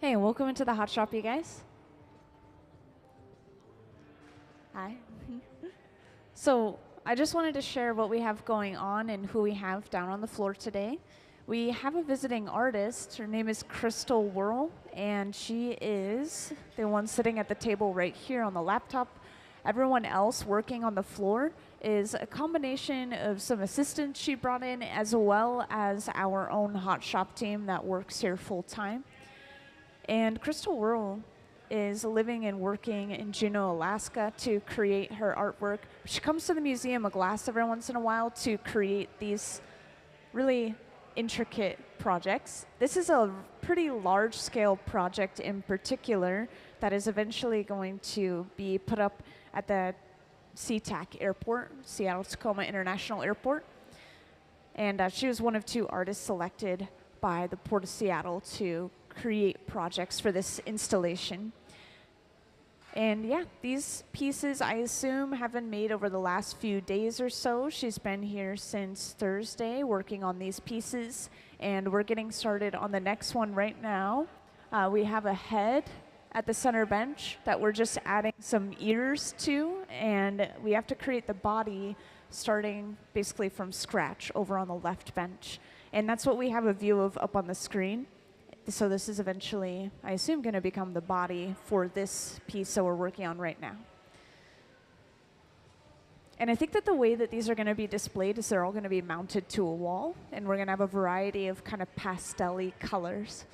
Hey, welcome into the hot shop, you guys. Hi. So, I just wanted to share what we have going on and who we have down on the floor today. We have a visiting artist. Her name is Crystal Worl, and she is the one sitting at the table right here on the laptop. Everyone else working on the floor is a combination of some assistants she brought in, as well as our own hot shop team that works here full time. And Crystal Worl is living and working in Juneau, Alaska to create her artwork. She comes to the Museum of Glass every once in a while to create these really intricate projects. This is a pretty large scale project in particular that is eventually going to be put up at the SeaTac Airport, Seattle-Tacoma International Airport. And she was one of two artists selected by the Port of Seattle to create projects for this installation. And yeah, these pieces, I assume, have been made over the last few days or so. She's been here since Thursday working on these pieces, and we're getting started on the next one right now. We have a head at the center bench that we're just adding some ears to, and we have to create the body starting basically from scratch over on the left bench. And that's what we have a view of up on the screen. So this is eventually, I assume, going to become the body for this piece that we're working on right now. And I think that the way that these are going to be displayed is they're all going to be mounted to a wall, and we're going to have a variety of kind of pastel-y colors.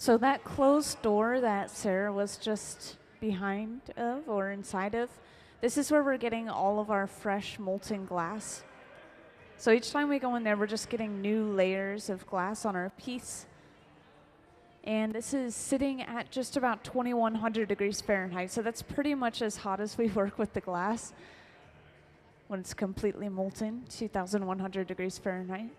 So that closed door that Sarah was just behind of or inside of, this is where we're getting all of our fresh molten glass. So each time we go in there, we're just getting new layers of glass on our piece. And this is sitting at just about 2100 degrees Fahrenheit. So that's pretty much as hot as we work with the glass when it's completely molten, 2100 degrees Fahrenheit.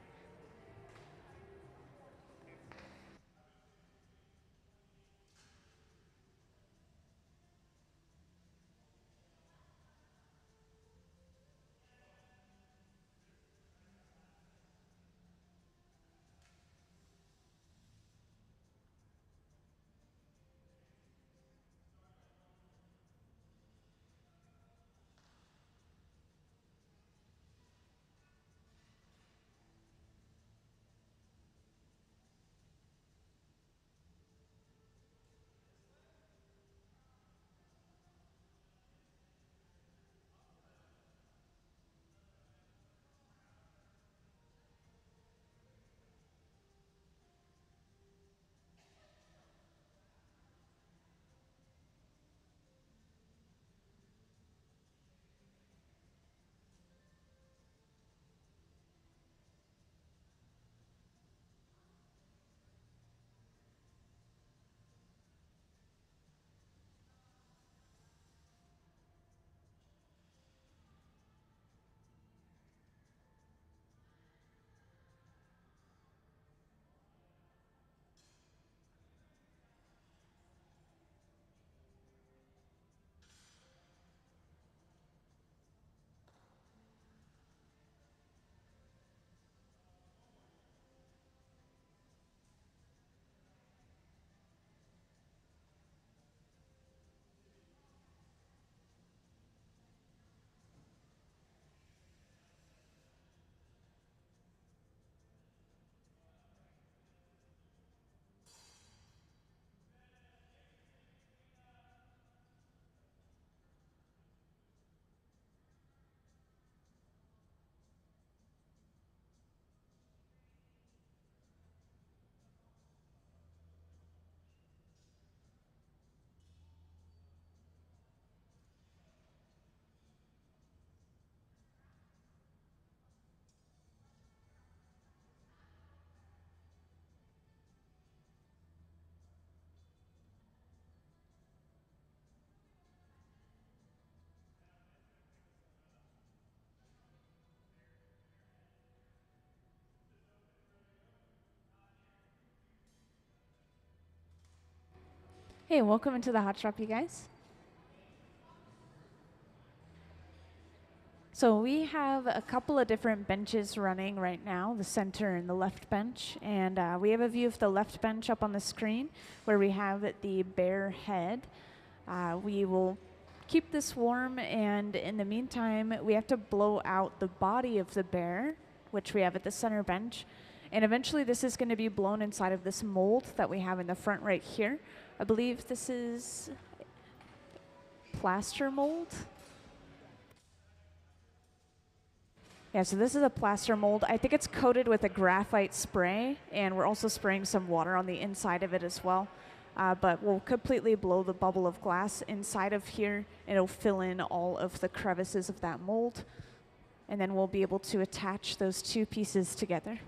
Hey, welcome into the hot shop, you guys. So we have a couple of different benches running right now, the center and the left bench. And we have a view of the left bench up on the screen where we have the bear head. We will keep this warm, and in the meantime, we have to blow out the body of the bear, which we have at the center bench. And eventually this is going to be blown inside of this mold that we have in the front right here. I believe this is plaster mold. Yeah, so this is a plaster mold. I think it's coated with a graphite spray, and we're also spraying some water on the inside of it as well. But we'll completely blow the bubble of glass inside of here, and it'll fill in all of the crevices of that mold. And then we'll be able to attach those two pieces together.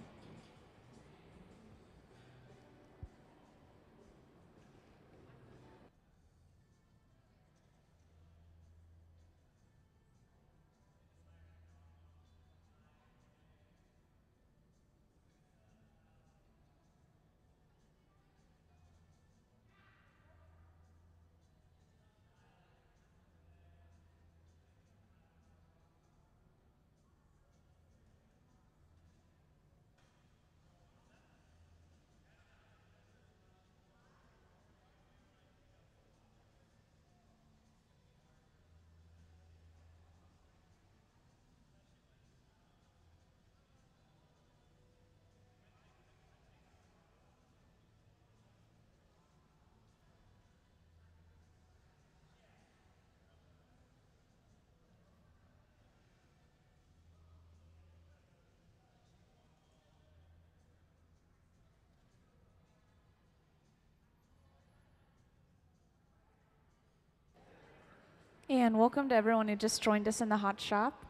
And welcome to everyone who just joined us in the hot shop.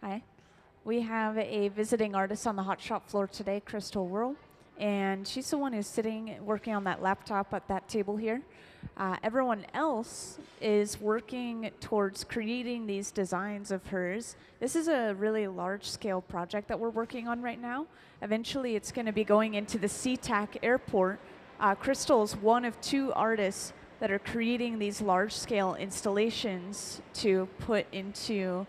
Hi. We have a visiting artist on the hot shop floor today, Crystal Worl, and she's the one who's sitting working on that laptop at that table here. Everyone else is working towards creating these designs of hers. This is a really large-scale project that we're working on right now. Eventually, it's going to be going into the SeaTac airport. Crystal is one of two artists that are creating these large-scale installations to put into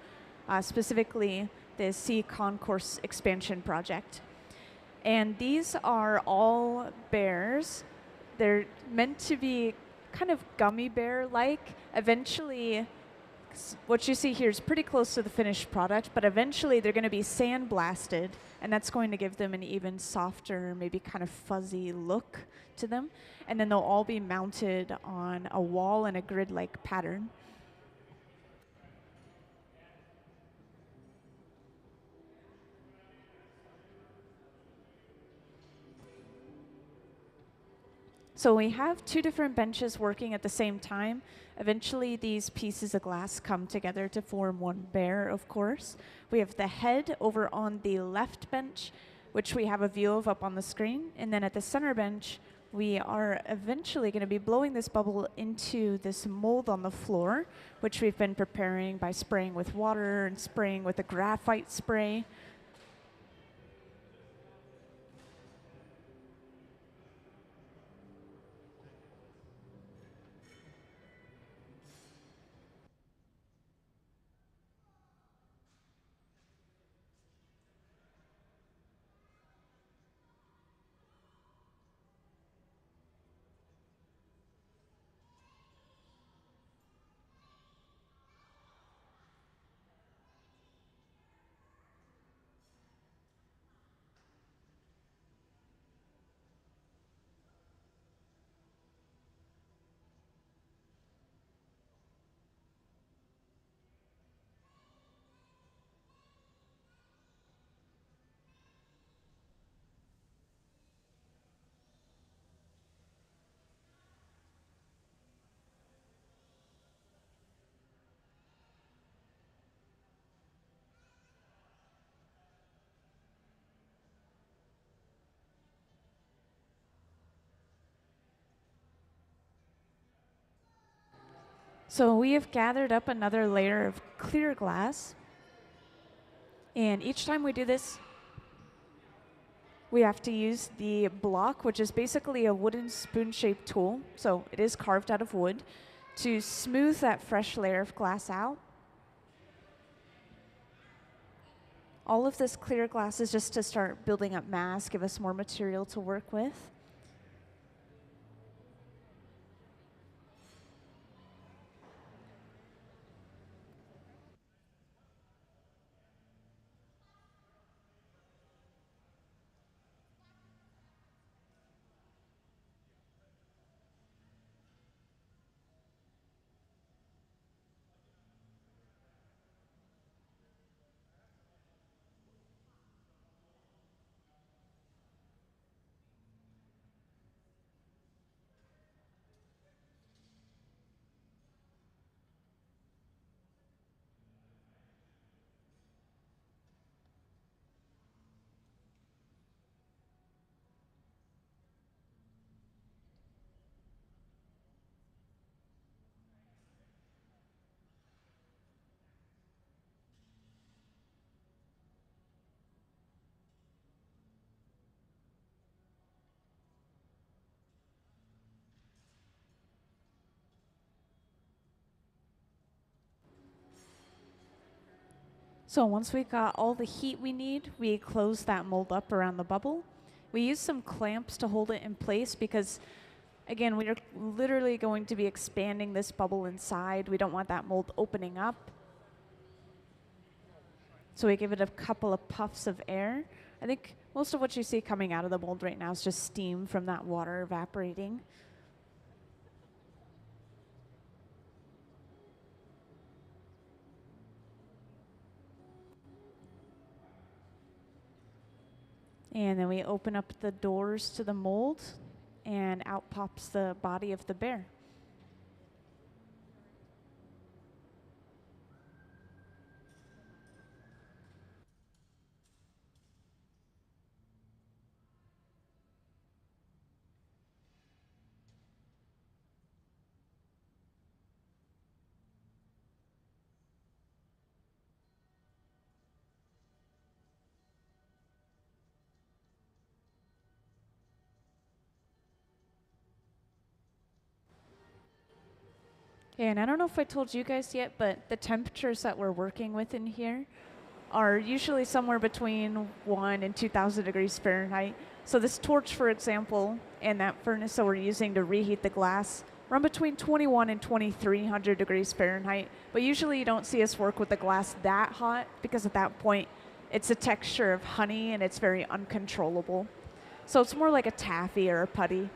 specifically the Sea Concourse expansion project. And these are all bears. They're meant to be kind of gummy bear-like. Eventually, what you see here is pretty close to the finished product, but eventually they're going to be sandblasted, and that's going to give them an even softer, maybe kind of fuzzy look to them. And then they'll all be mounted on a wall in a grid-like pattern. So we have two different benches working at the same time. Eventually, these pieces of glass come together to form one bear, of course. We have the head over on the left bench, which we have a view of up on the screen. And then at the center bench, we are eventually going to be blowing this bubble into this mold on the floor, which we've been preparing by spraying with water and spraying with a graphite spray. So we have gathered up another layer of clear glass. And each time we do this, We have to use the block, which is basically a wooden spoon-shaped tool, so it is carved out of wood, to smooth that fresh layer of glass out. All of this clear glass is just to start building up mass, give us more material to work with. So once we got all the heat we need, we close that mold up around the bubble. We use some clamps to hold it in place because, again, we are literally going to be expanding this bubble inside. We don't want that mold opening up. So we give it a couple of puffs of air. I think most of what you see coming out of the mold right now is just steam from that water evaporating. And then we open up the doors to the mold, and out pops the body of the bear. And I don't know if I told you guys yet, but the temperatures that we're working with in here are usually somewhere between 1 and 2,000 degrees Fahrenheit. So this torch, for example, and that furnace that we're using to reheat the glass run between 21 and 2,300 degrees Fahrenheit. But usually you don't see us work with the glass that hot because at that point it's a texture of honey and it's very uncontrollable. So it's more like a taffy or a putty.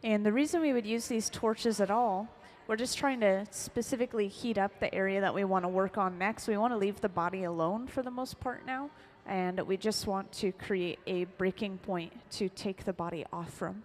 And the reason we would use these torches at all, we're just trying to specifically heat up the area that we want to work on next. We want to leave the body alone for the most part now, and we just want to create a breaking point to take the body off from.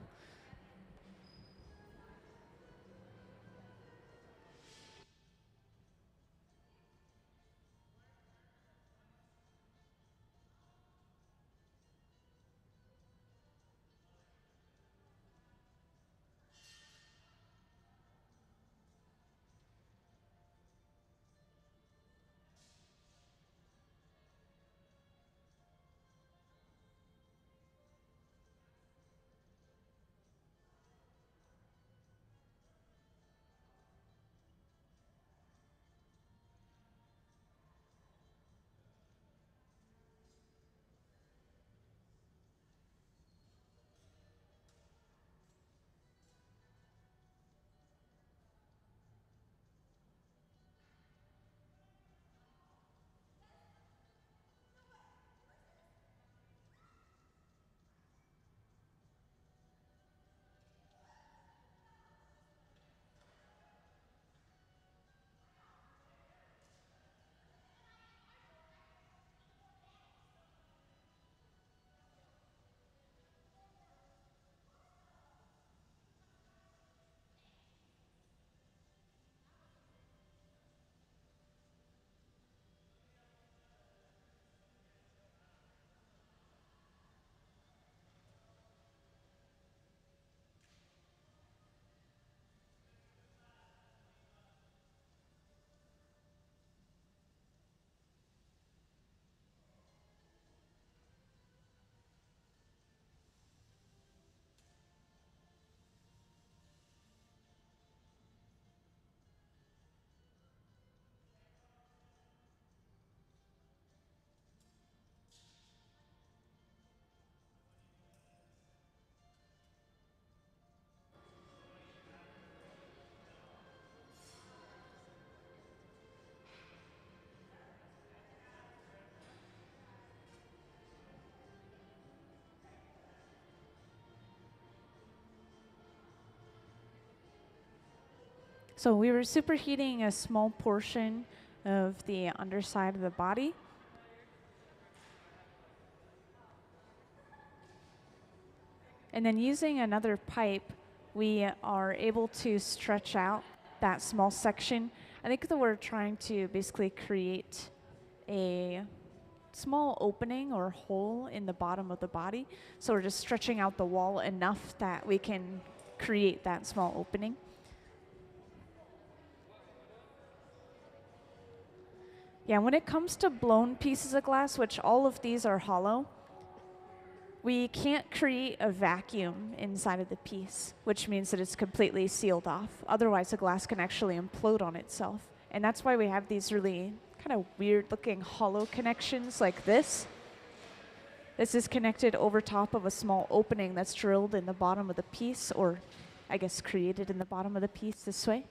So we were superheating a small portion of the underside of the body. And then using another pipe, we are able to stretch out that small section. I think that we're trying to basically create a small opening or hole in the bottom of the body. So we're just stretching out the wall enough that we can create that small opening. Yeah, when it comes to blown pieces of glass, which all of these are hollow, we can't create a vacuum inside of the piece, which means that it's completely sealed off. Otherwise, the glass can actually implode on itself. And that's why we have these really kind of weird looking hollow connections like this. This is connected over top of a small opening that's drilled in the bottom of the piece, or I guess created in the bottom of the piece this way.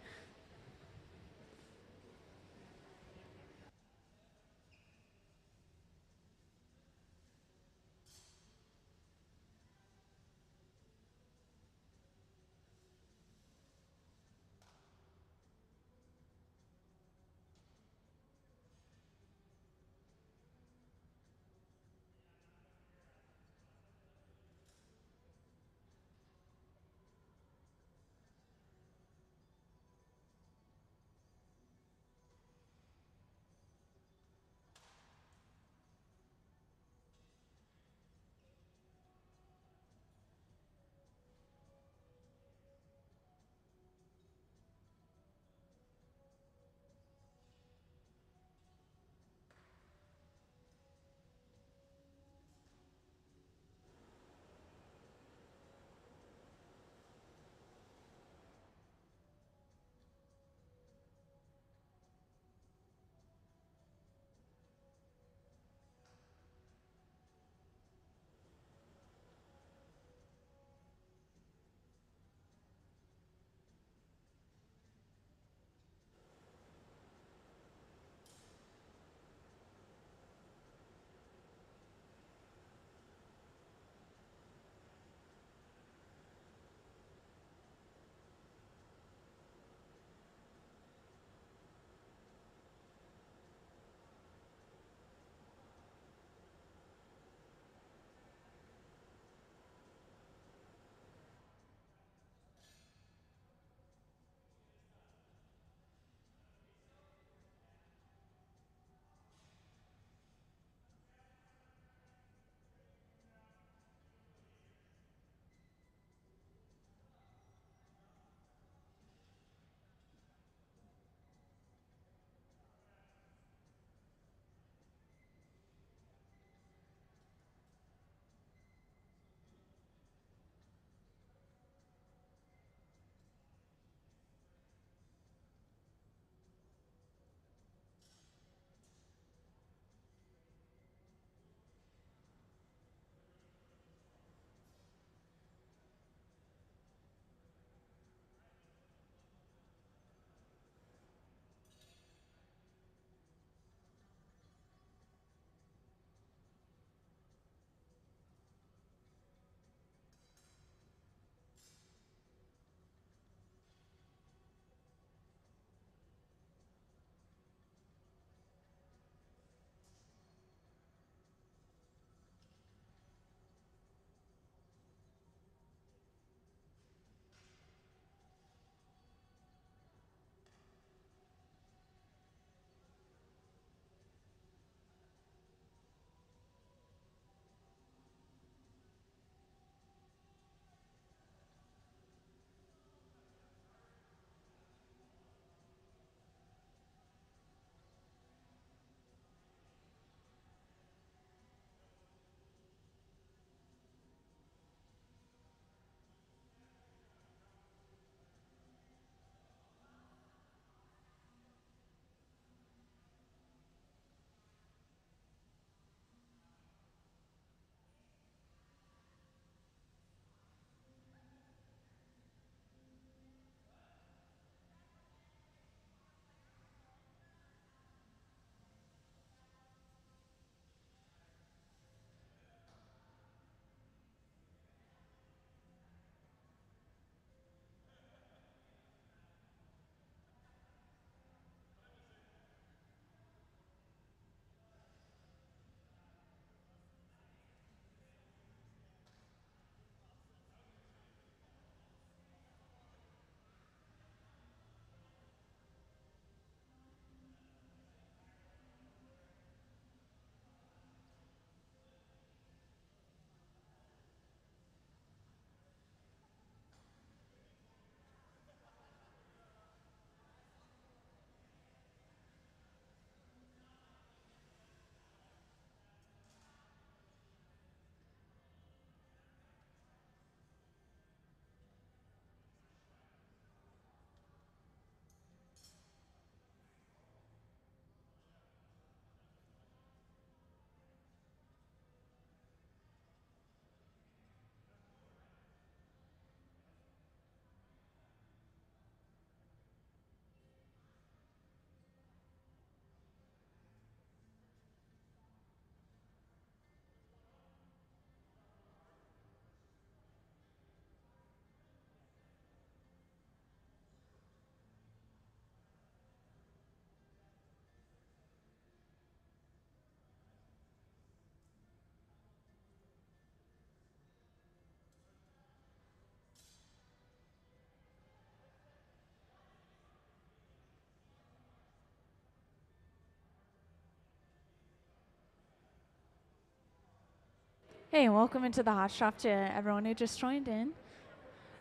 Hey, and welcome into the Hot Shop to everyone who just joined in.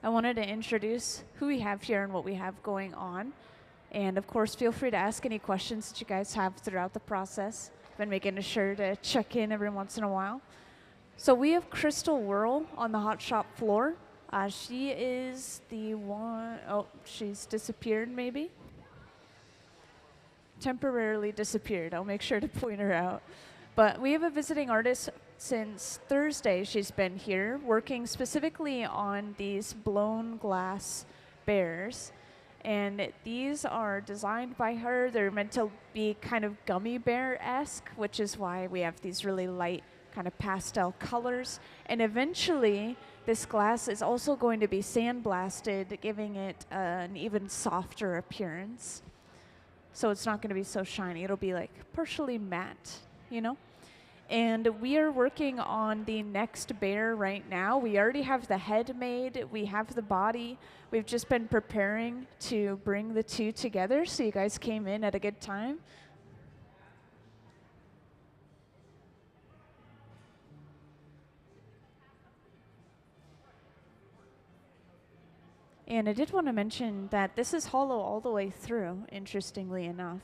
I wanted to introduce who we have here and what we have going on. And of course, feel free to ask any questions that you guys have throughout the process. Been making sure to check in every once in a while. So we have Crystal Worl on the Hot Shop floor. She is the one, oh, she's disappeared maybe? Temporarily disappeared. I'll make sure to point her out. But we have a visiting artist since Thursday. She's been here working specifically on these blown glass bears. And these are designed by her. They're meant to be kind of gummy bear-esque, which is why we have these really light kind of pastel colors. And eventually, this glass is also going to be sandblasted, giving it an even softer appearance. So it's not going to be so shiny. It'll be like partially matte, you know? And we are working on the next bear right now. We already have the head made. We have the body. We've just been preparing to bring the two together, so you guys came in at a good time. And I did want to mention that this is hollow all the way through, interestingly enough.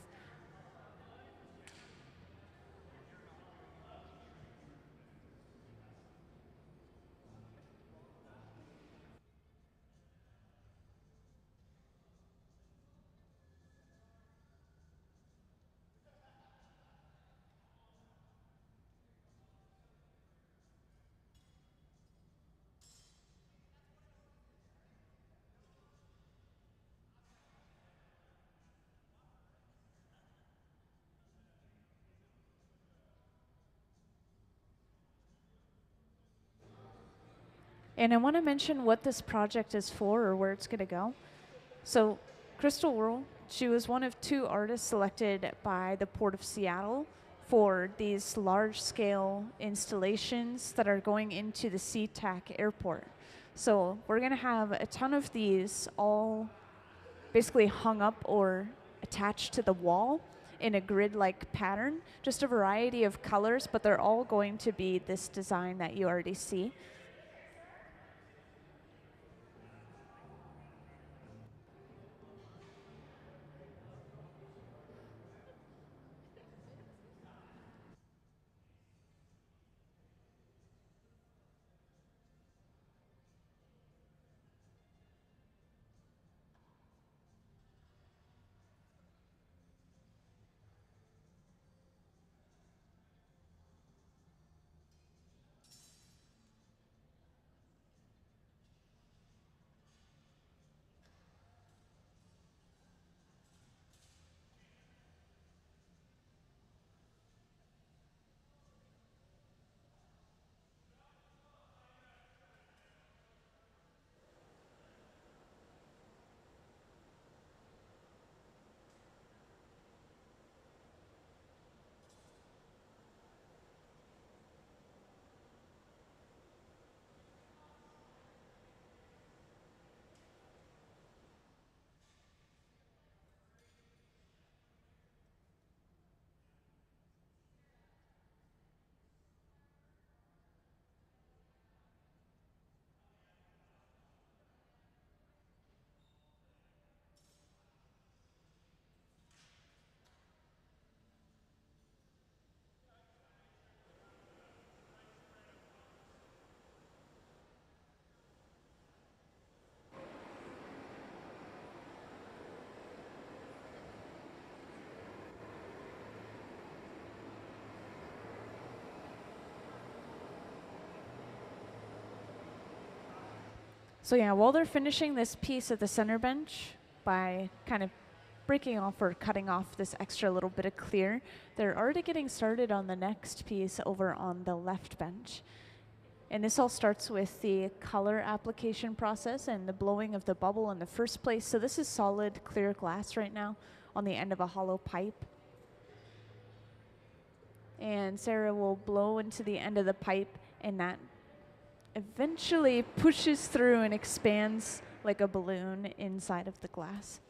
And I want to mention what this project is for or where it's going to go. So Crystal Worl, she was one of 2 artists selected by the Port of Seattle for these large-scale installations that are going into the SeaTac airport. So we're going to have a ton of these all basically hung up or attached to the wall in a grid-like pattern, just a variety of colors, but they're all going to be this design that you already see. So yeah, while they're finishing this piece at the center bench by kind of breaking off or cutting off this extra little bit of clear, they're already getting started on the next piece over on the left bench. And this all starts with the color application process and the blowing of the bubble in the first place. So this is solid clear glass right now on the end of a hollow pipe. And Sarah will blow into the end of the pipe, and that eventually pushes through and expands like a balloon inside of the glass.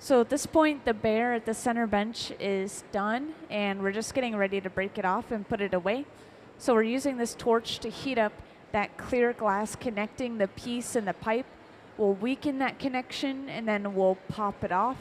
So at this point, the bear at the center bench is done, and we're just getting ready to break it off and put it away. So we're using this torch to heat up that clear glass connecting the piece and the pipe. We'll weaken that connection, and then we'll pop it off.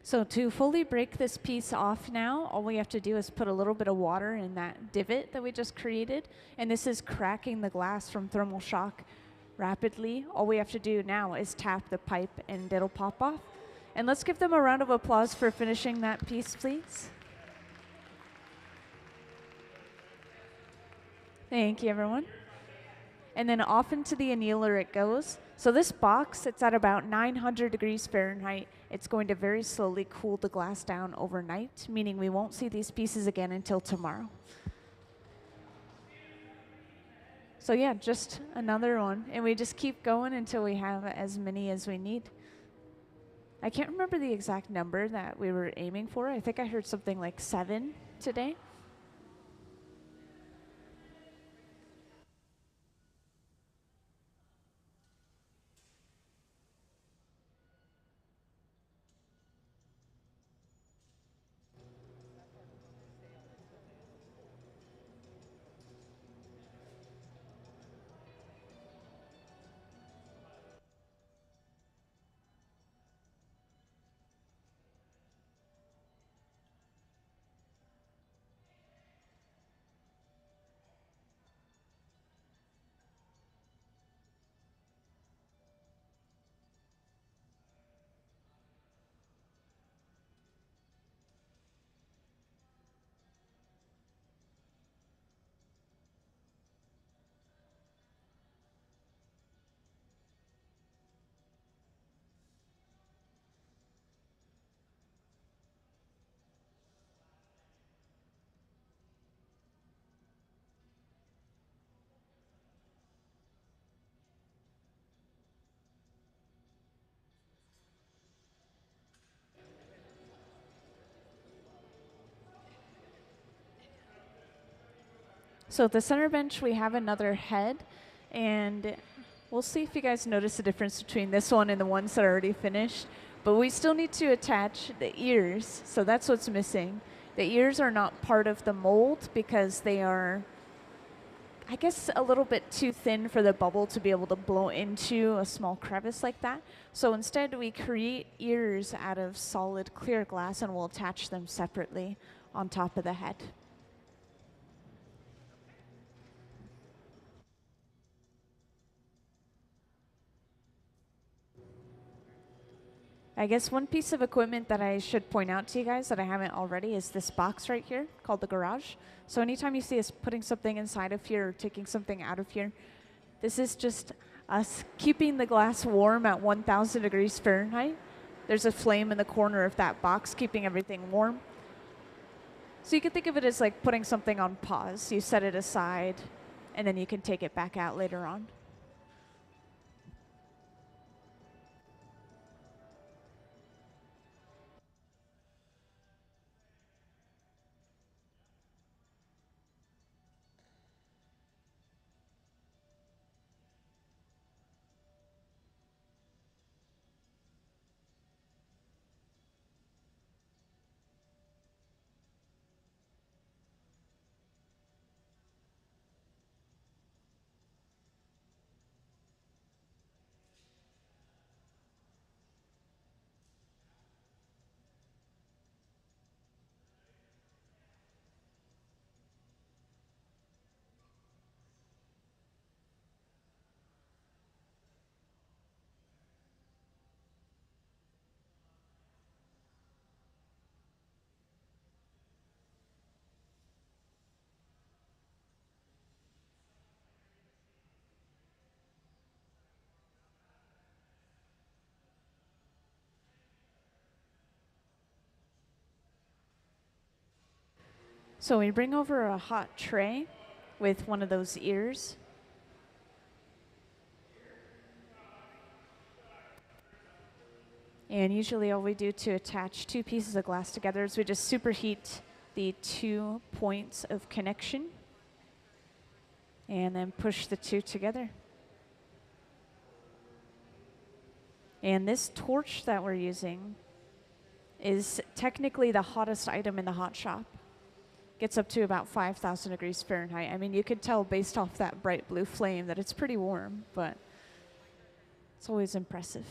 So to fully break this piece off now, all we have to do is put a little bit of water in that divot that we just created. And this is cracking the glass from thermal shock rapidly. All we have to do now is tap the pipe and it'll pop off. And let's give them a round of applause for finishing that piece, please. Thank you, everyone. And then off into the annealer it goes. So this box, it's at about 900 degrees Fahrenheit. It's going to very slowly cool the glass down overnight, meaning we won't see these pieces again until tomorrow. So yeah, just another one. And we just keep going until we have as many as we need. I can't remember the exact number that we were aiming for. I think I heard something like 7 today. So at the center bench, we have another head, and we'll see if you guys notice the difference between this one and the ones that are already finished. But we still need to attach the ears, so that's what's missing. The ears are not part of the mold because they are, I guess, a little bit too thin for the bubble to be able to blow into a small crevice like that. So instead, we create ears out of solid clear glass, and we'll attach them separately on top of the head. I guess one piece of equipment that I should point out to you guys that I haven't already is this box right here called the garage. So anytime you see us putting something inside of here or taking something out of here, this is just us keeping the glass warm at 1,000 degrees Fahrenheit. There's a flame in the corner of that box keeping everything warm. So you can think of it as like putting something on pause. You set it aside, and then you can take it back out later on. So we bring over a hot tray with one of those ears. And usually all we do to attach two pieces of glass together is we just superheat the 2 points of connection and then push the two together. And this torch that we're using is technically the hottest item in the hot shop. Gets up to about 5,000 degrees Fahrenheit. I mean, you could tell based off that bright blue flame that it's pretty warm, but it's always impressive.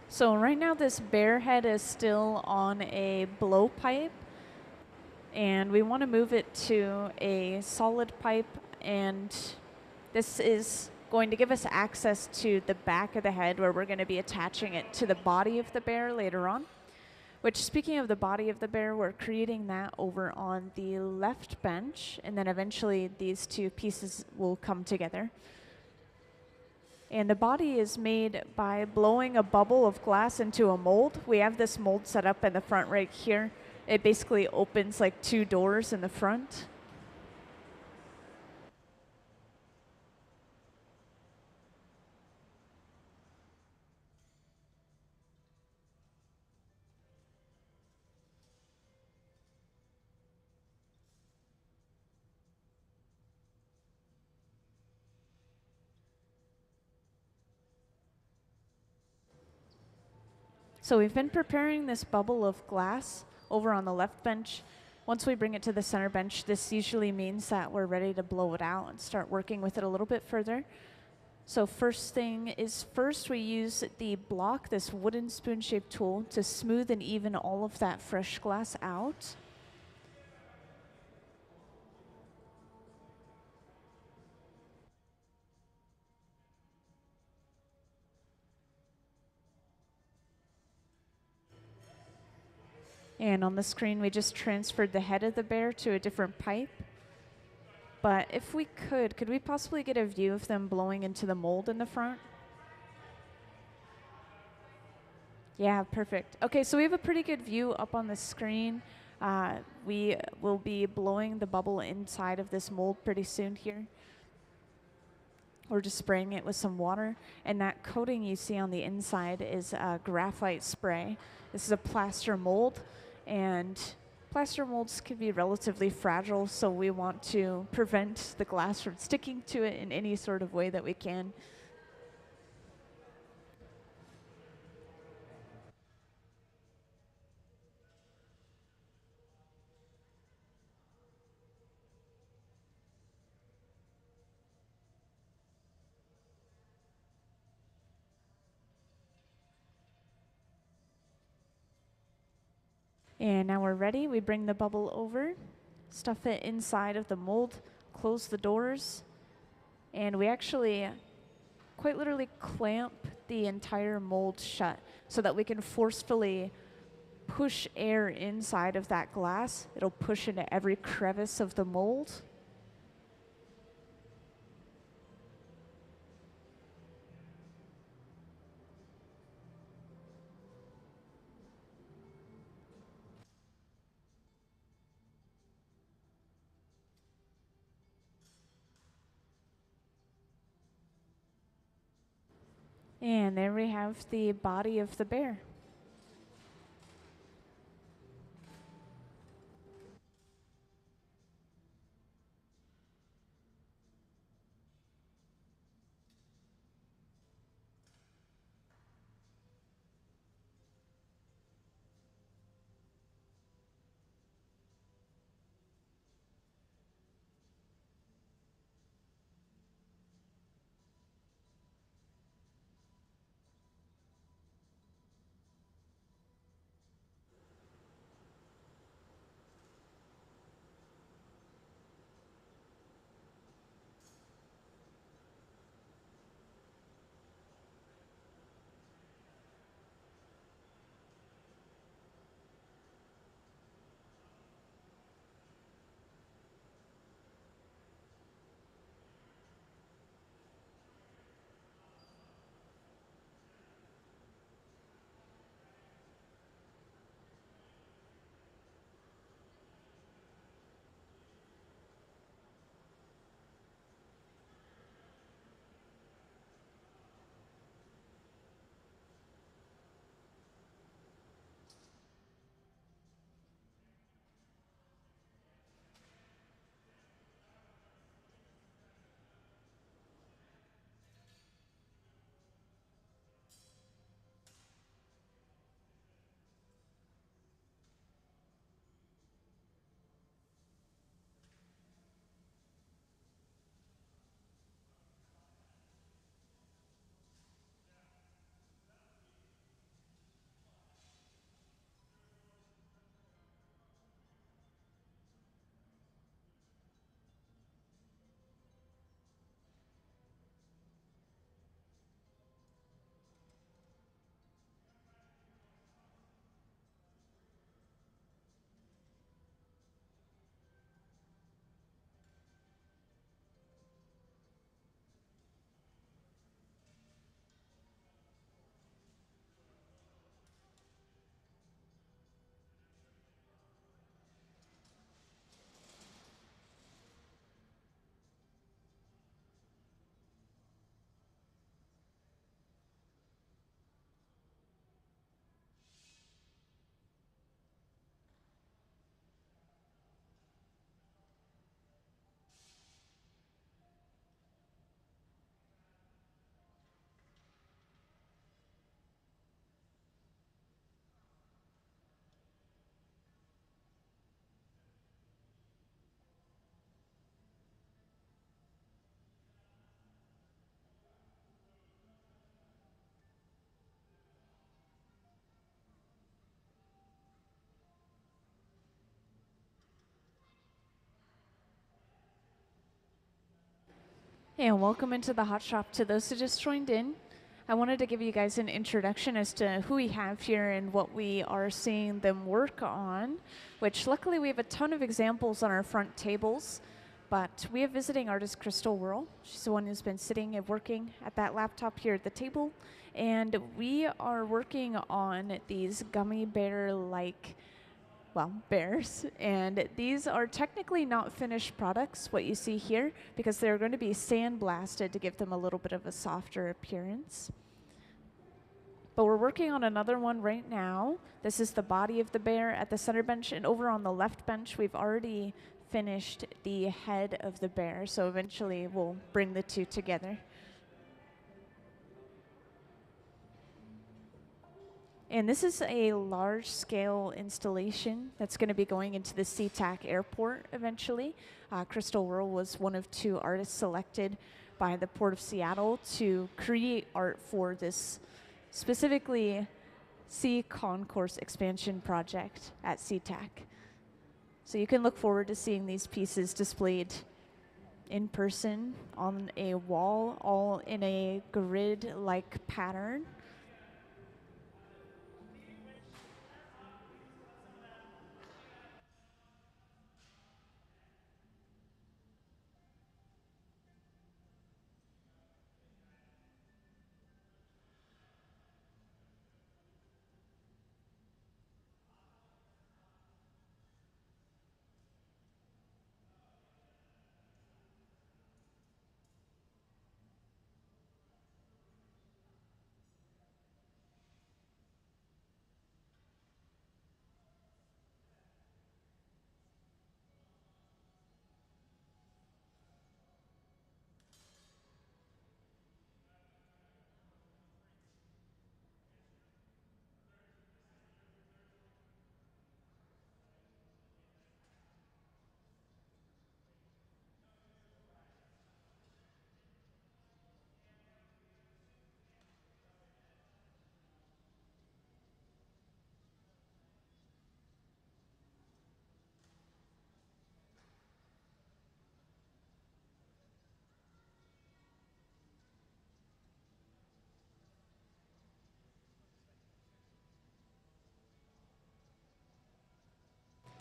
So right now this bear head is still on a blowpipe, and we want to move it to a solid pipe, and this is going to give us access to the back of the head where we're going to be attaching it to the body of the bear later on. Which, speaking of the body of the bear, we're creating that over on the left bench, and then eventually these two pieces will come together. And the body is made by blowing a bubble of glass into a mold. We have this mold set up in the front right here. It basically opens like two doors in the front. So we've been preparing this bubble of glass over on the left bench. Once we bring it to the center bench, this usually means that we're ready to blow it out and start working with it a little bit further. So first thing is first we use the block, this wooden spoon-shaped tool, to smooth and even all of that fresh glass out. And on the screen, we just transferred the head of the bear to a different pipe. But if we could we possibly get a view of them blowing into the mold in the front? Yeah, perfect. Okay, so we have a pretty good view up on the screen. We will be blowing the bubble inside of this mold pretty soon here. We're just spraying it with some water, and that coating you see on the inside is graphite spray. This is a plaster mold, and plaster molds can be relatively fragile, so we want to prevent the glass from sticking to it in any sort of way that we can. And now we're ready. We bring the bubble over, stuff it inside of the mold, close the doors, and we actually quite literally clamp the entire mold shut so that we can forcefully push air inside of that glass. It'll push into every crevice of the mold. And there we have the body of the bear. And welcome into the Hot Shop to those who just joined in. I wanted to give you guys an introduction as to who we have here and what we are seeing them work on, which luckily we have a ton of examples on our front tables, but we have visiting artist Crystal Worl. She's the one who's been sitting and working at that laptop here at the table, and we are working on these gummy bear-like bears, and these are technically not finished products, what you see here, because they're going to be sandblasted to give them a little bit of a softer appearance. But we're working on another one right now. This is the body of the bear at the center bench, and over on the left bench, we've already finished the head of the bear, so eventually we'll bring the two together. And this is a large-scale installation that's going to be going into the SeaTac airport eventually. Crystal Worl was one of 2 artists selected by the Port of Seattle to create art for this specifically Sea Concourse expansion project at SeaTac. So you can look forward to seeing these pieces displayed in person on a wall, all in a grid-like pattern.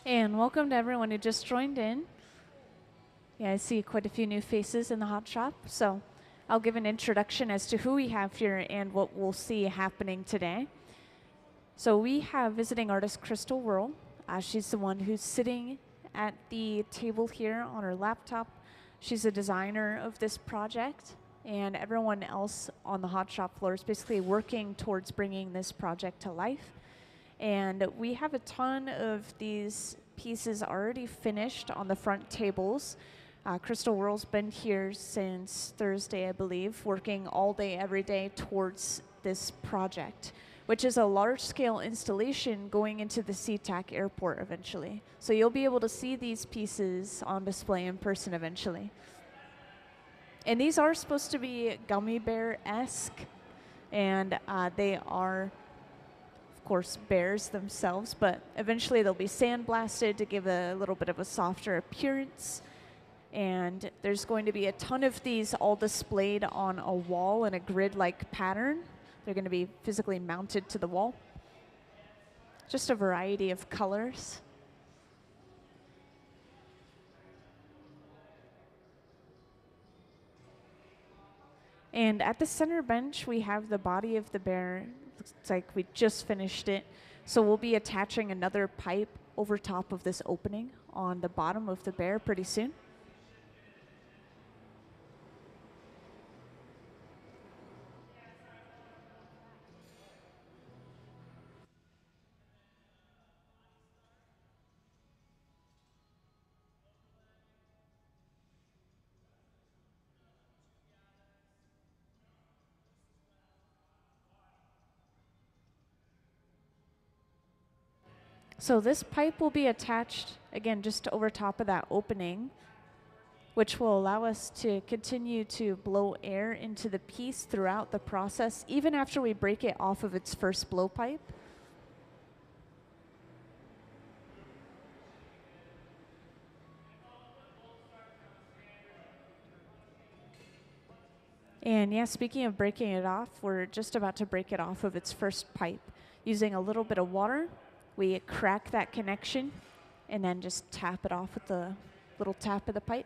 And welcome to everyone who just joined in. Yeah, I see quite a few new faces in the Hot Shop, so I'll give an introduction as to who we have here and what we'll see happening today. So we have visiting artist Crystal Worl. She's the one who's sitting at the table here on her laptop. She's a designer of this project, and everyone else on the Hot Shop floor is basically working towards bringing this project to life. And we have a ton of these pieces already finished on the front tables. Crystal Worl's been here since Thursday, I believe, working all day, every day towards this project, which is a large-scale installation going into the SeaTac airport eventually. So you'll be able to see these pieces on display in person eventually. And these are supposed to be gummy bear-esque, and they are course bears themselves, but eventually they'll be sandblasted to give a little bit of a softer appearance. And there's going to be a ton of these all displayed on a wall in a grid-like pattern. They're going to be physically mounted to the wall. Just a variety of colors. And at the center bench, we have the body of the bear. Looks like we just finished it. So we'll be attaching another pipe over top of this opening on the bottom of the bear pretty soon. So this pipe will be attached, again, just over top of that opening, which will allow us to continue to blow air into the piece throughout the process, even after we break it off of its first blowpipe. And yeah, speaking of breaking it off, we're just about to break it off of its first pipe. Using a little bit of water, we crack that connection and then just tap it off with the little tap of the pipe.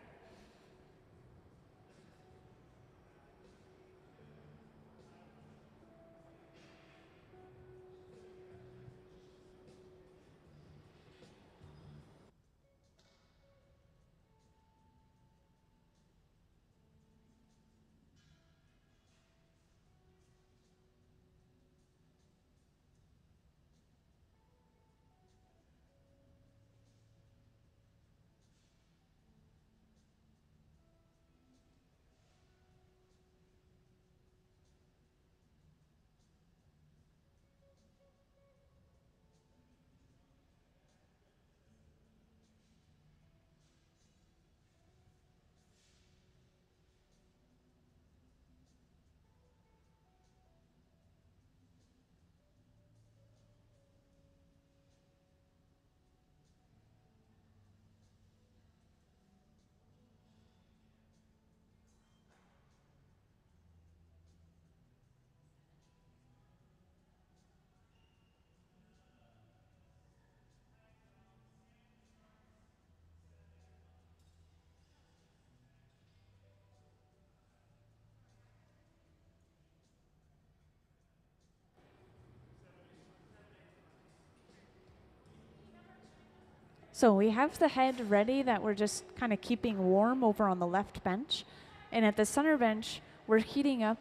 So we have the head ready that we're just kind of keeping warm over on the left bench. And at the center bench, we're heating up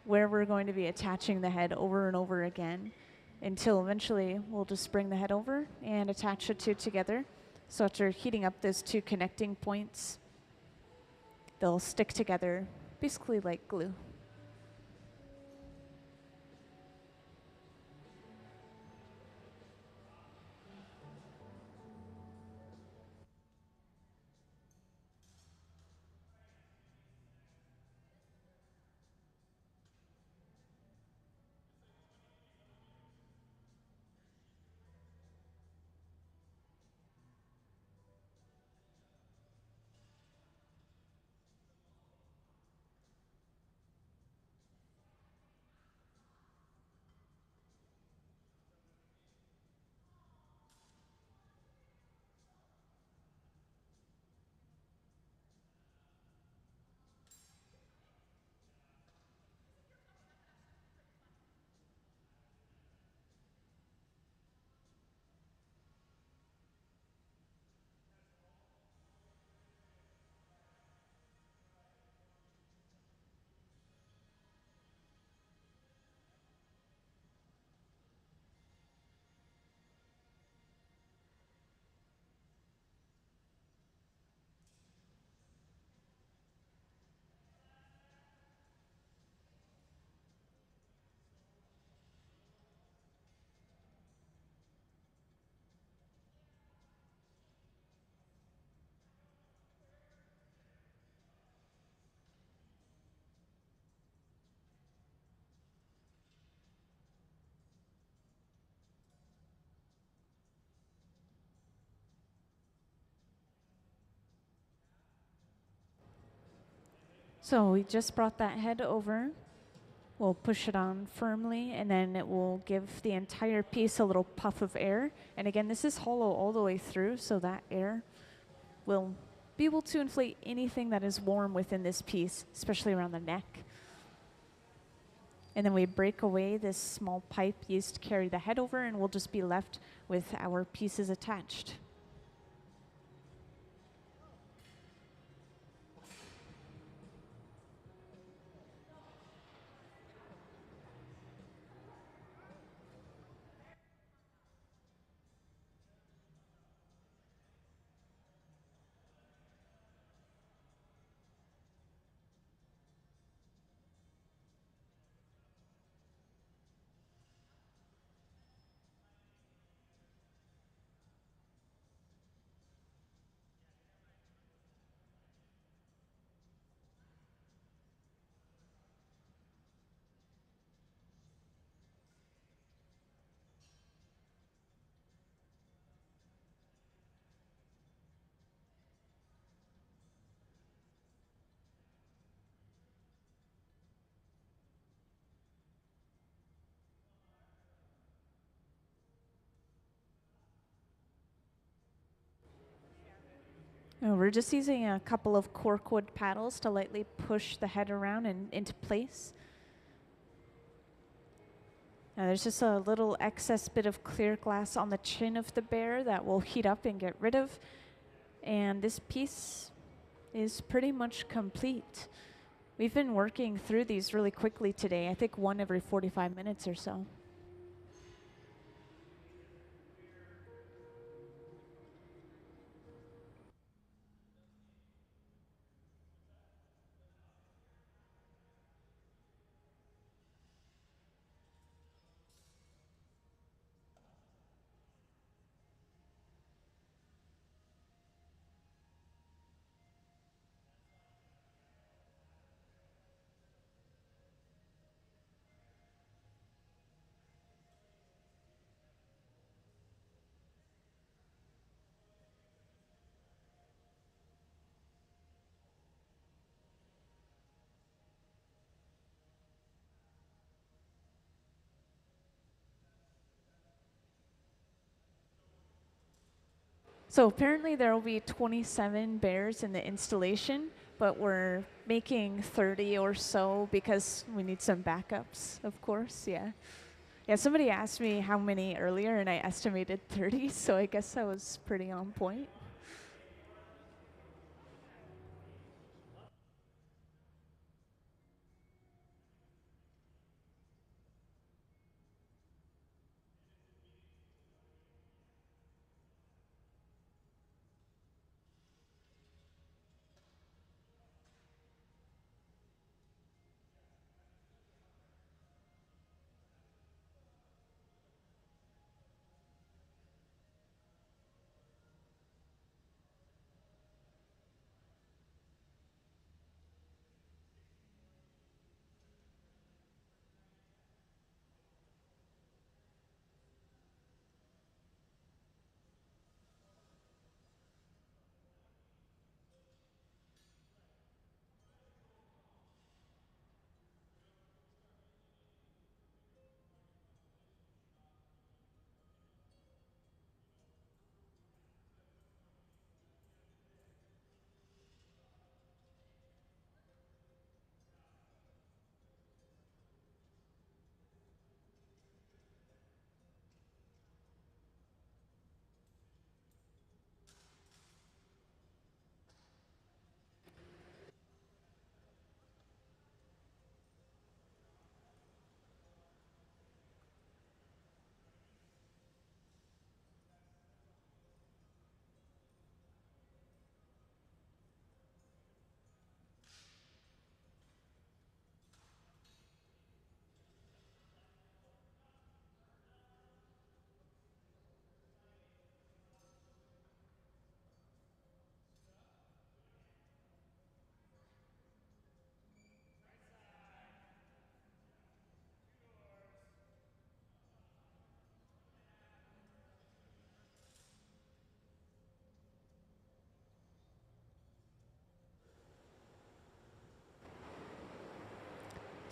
where we're going to be attaching the head over and over again until eventually we'll just bring the head over and attach the two together. So after heating up those two connecting points, they'll stick together basically like glue. So we just brought that head over. We'll push it on firmly, and then it will give the entire piece a little puff of air. And again, this is hollow all the way through, so that air will be able to inflate anything that is warm within this piece, especially around the neck. And then we break away this small pipe used to carry the head over, and we'll just be left with our pieces attached. We're just using a couple of corkwood paddles to lightly push the head around and into place. Now there's just a little excess bit of clear glass on the chin of the bear that we'll heat up and get rid of. And this piece is pretty much complete. We've been working through these really quickly today. I think one every 45 minutes or so. So apparently there will be 27 bears in the installation, but we're making 30 or so because we need some backups, of course, yeah. Yeah, somebody asked me how many earlier, and I estimated 30, so I guess that was pretty on point.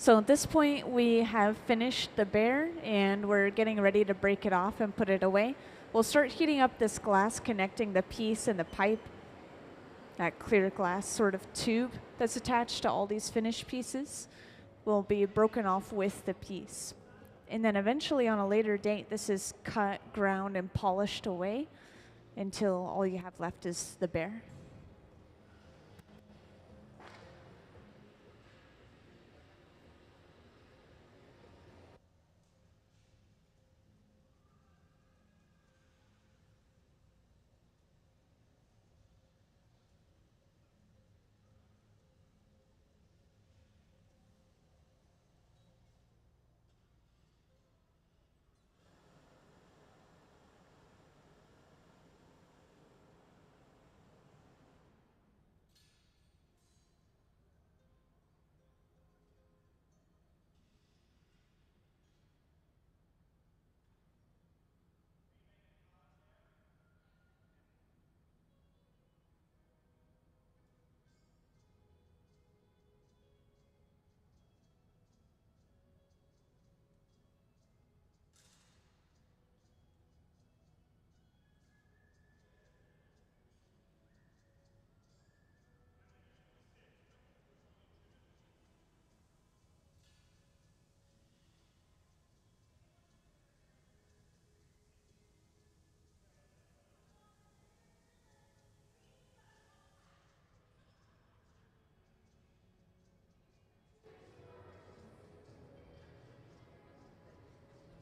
So at this point, we have finished the bear, and we're getting ready to break it off and put it away. We'll start heating up this glass connecting the piece and the pipe, that clear glass sort of tube that's attached to all these finished pieces will be broken off with the piece. And then eventually on a later date, this is cut, ground, and polished away until all you have left is the bear.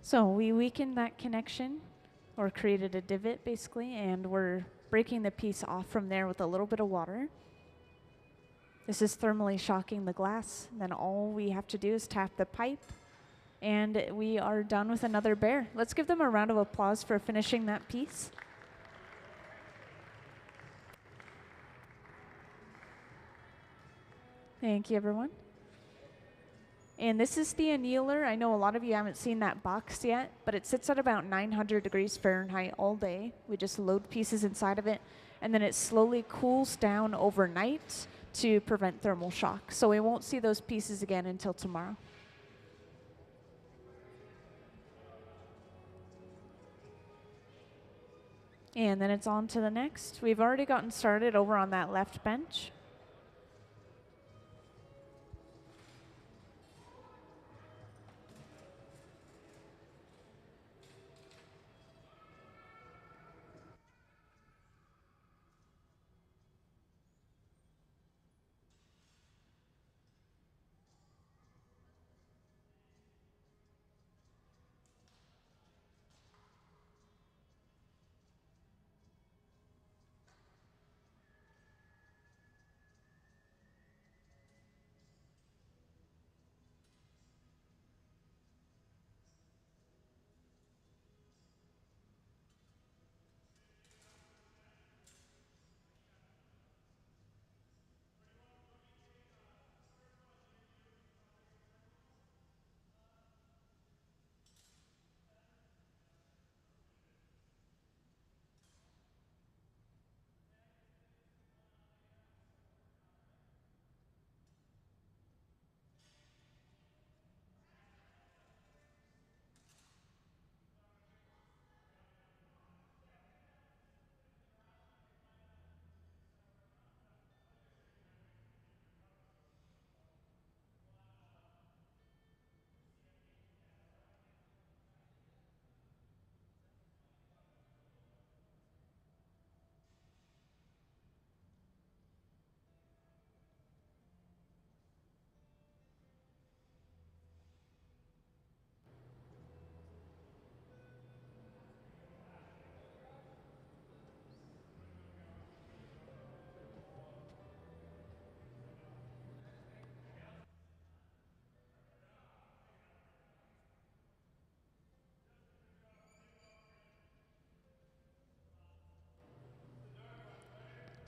So we weakened that connection, or created a divot basically, and we're breaking the piece off from there with a little bit of water. This is thermally shocking the glass. Then all we have to do is tap the pipe, and we are done with another bear. Let's give them a round of applause for finishing that piece. Thank you, everyone. And this is the annealer. I know a lot of you haven't seen that box yet, but it sits at about 900 degrees Fahrenheit all day. We just load pieces inside of it, and then it slowly cools down overnight to prevent thermal shock. So we won't see those pieces again until tomorrow. And then it's on to the next. We've already gotten started over on that left bench.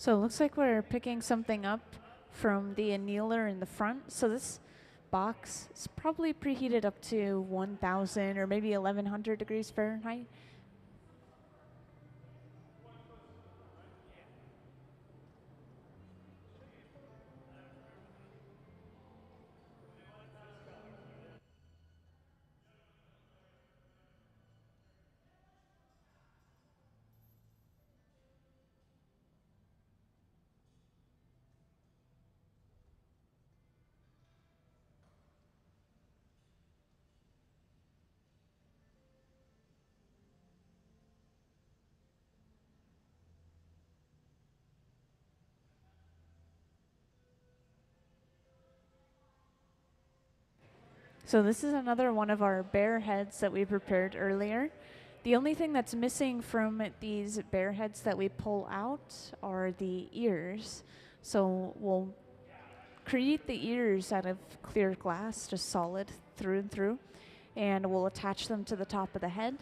So it looks like we're picking something up from the annealer in the front. So this box is probably preheated up to 1,000 or maybe 1,100 degrees Fahrenheit. So this is another one of our bear heads that we prepared earlier. The only thing that's missing from these bear heads that we pull out are the ears. So we'll create the ears out of clear glass, just solid through and through, and we'll attach them to the top of the head.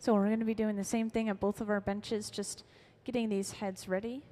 So we're going to be doing the same thing at both of our benches, just getting these heads ready.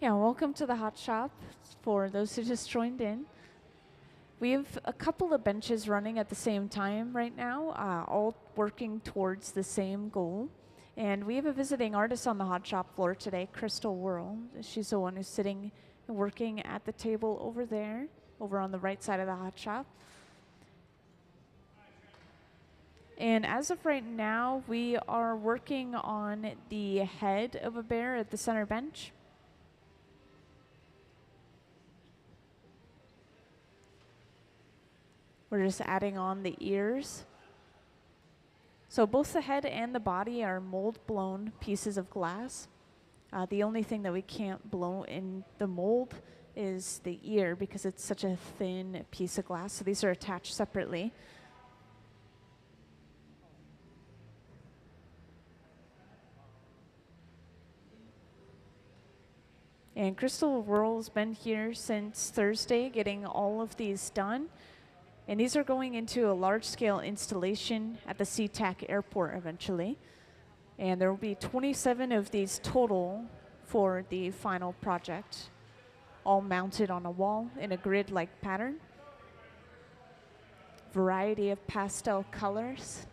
Yeah, welcome to the hot shop for those who just joined in. We have a couple of benches running at the same time right now, all working towards the same goal. And we have a visiting artist on the hot shop floor today, Crystal Worl. She's the one who's sitting and working at the table over there, over on the right side of the hot shop. And as of right now, we are working on the head of a bear at the center bench. We're just adding on the ears. So both the head and the body are mold-blown pieces of glass. The only thing that we can't blow in the mold is the ear because it's such a thin piece of glass. So these are attached separately. And Crystal Worl's been here since Thursday getting all of these done. And these are going into a large-scale installation at the SeaTac airport eventually. And there will be 27 of these total for the final project, all mounted on a wall in a grid-like pattern. Variety of pastel colors.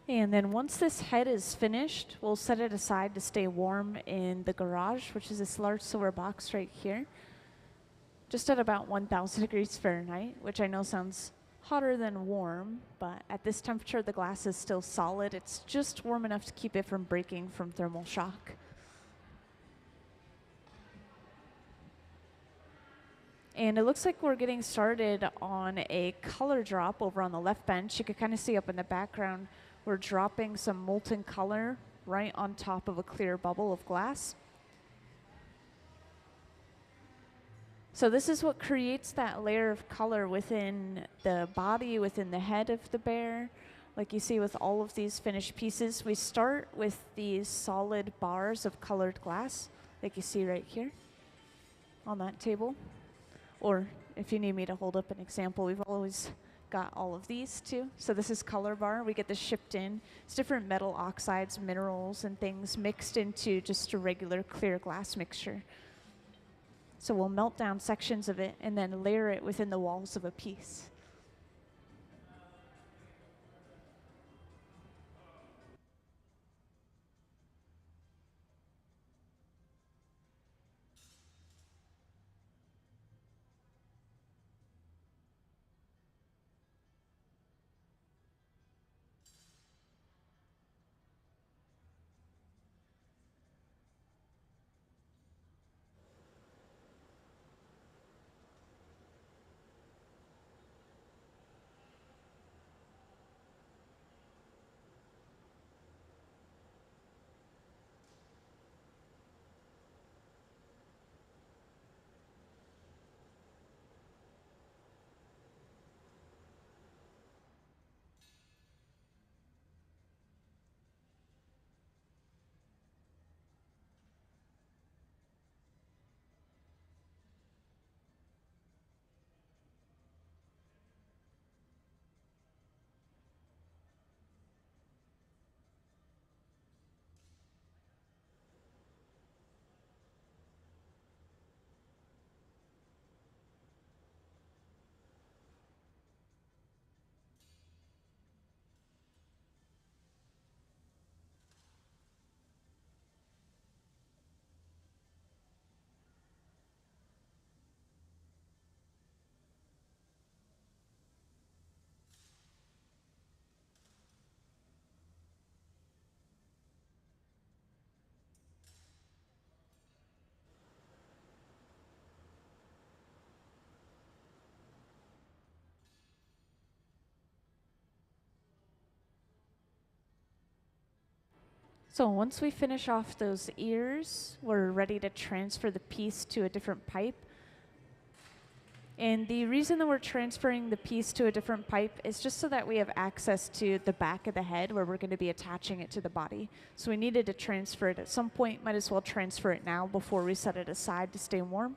And then once this head is finished, we'll set it aside to stay warm in the garage, which is this large silver box right here, just at about 1,000 degrees Fahrenheit, which I know sounds hotter than warm, but at this temperature, the glass is still solid. It's just warm enough to keep it from breaking from thermal shock. And it looks like we're getting started on a color drop over on the left bench. You can kind of see up in the background, we're dropping some molten color right on top of a clear bubble of glass. So this is what creates that layer of color within the body, within the head of the bear. Like you see with all of these finished pieces, we start with these solid bars of colored glass, like you see right here on that table. Or if you need me to hold up an example, we've always got all of these too. So this is color bar. We get this shipped in. It's different metal oxides, minerals, and things mixed into just a regular clear glass mixture. So we'll melt down sections of it and then layer it within the walls of a piece. So once we finish off those ears, we're ready to transfer the piece to a different pipe. And the reason that we're transferring the piece to a different pipe is just so that we have access to the back of the head where we're going to be attaching it to the body. So we needed to transfer it at some point. Might as well transfer it now before we set it aside to stay warm.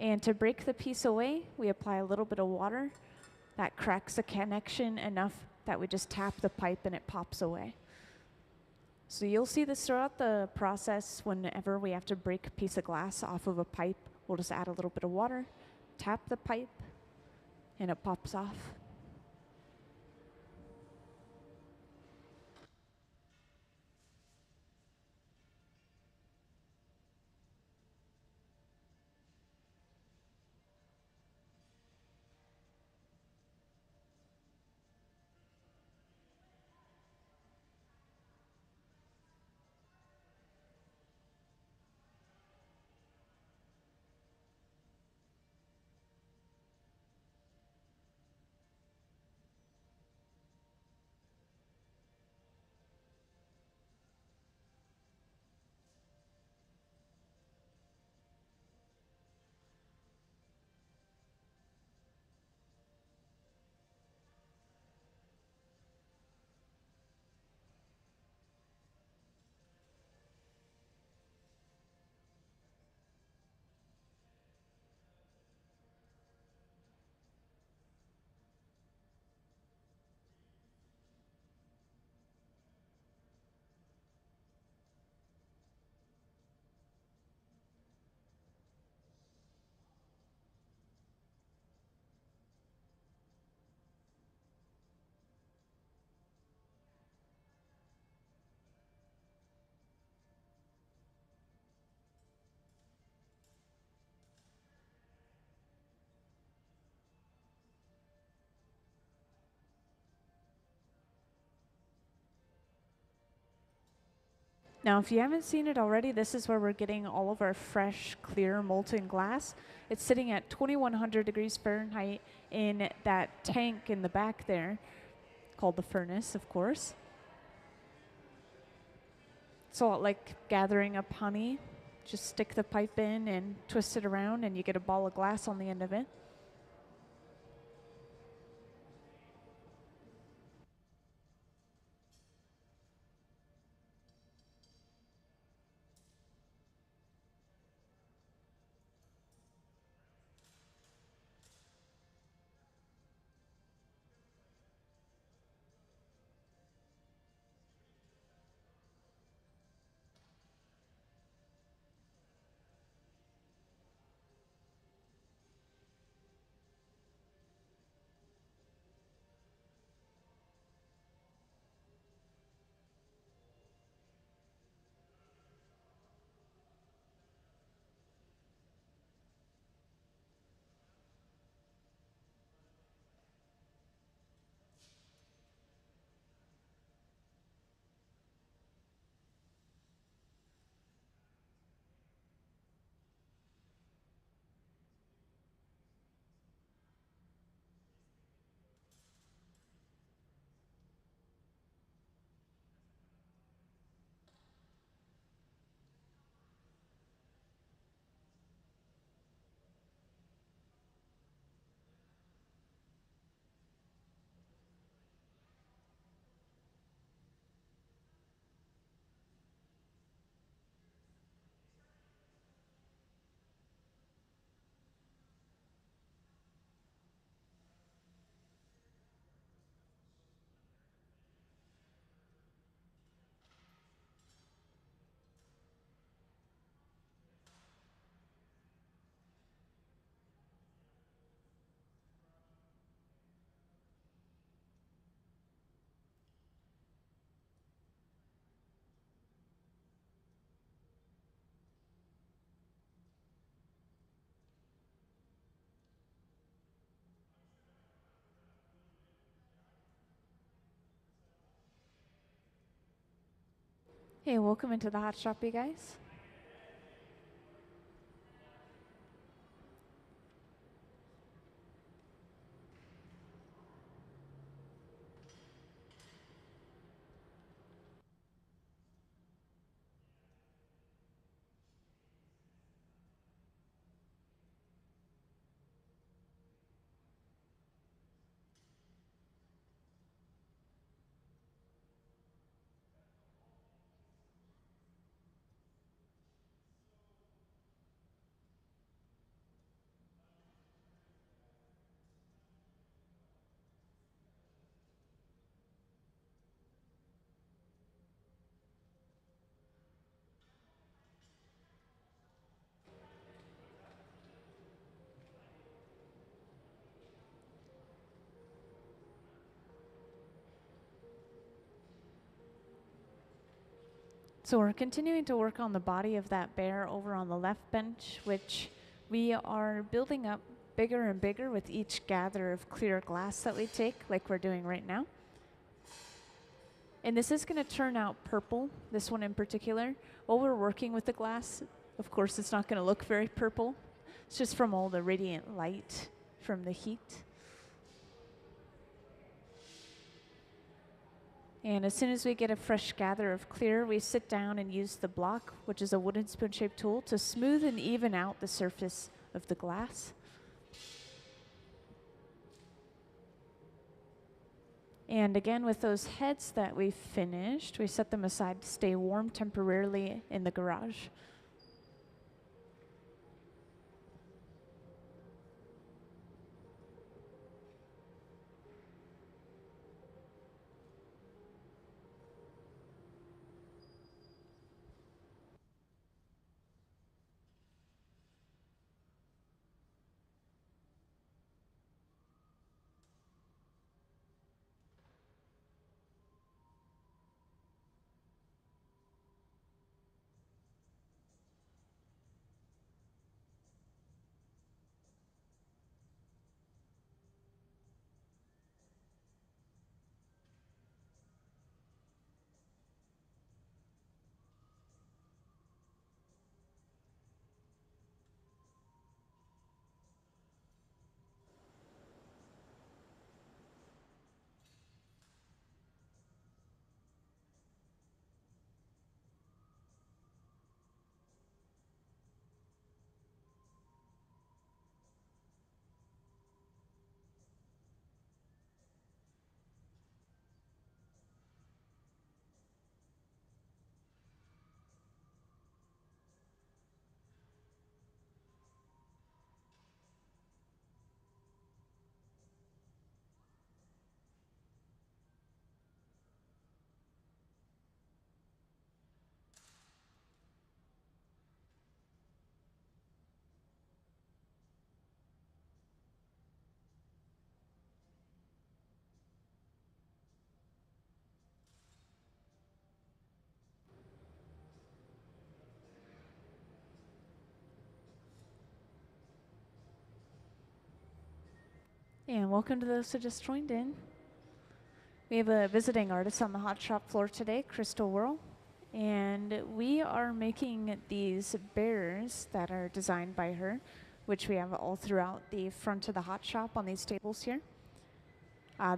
And to break the piece away, we apply a little bit of water. That cracks the connection enough that we just tap the pipe and it pops away. So you'll see this throughout the process. Whenever we have to break a piece of glass off of a pipe, we'll just add a little bit of water, tap the pipe, and it pops off. Now, if you haven't seen it already, this is where we're getting all of our fresh, clear, molten glass. It's sitting at 2100 degrees Fahrenheit in that tank in the back there, called the furnace, of course. So like gathering up honey, just stick the pipe in and twist it around and you get a ball of glass on the end of it. Hey, welcome into the hot shop, you guys. So we're continuing to work on the body of that bear over on the left bench, which we are building up bigger and bigger with each gather of clear glass that we take, like we're doing right now. And this is going to turn out purple, this one in particular. While we're working with the glass, of course, it's not going to look very purple. It's just from all the radiant light from the heat. And as soon as we get a fresh gather of clear, we sit down and use the block, which is a wooden spoon-shaped tool, to smooth and even out the surface of the glass. And again, with those heads that we finished, we set them aside to stay warm temporarily in the garage. And welcome to those who just joined in. We have a visiting artist on the hot shop floor today, Crystal Worl, and we are making these bears that are designed by her, which we have all throughout the front of the hot shop on these tables here.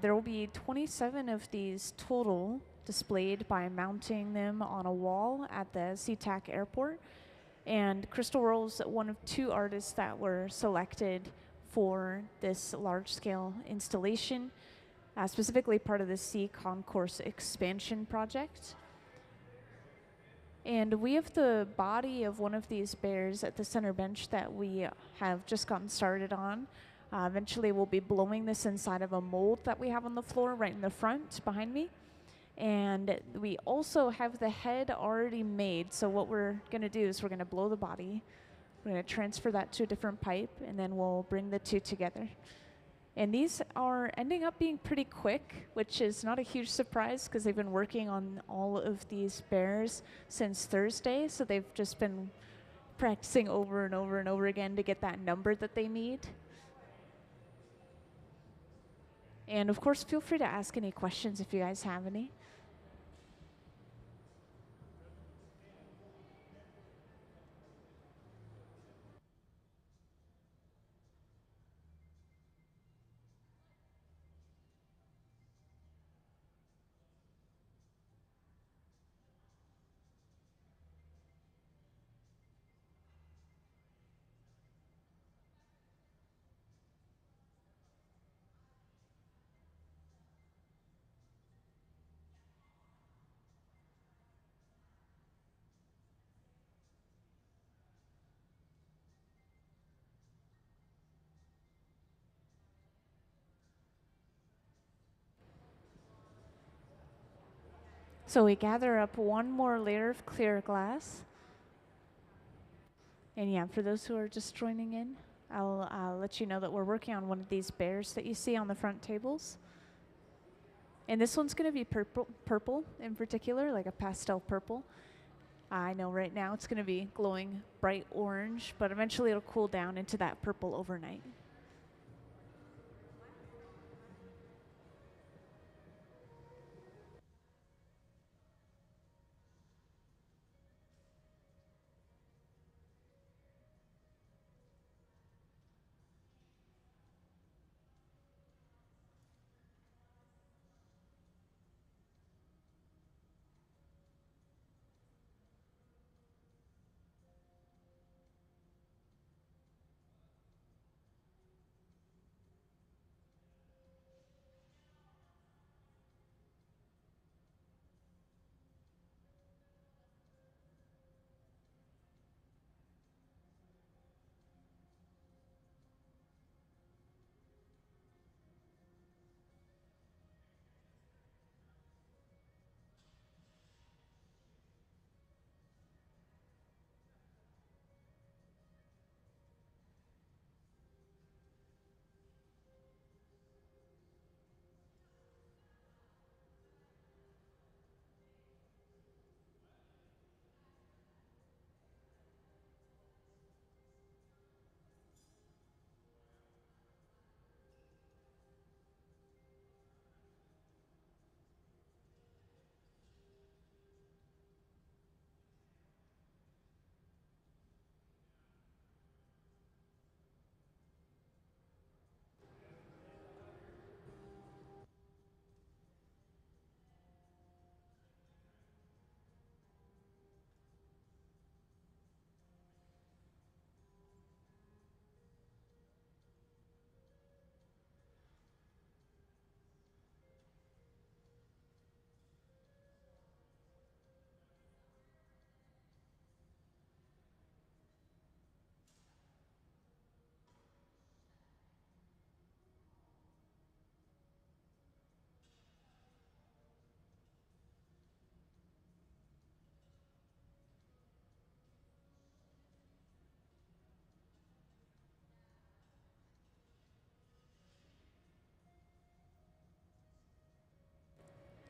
There will be 27 of these total displayed by mounting them on a wall at the SeaTac airport. And Crystal Worl's one of 2 artists that were selected for this large-scale installation, specifically part of the Concourse expansion project. And we have the body of one of these bears at the center bench that we have just gotten started on. Eventually we'll be blowing this inside of a mold that we have on the floor right in the front behind me. And we also have the head already made. So what we're going to do is we're going to blow the body. We're going to transfer that to a different pipe, and then we'll bring the 2 together. And these are ending up being pretty quick, which is not a huge surprise because they've been working on all of these bears since Thursday. So they've just been practicing over and over and over again to get that number that they need. And of course, feel free to ask any questions if you guys have any. So we gather up one more layer of clear glass. And yeah, for those who are just joining in, I'll let you know that we're working on one of these bears that you see on the front tables. And this one's going to be purple in particular, like a pastel purple. I know right now it's going to be glowing bright orange, but eventually it'll cool down into that purple overnight.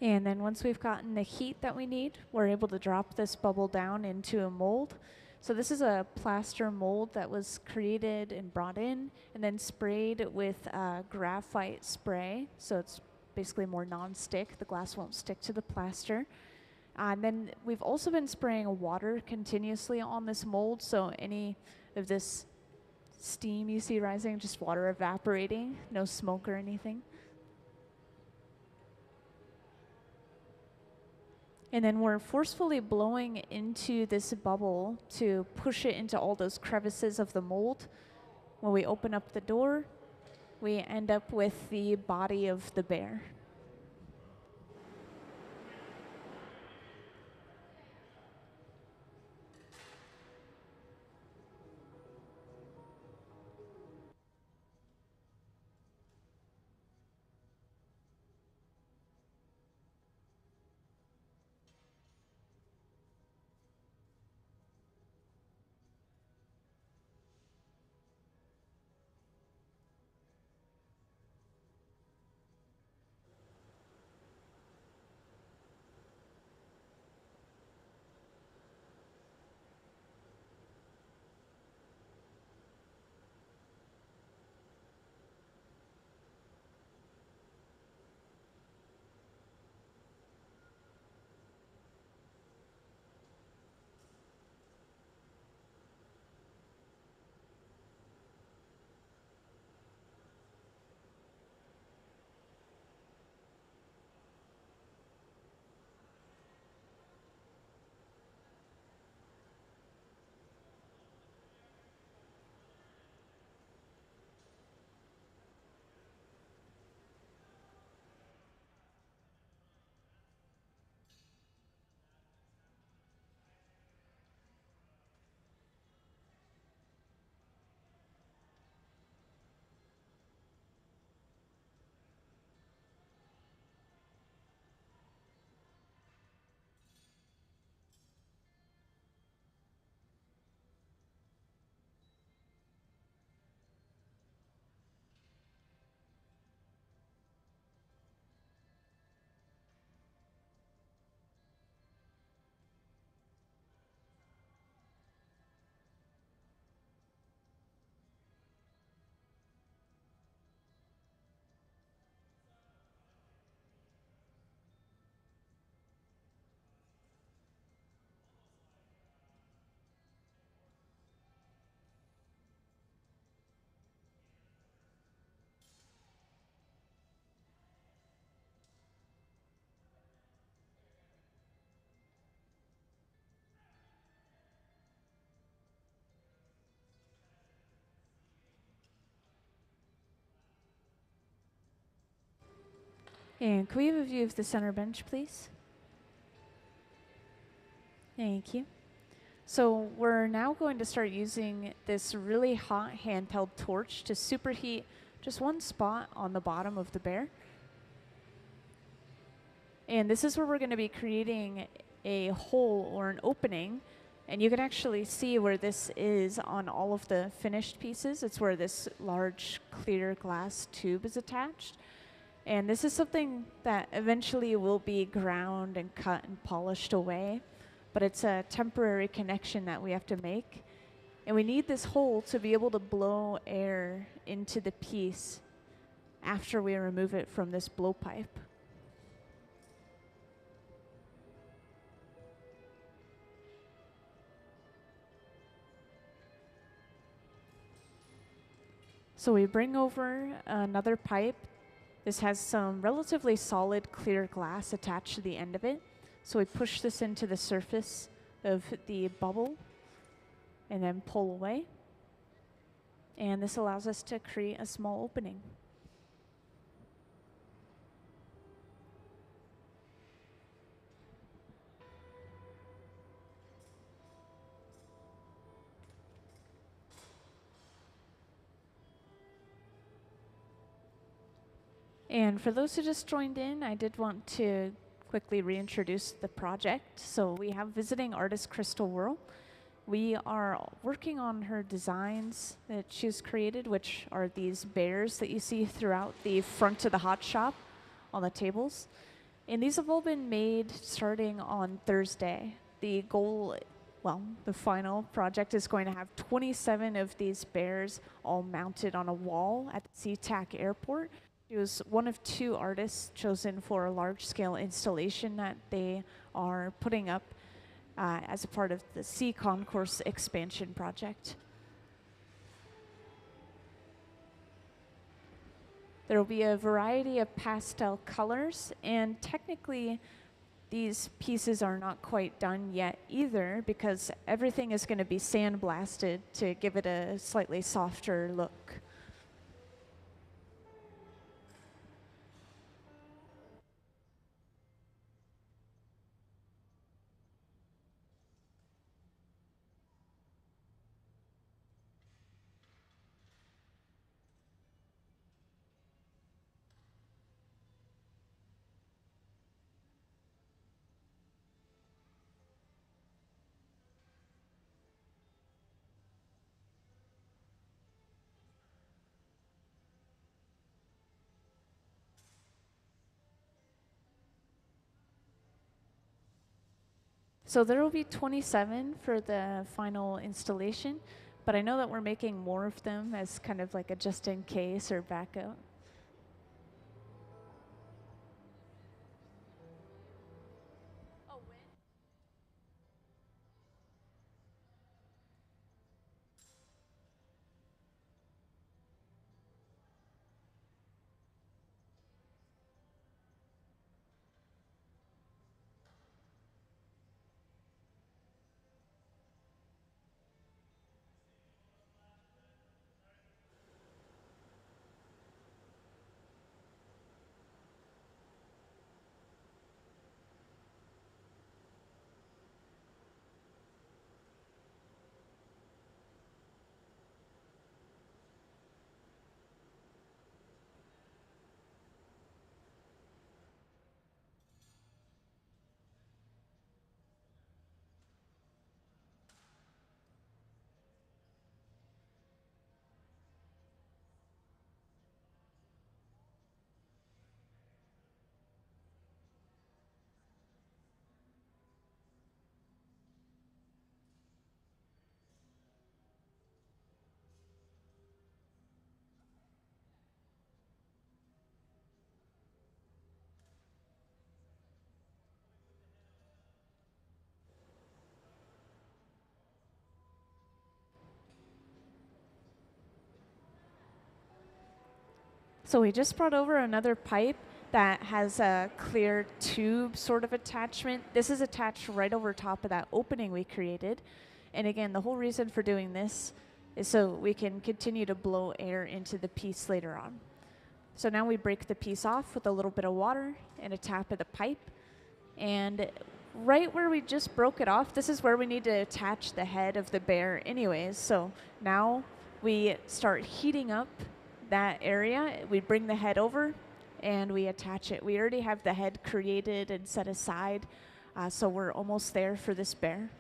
And then once we've gotten the heat that we need, we're able to drop this bubble down into a mold. So this is a plaster mold that was created and brought in and then sprayed with graphite spray. So it's basically more non-stick. The glass won't stick to the plaster. And then we've also been spraying water continuously on this mold. So any of this steam you see rising, just water evaporating, no smoke or anything. And then we're forcefully blowing into this bubble to push it into all those crevices of the mold. When we open up the door, we end up with the body of the bear. And can we have a view of the center bench, please? Thank you. So we're now going to start using this really hot handheld torch to superheat just one spot on the bottom of the bear. And this is where we're going to be creating a hole or an opening. And you can actually see where this is on all of the finished pieces. It's where this large clear glass tube is attached. And this is something that eventually will be ground and cut and polished away. But it's a temporary connection that we have to make. And we need this hole to be able to blow air into the piece after we remove it from this blowpipe. So we bring over another pipe. This has some relatively solid clear glass attached to the end of it. So we push this into the surface of the bubble and then pull away. And this allows us to create a small opening. And for those who just joined in, I did want to quickly reintroduce the project. So we have visiting artist Crystal Worl. We are working on her designs that she's created, which are these bears that you see throughout the front of the hot shop on the tables. And these have all been made starting on Thursday. The goal, well, the final project is going to have 27 of these bears all mounted on a wall at the SeaTac airport. She was one of 2 artists chosen for a large-scale installation that they are putting up as a part of the Concourse expansion project. There will be a variety of pastel colors, and technically these pieces are not quite done yet either because everything is going to be sandblasted to give it a slightly softer look. So there will be 27 for the final installation, but I know that we're making more of them as kind of like a just in case or backup. So we just brought over another pipe that has a clear tube sort of attachment. This is attached right over top of that opening we created. And again, the whole reason for doing this is so we can continue to blow air into the piece later on. So now we break the piece off with a little bit of water and a tap of the pipe. And right where we just broke it off, this is where we need to attach the head of the bear anyways. So now we start heating up that area. We bring the head over and we attach it. We already have the head created and set aside, so we're almost there for this bear.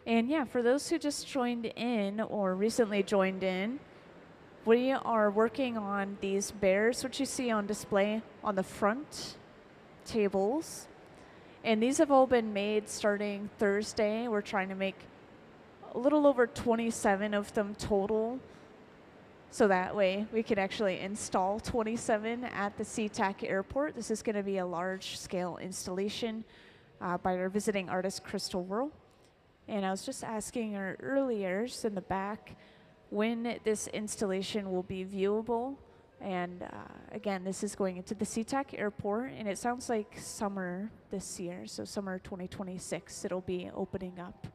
And yeah, for those who just joined in or recently joined in, we are working on these bears, which you see on display on the front tables. And these have all been made starting Thursday. We're trying to make a little over 27 of them total. So that way we could actually install 27 at the SeaTac airport. This is going to be a large scale installation by our visiting artist, Crystal Worl. And I was just asking her earlier, just in the back, when this installation will be viewable. And again, this is going into the SeaTac airport, and it sounds like summer this year, so summer 2026, it'll be opening up.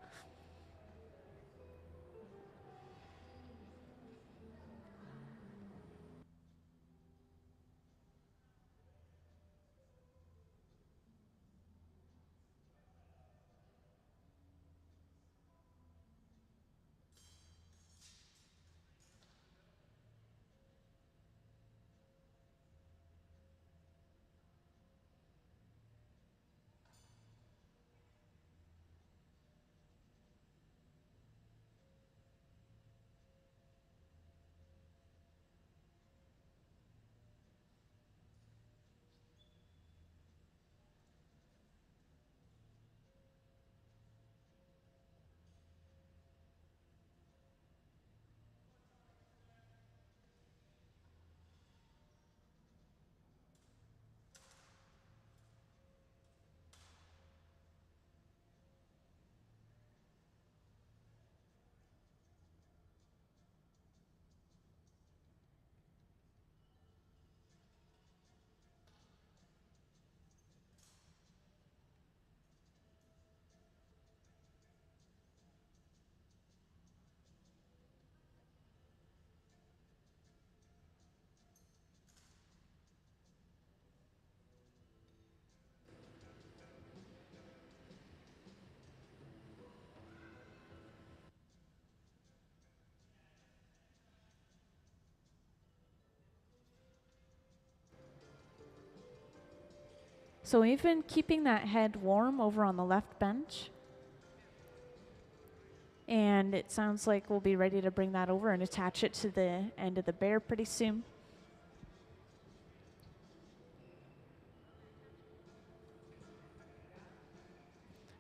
So we've been keeping that head warm over on the left bench. And it sounds like we'll be ready to bring that over and attach it to the end of the bear pretty soon.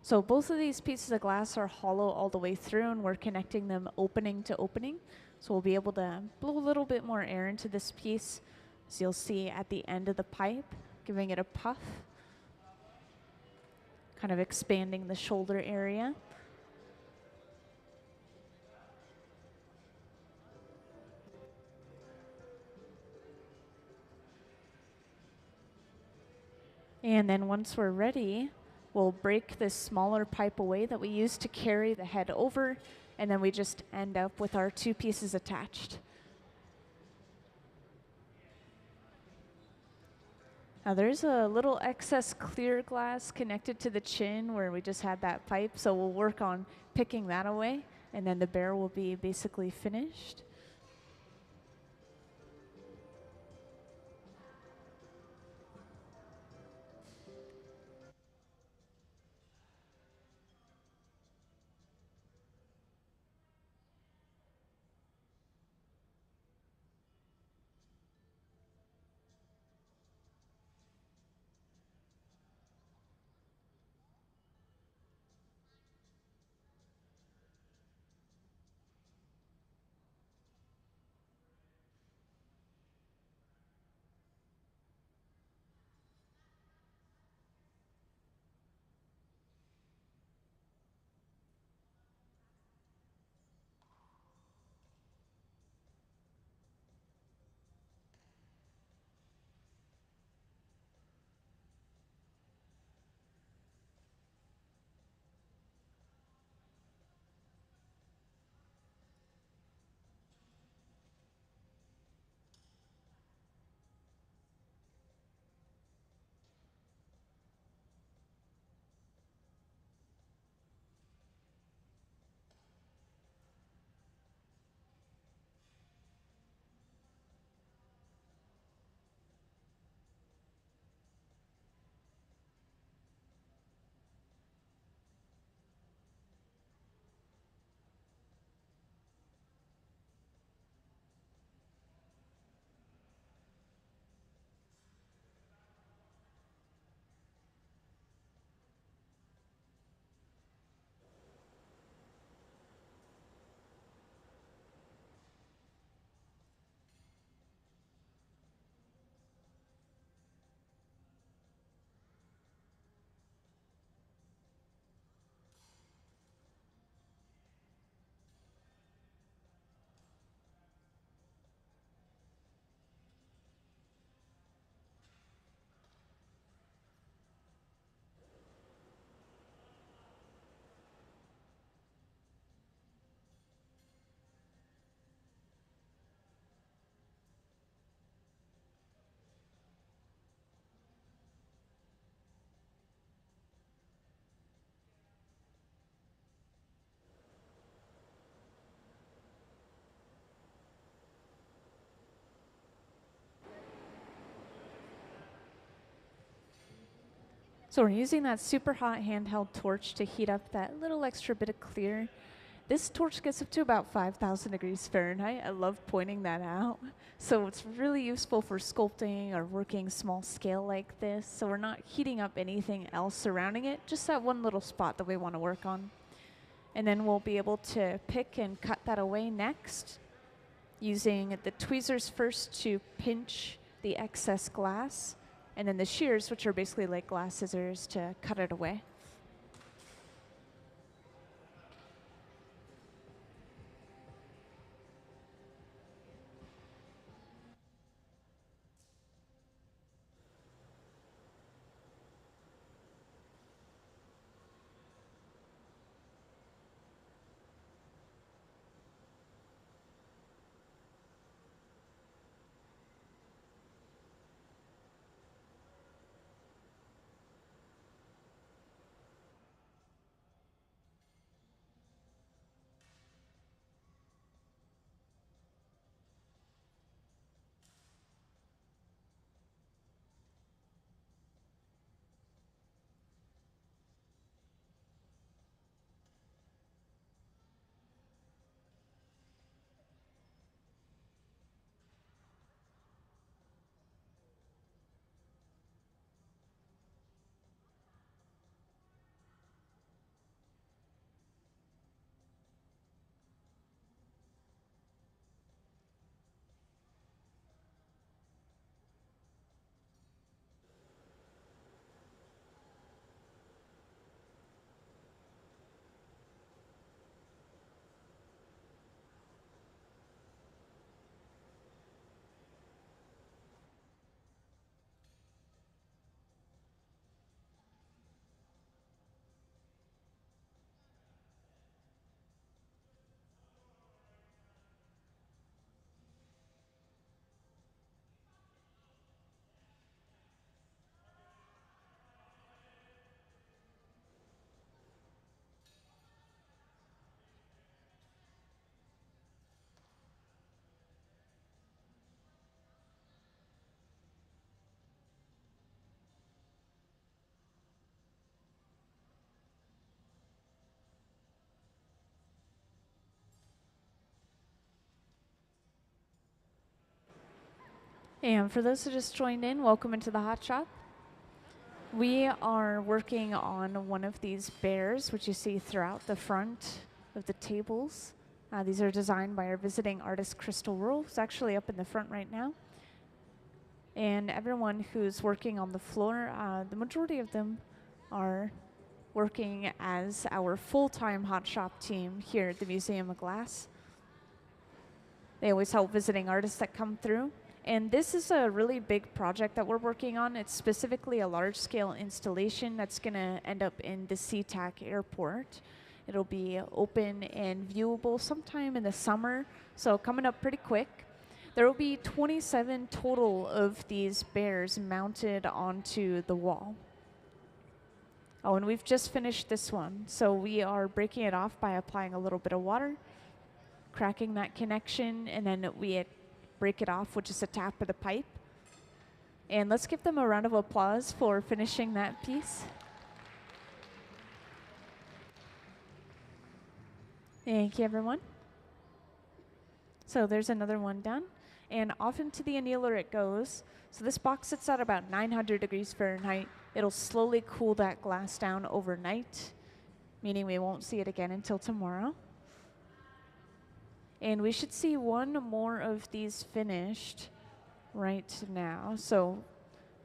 So both of these pieces of glass are hollow all the way through, and we're connecting them opening to opening. So we'll be able to blow a little bit more air into this piece, as you'll see at the end of the pipe, giving it a puff, kind of expanding the shoulder area. And then once we're ready, we'll break this smaller pipe away that we use to carry the head over, and then we just end up with our two pieces attached. Now there's a little excess clear glass connected to the chin where we just had that pipe, so we'll work on picking that away, and then the bear will be basically finished. So we're using that super hot handheld torch to heat up that little extra bit of clear. This torch gets up to about 5,000 degrees Fahrenheit. I love pointing that out. So it's really useful for sculpting or working small scale like this. So we're not heating up anything else surrounding it, just that one little spot that we want to work on. And then we'll be able to pick and cut that away next, using the tweezers first to pinch the excess glass, and then the shears, which are basically like glass scissors, to cut it away. And for those who just joined in, welcome into the hot shop. We are working on one of these bears, which you see throughout the front of the tables. These are designed by our visiting artist, Crystal Worl, who's actually up in the front right now. And everyone who's working on the floor, the majority of them are working as our full-time hot shop team here at the Museum of Glass. They always help visiting artists that come through. And this is a really big project that we're working on. It's specifically a large-scale installation that's going to end up in the SeaTac airport. It'll be open and viewable sometime in the summer, so coming up pretty quick. There will be 27 total of these bears mounted onto the wall. Oh, and we've just finished this one. So we are breaking it off by applying a little bit of water, cracking that connection, and then we break it off with just a tap of the pipe. And let's give them a round of applause for finishing that piece. Thank you, everyone. So there's another one done. And off into the annealer it goes. So this box sits at about 900 degrees Fahrenheit. It'll slowly cool that glass down overnight, meaning we won't see it again until tomorrow. And we should see one more of these finished right now. So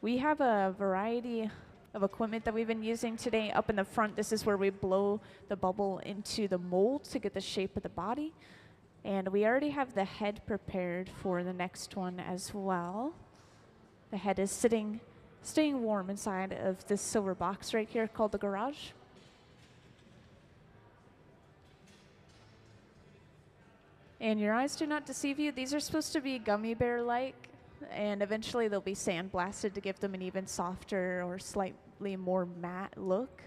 we have a variety of equipment that we've been using today. Up in the front, this is where we blow the bubble into the mold to get the shape of the body. And we already have the head prepared for the next one as well. The head is staying warm inside of this silver box right here called the garage. And your eyes do not deceive you. These are supposed to be gummy bear-like, and eventually they'll be sandblasted to give them an even softer or slightly more matte look.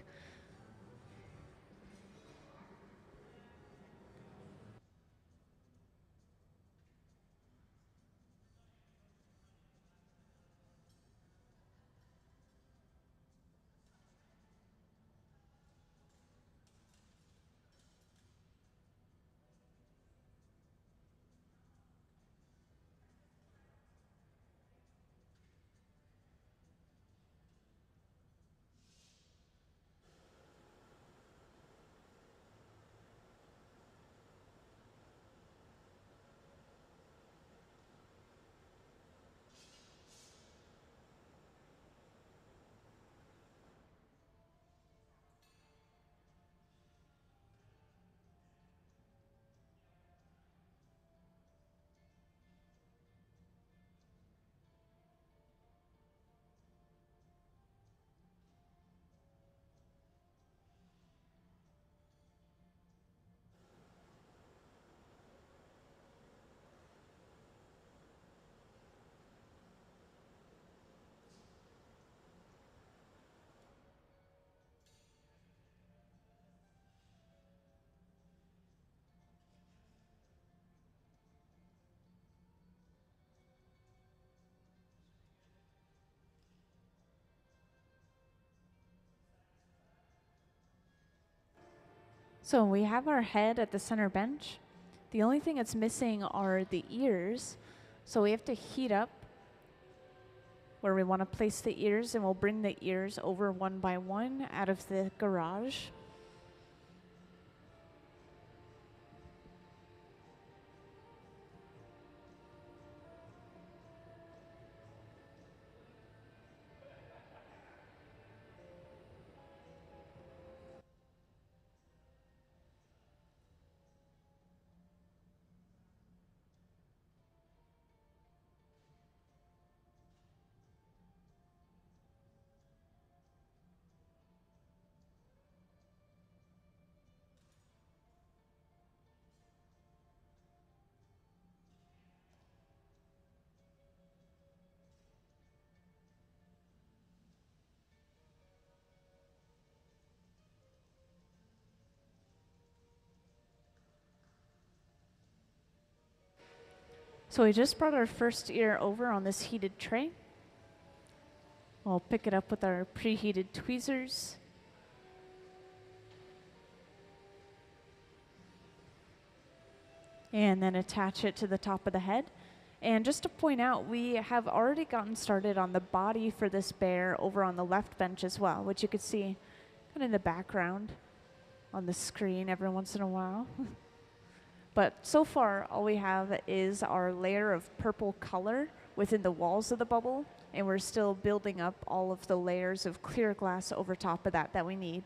So we have our head at the center bench. The only thing that's missing are the ears. So we have to heat up where we want to place the ears, and we'll bring the ears over one by one out of the garage. So we just brought our first ear over on this heated tray. We'll pick it up with our preheated tweezers. And then attach it to the top of the head. And just to point out, we have already gotten started on the body for this bear over on the left bench as well, which you could see kind of in the background on the screen every once in a while. But so far, all we have is our layer of purple color within the walls of the bubble, and we're still building up all of the layers of clear glass over top of that we need.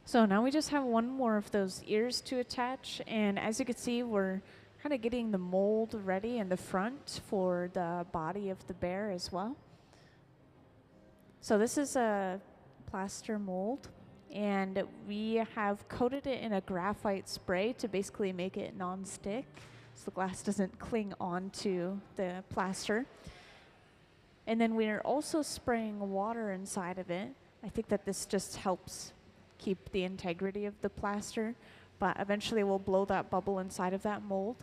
So now we just have one more of those ears to attach, and as you can see, we're kind of getting the mold ready in the front for the body of the bear as well. So this is a plaster mold, and we have coated it in a graphite spray to basically make it non-stick, so the glass doesn't cling onto the plaster. And then we're also spraying water inside of it. I think that this just helps keep the integrity of the plaster, but eventually we'll blow that bubble inside of that mold.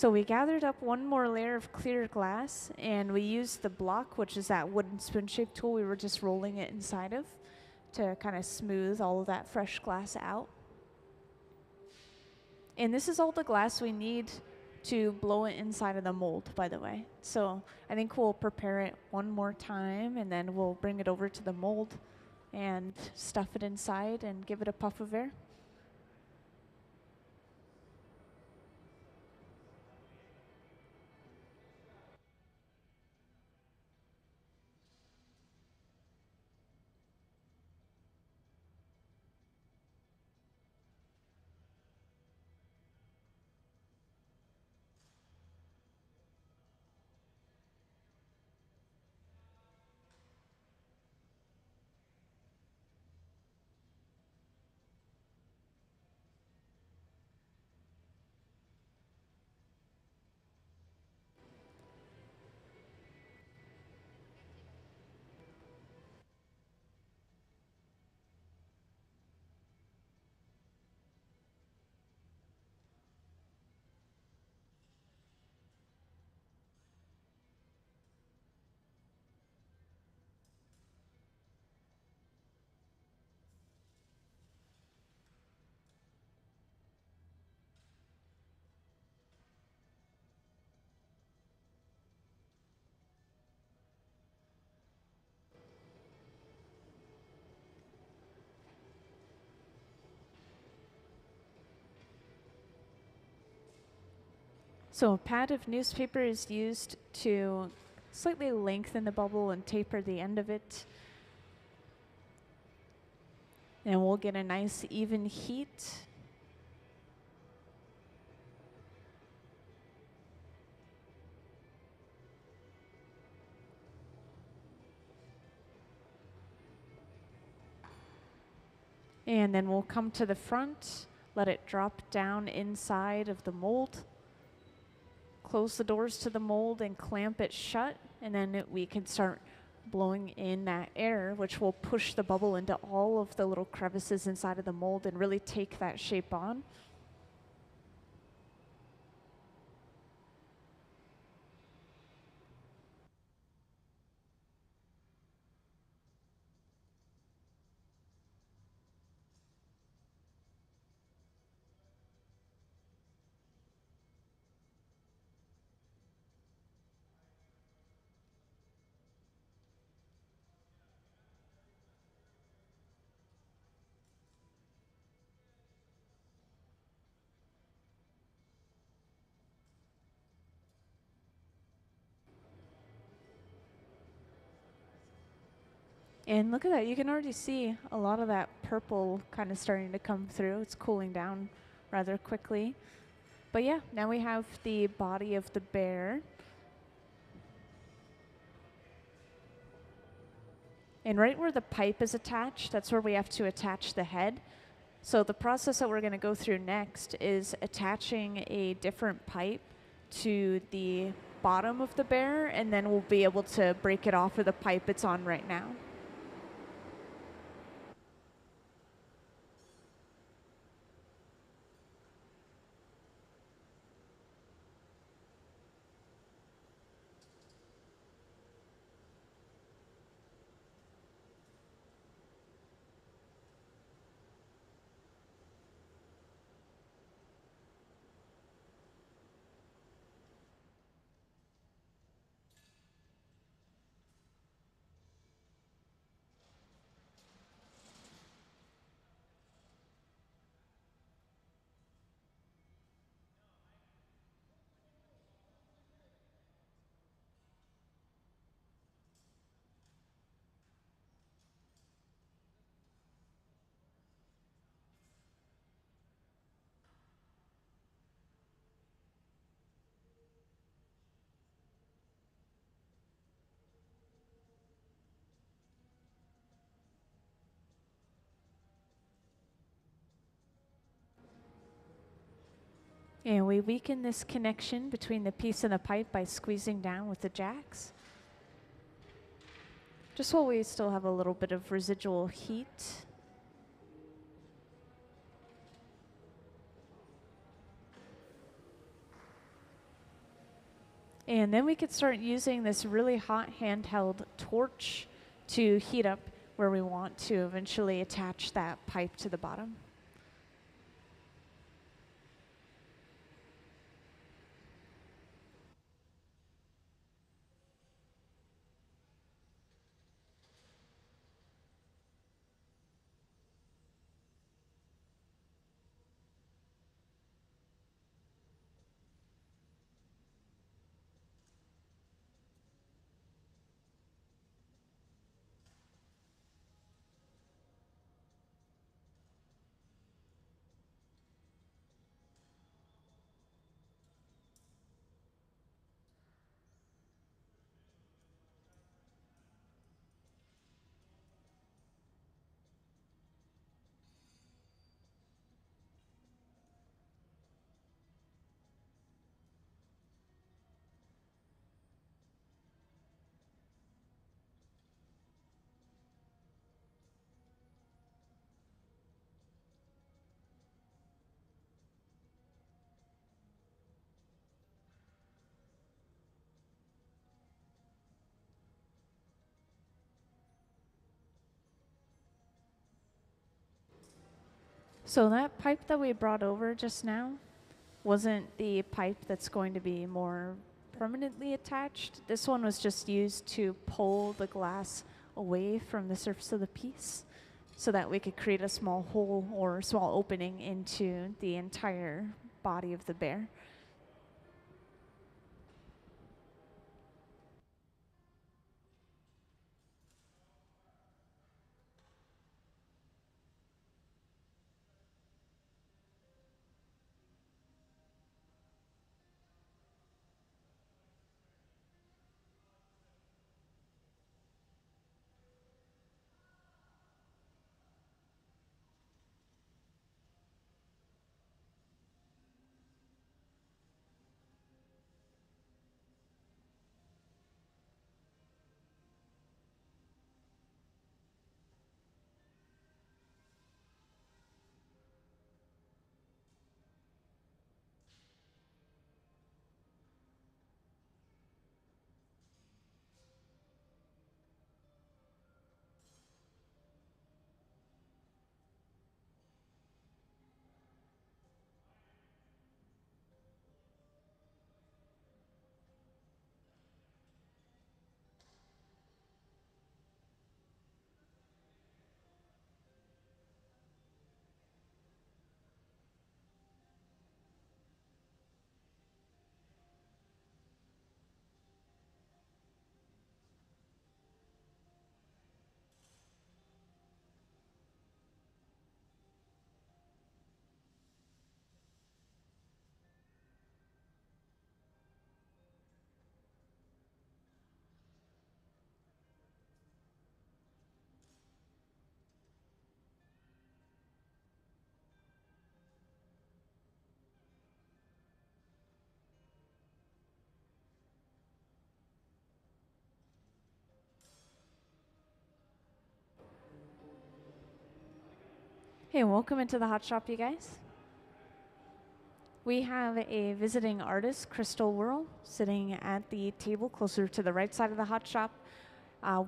So we gathered up one more layer of clear glass, and we used the block, which is that wooden spoon-shaped tool we were just rolling it inside of, to kind of smooth all of that fresh glass out. And this is all the glass we need to blow it inside of the mold, by the way. So I think we'll prepare it one more time, and then we'll bring it over to the mold and stuff it inside and give it a puff of air. So a pad of newspaper is used to slightly lengthen the bubble and taper the end of it. And we'll get a nice even heat. And then we'll come to the front, let it drop down inside of the mold. Close the doors to the mold and clamp it shut, and then we can start blowing in that air, which will push the bubble into all of the little crevices inside of the mold and really take that shape on. And look at that, you can already see a lot of that purple kind of starting to come through. It's cooling down rather quickly. But yeah, now we have the body of the bear. And right where the pipe is attached, that's where we have to attach the head. So the process that we're going to go through next is attaching a different pipe to the bottom of the bear, and then we'll be able to break it off of the pipe it's on right now. And we weaken this connection between the piece and the pipe by squeezing down with the jacks. Just while we still have a little bit of residual heat. And then we could start using this really hot handheld torch to heat up where we want to eventually attach that pipe to the bottom. So that pipe that we brought over just now wasn't the pipe that's going to be more permanently attached. This one was just used to pull the glass away from the surface of the piece so that we could create a small hole or small opening into the entire body of the bear. Hey, welcome into the hot shop, you guys. We have a visiting artist, Crystal Worl, sitting at the table closer to the right side of the hot shop.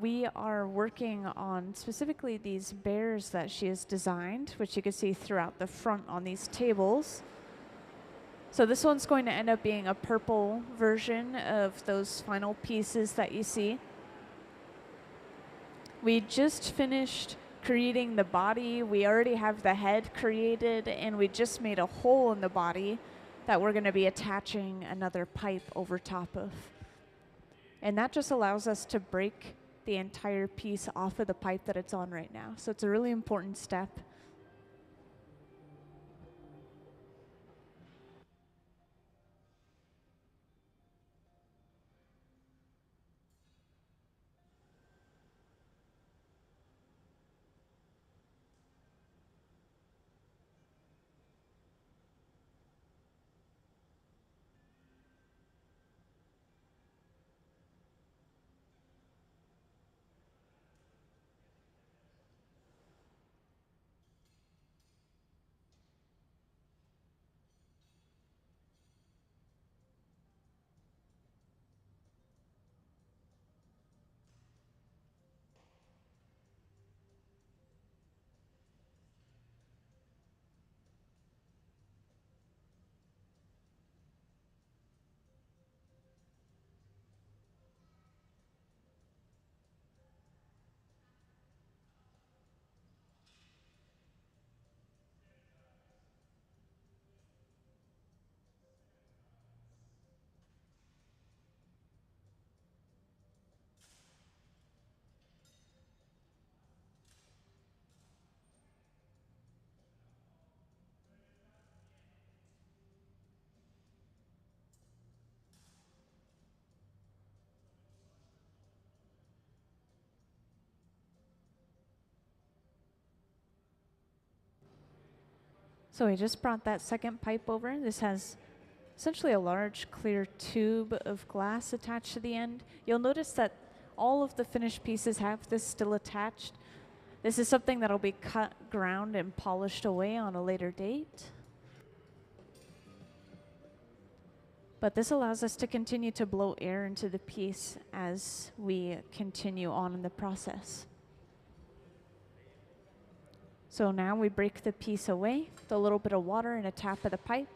We are working on specifically these bears that she has designed, which you can see throughout the front on these tables. So this one's going to end up being a purple version of those final pieces that you see. We just finished creating the body. We already have the head created, and we just made a hole in the body that we're going to be attaching another pipe over top of. And that just allows us to break the entire piece off of the pipe that it's on right now. So it's a really important step. So we just brought that second pipe over. This has essentially a large clear tube of glass attached to the end. You'll notice that all of the finished pieces have this still attached. This is something that'll be cut, ground, and polished away on a later date. But this allows us to continue to blow air into the piece as we continue on in the process. So now we break the piece away with a little bit of water and a tap of the pipe.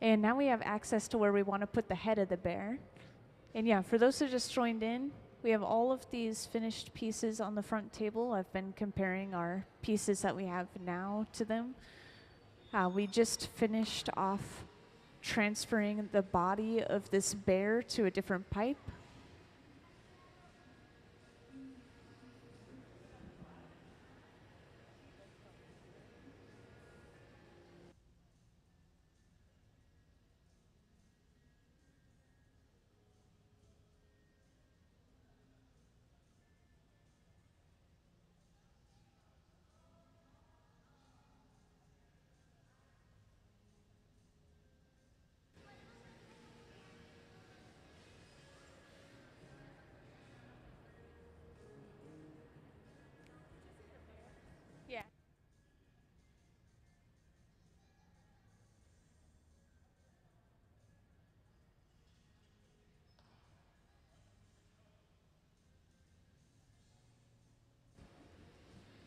And now we have access to where we want to put the head of the bear. And yeah, for those who just joined in, we have all of these finished pieces on the front table. I've been comparing our pieces that we have now to them. We just finished off transferring the body of this bear to a different pipe. Yeah.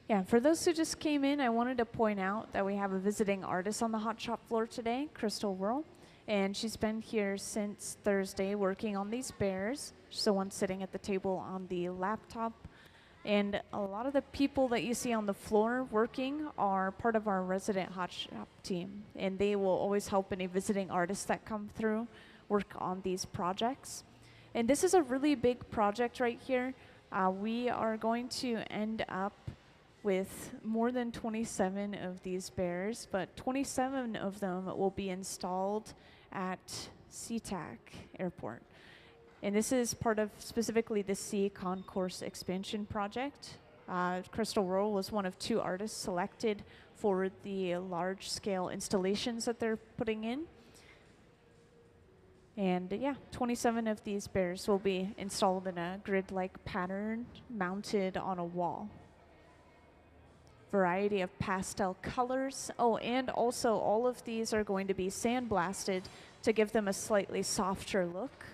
Yeah, for those who just came in, I wanted to point out that we have a visiting artist on the hot shop floor today, Crystal Worl, and she's been here since Thursday working on these bears. She's the one sitting at the table on the laptop. And a lot of the people that you see on the floor working are part of our resident hot shop team, and they will always help any visiting artists that come through work on these projects. And this is a really big project right here. We are going to end up with more than 27 of these bears, but 27 of them will be installed at SeaTac Airport. And this is part of specifically the Sea Concourse expansion project. Crystal Worl was one of 2 artists selected for the large-scale installations that they're putting in. And yeah, 27 of these bears will be installed in a grid-like pattern mounted on a wall. Variety of pastel colors. Oh, and also all of these are going to be sandblasted to give them a slightly softer look.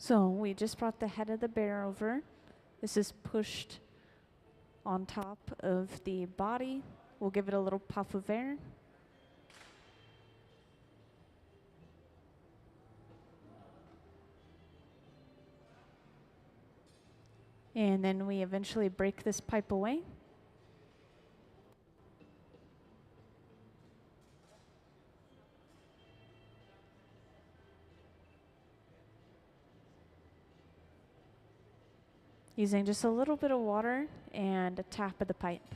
So we just brought the head of the bear over. This is pushed on top of the body. We'll give it a little puff of air. And then we eventually break this pipe away. using just a little bit of water and a tap of the pipe.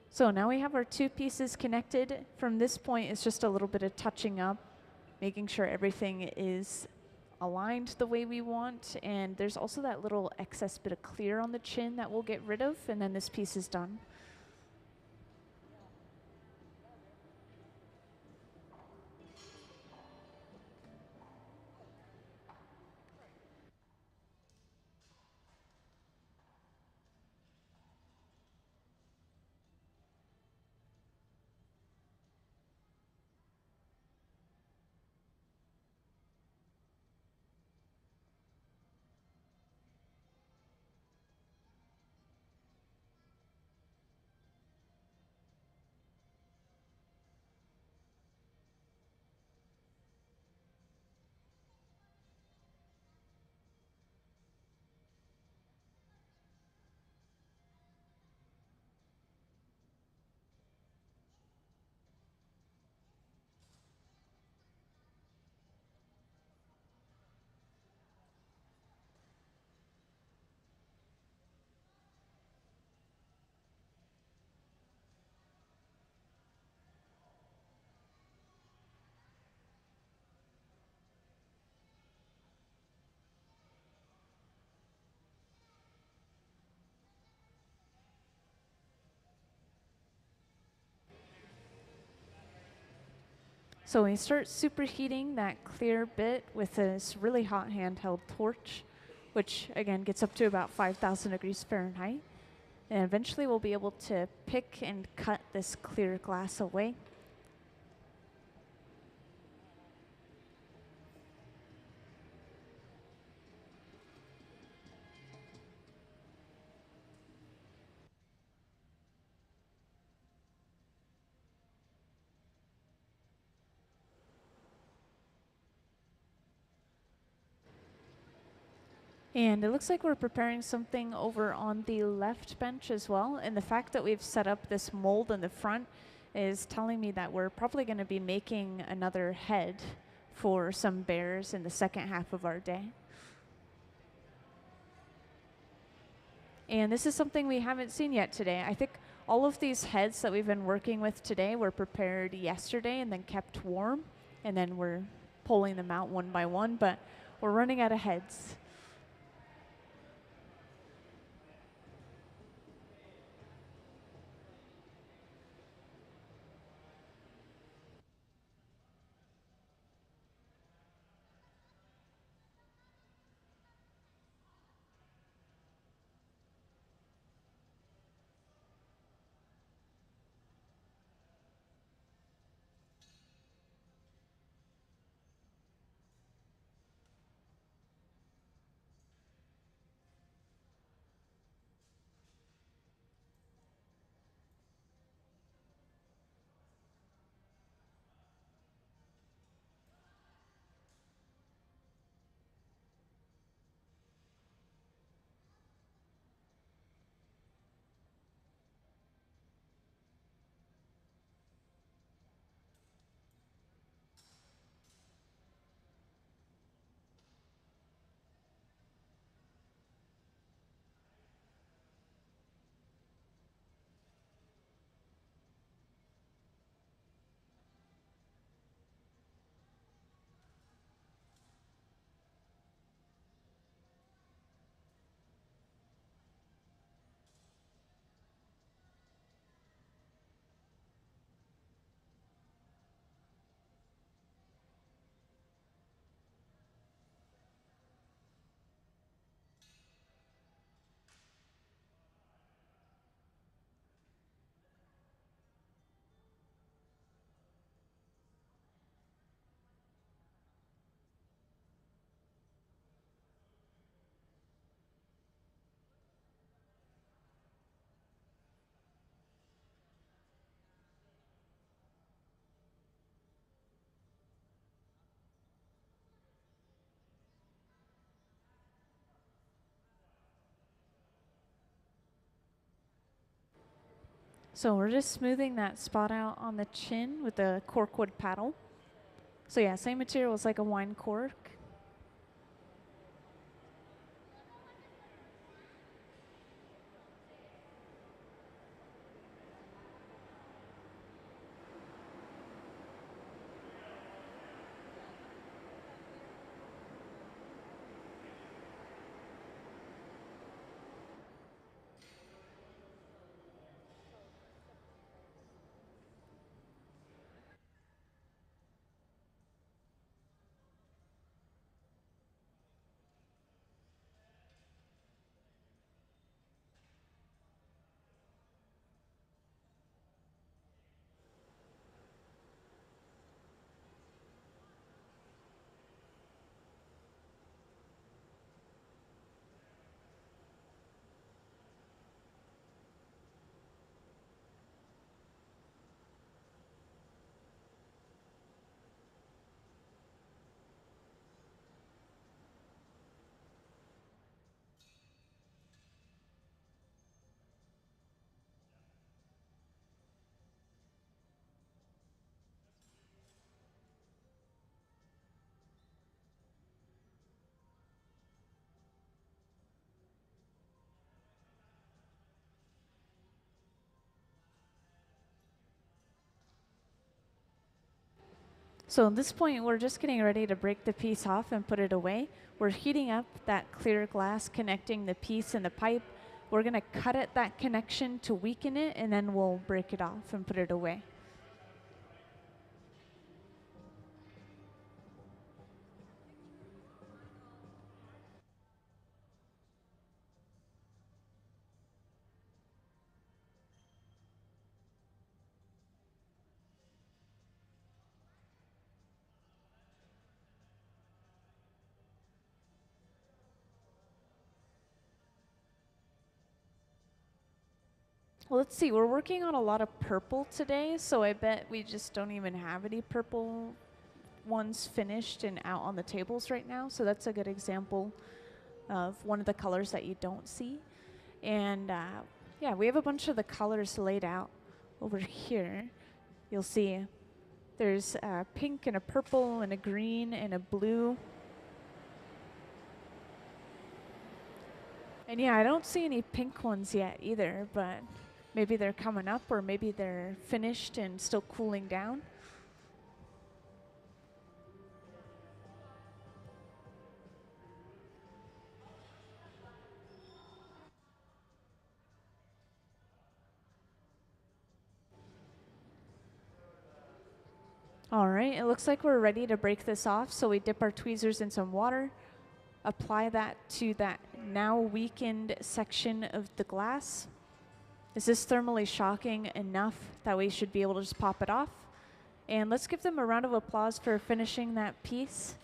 So now we have our two pieces connected. From this point, it's just a little bit of touching up, making sure everything is aligned the way we want. And there's also that little excess bit of clear on the chin that we'll get rid of, and then this piece is done. So we start superheating that clear bit with this really hot handheld torch, which again gets up to about 5,000 degrees Fahrenheit. And eventually we'll be able to pick and cut this clear glass away. And it looks like we're preparing something over on the left bench as well. And the fact that we've set up this mold in the front is telling me that we're probably going to be making another head for some bears in the second half of our day. And this is something we haven't seen yet today. I think all of these heads that we've been working with today were prepared yesterday and then kept warm. And then we're pulling them out one by one, but we're running out of heads. So we're just smoothing that spot out on the chin with the corkwood paddle. So yeah, same material as like a wine cork. So at this point, we're just getting ready to break the piece off and put it away. We're heating up that clear glass connecting the piece and the pipe. We're going to cut at that connection to weaken it, and then we'll break it off and put it away. Well, let's see, we're working on a lot of purple today, so I bet we just don't even have any purple ones finished and out on the tables right now. So that's a good example of one of the colors that you don't see. And yeah, we have a bunch of the colors laid out over here. You'll see there's a pink and a purple and a green and a blue. And yeah, I don't see any pink ones yet either, but maybe they're coming up, or maybe they're finished and still cooling down. All right, it looks like we're ready to break this off. So we dip our tweezers in some water, apply that to that now weakened section of the glass. Is this thermally shocking enough that we should be able to just pop it off? And let's give them a round of applause for finishing that piece.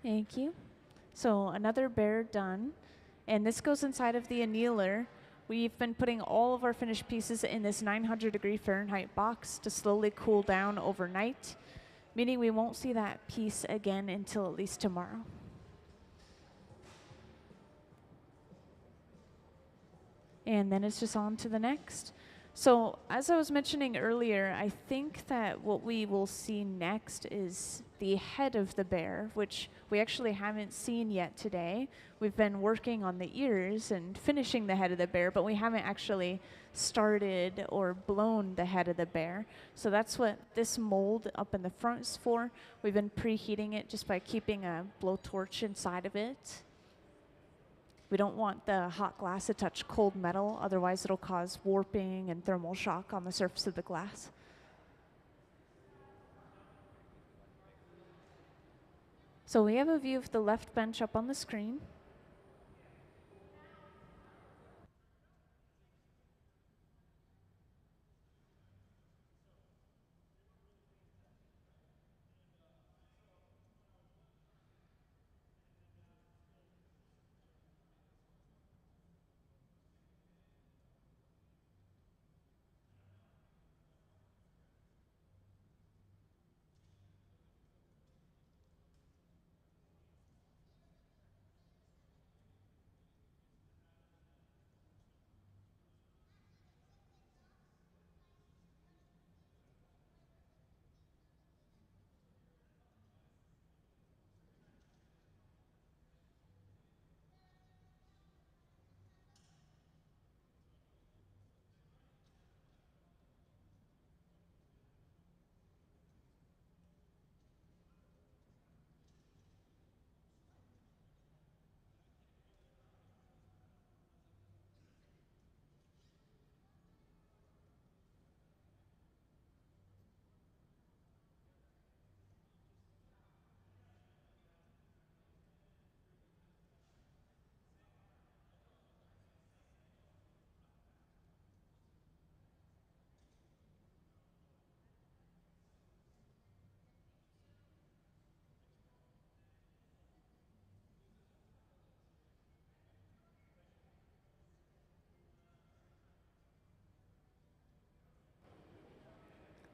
Thank you. So another bear done. And this goes inside of the annealer. We've been putting all of our finished pieces in this 900-degree Fahrenheit box to slowly cool down overnight, meaning we won't see that piece again until at least tomorrow. And then it's just on to the next. So as I was mentioning earlier, I think that what we will see next is the head of the bear, which we actually haven't seen yet today. We've been working on the ears and finishing the head of the bear, but we haven't actually started or blown the head of the bear. So that's what this mold up in the front is for. We've been preheating it just by keeping a blowtorch inside of it. We don't want the hot glass to touch cold metal, otherwise it'll cause warping and thermal shock on the surface of the glass. So we have a view of the left bench up on the screen.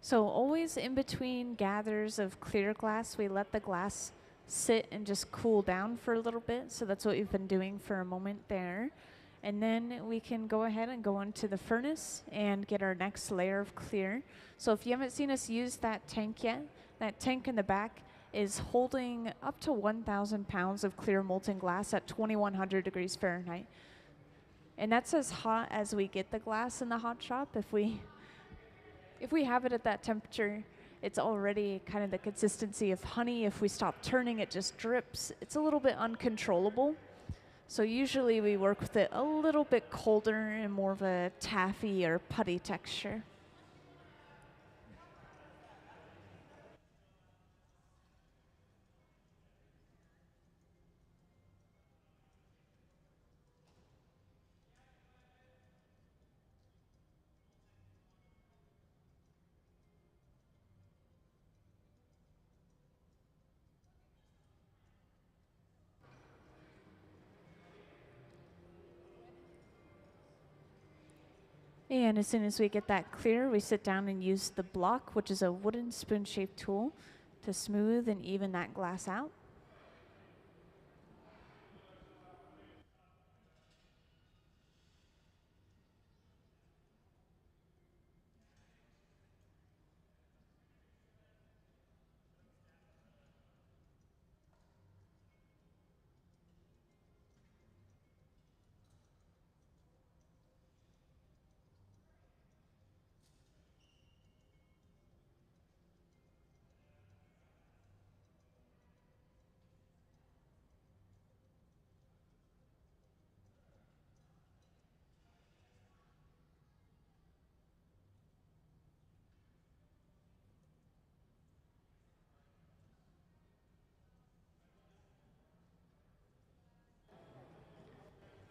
So always in between gathers of clear glass, we let the glass sit and just cool down for a little bit. So that's what we've been doing for a moment there. And then we can go ahead and go into the furnace and get our next layer of clear. So if you haven't seen us use that tank yet, that tank in the back is holding up to 1,000 pounds of clear molten glass at 2,100 degrees Fahrenheit. And that's as hot as we get the glass in the hot shop. If we have it at that temperature, it's already kind of the consistency of honey. If we stop turning, it just drips. It's a little bit uncontrollable. So usually we work with it a little bit colder and more of a taffy or putty texture. And as soon as we get that clear, we sit down and use the block, which is a wooden spoon-shaped tool, to smooth and even that glass out.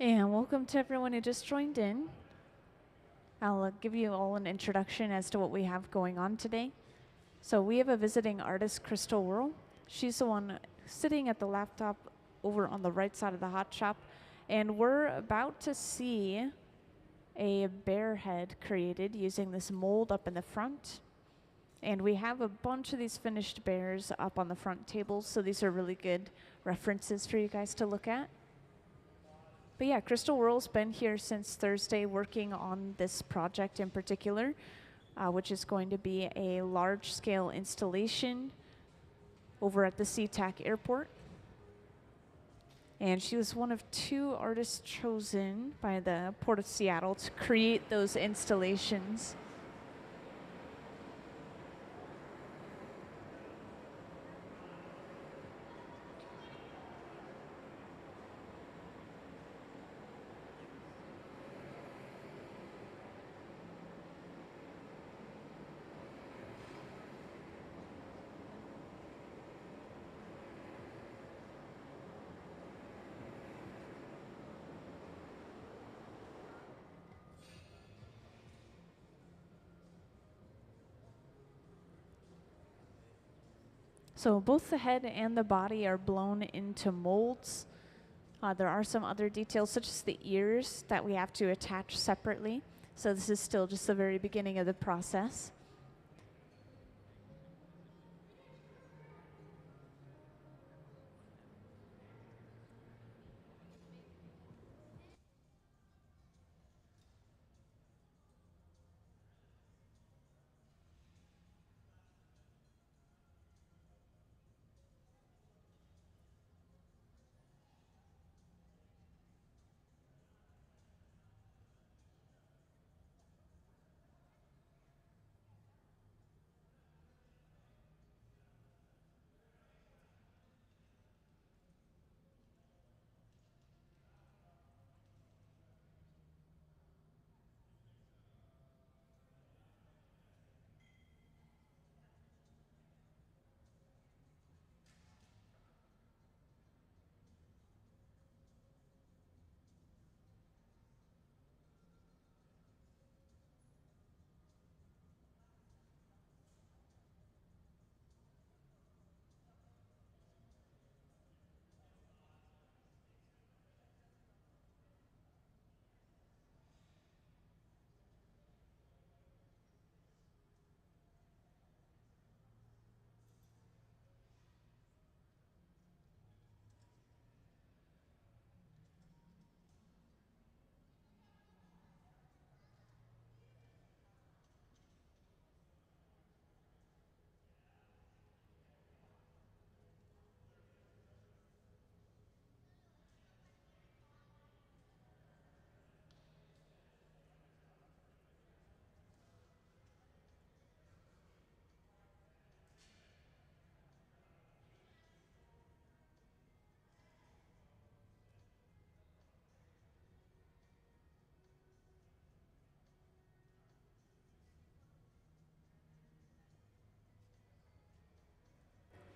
And welcome to everyone who just joined in. I'll give you all an introduction as to what we have going on today. So we have a visiting artist, Crystal Worl. She's the one sitting at the laptop over on the right side of the hot shop. And we're about to see a bear head created using this mold up in the front. And we have a bunch of these finished bears up on the front tables, so these are really good references for you guys to look at. But yeah, Crystal Worl's been here since Thursday working on this project in particular, which is going to be a large-scale installation over at the SeaTac airport. And she was one of 2 artists chosen by the Port of Seattle to create those installations. So both the head and the body are blown into molds. There are some other details, such as the ears, that we have to attach separately. So this is still just the very beginning of the process.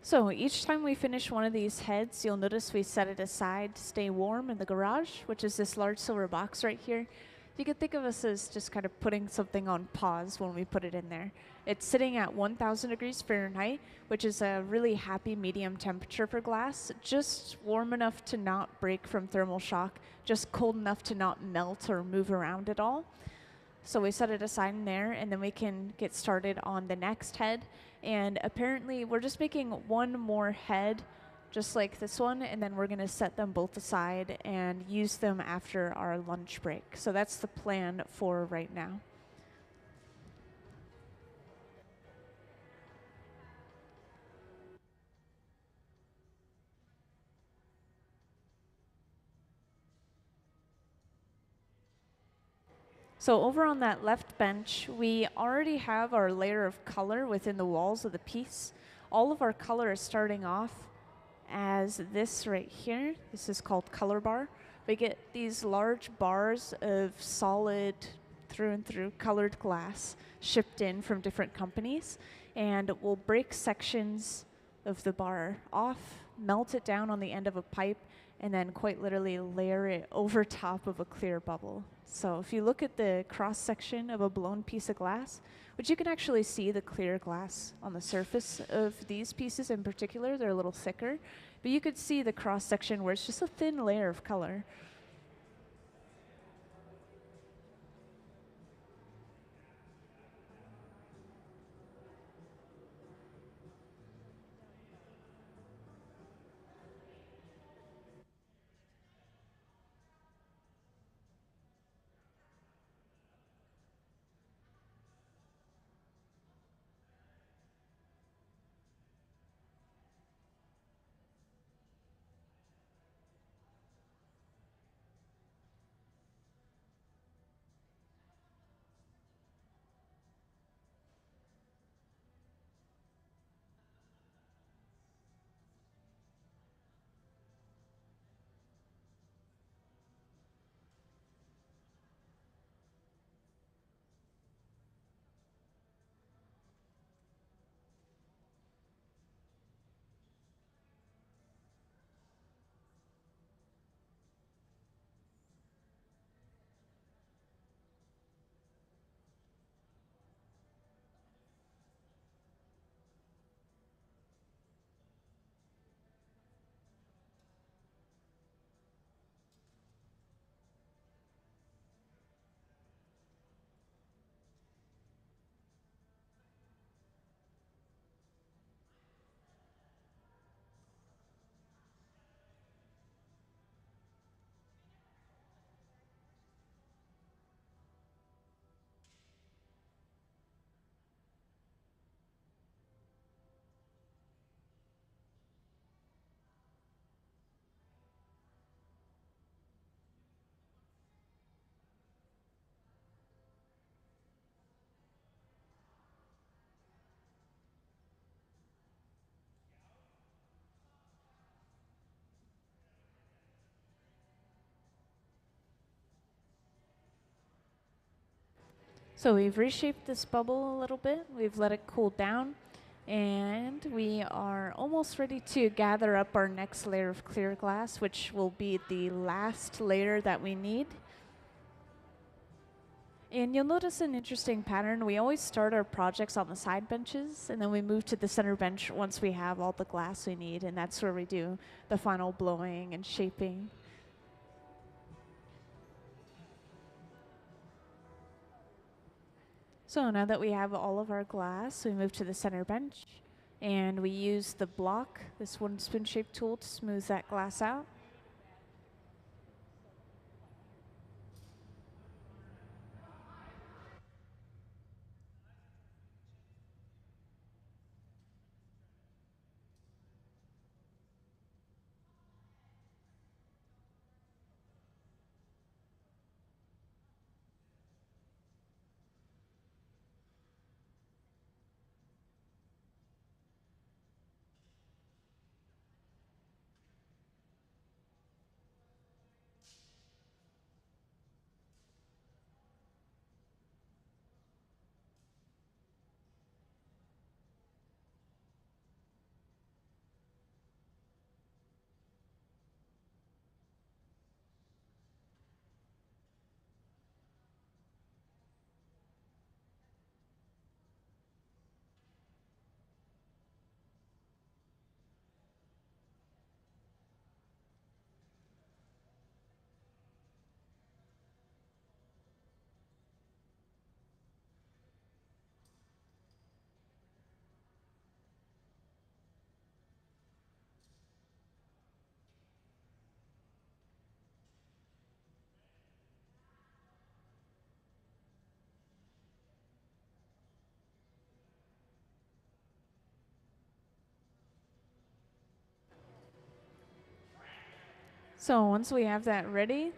So each time we finish one of these heads, you'll notice we set it aside to stay warm in the garage, which is this large silver box right here. You could think of us as just kind of putting something on pause when we put it in there. It's sitting at 1,000 degrees Fahrenheit, which is a really happy medium temperature for glass, just warm enough to not break from thermal shock, just cold enough to not melt or move around at all. So we set it aside in there, and then we can get started on the next head. And apparently we're just making one more head just like this one, and then we're going to set them both aside and use them after our lunch break. So that's the plan for right now. So over on that left bench, we already have our layer of color within the walls of the piece. All of our color is starting off as this right here. This is called color bar. We get these large bars of solid through and through colored glass shipped in from different companies, and we'll break sections of the bar off, melt it down on the end of a pipe, and then quite literally layer it over top of a clear bubble. So if you look at the cross section of a blown piece of glass, which you can actually see the clear glass on the surface of these pieces in particular, they're a little thicker, but you could see the cross section where it's just a thin layer of color. So we've reshaped this bubble a little bit. We've let it cool down, and we are almost ready to gather up our next layer of clear glass, which will be the last layer that we need. And you'll notice an interesting pattern. We always start our projects on the side benches, and then we move to the center bench once we have all the glass we need, and that's where we do the final blowing and shaping. So now that we have all of our glass, we move to the center bench, and we use the block, this wooden spoon-shaped tool, to smooth that glass out. So once we have that ready,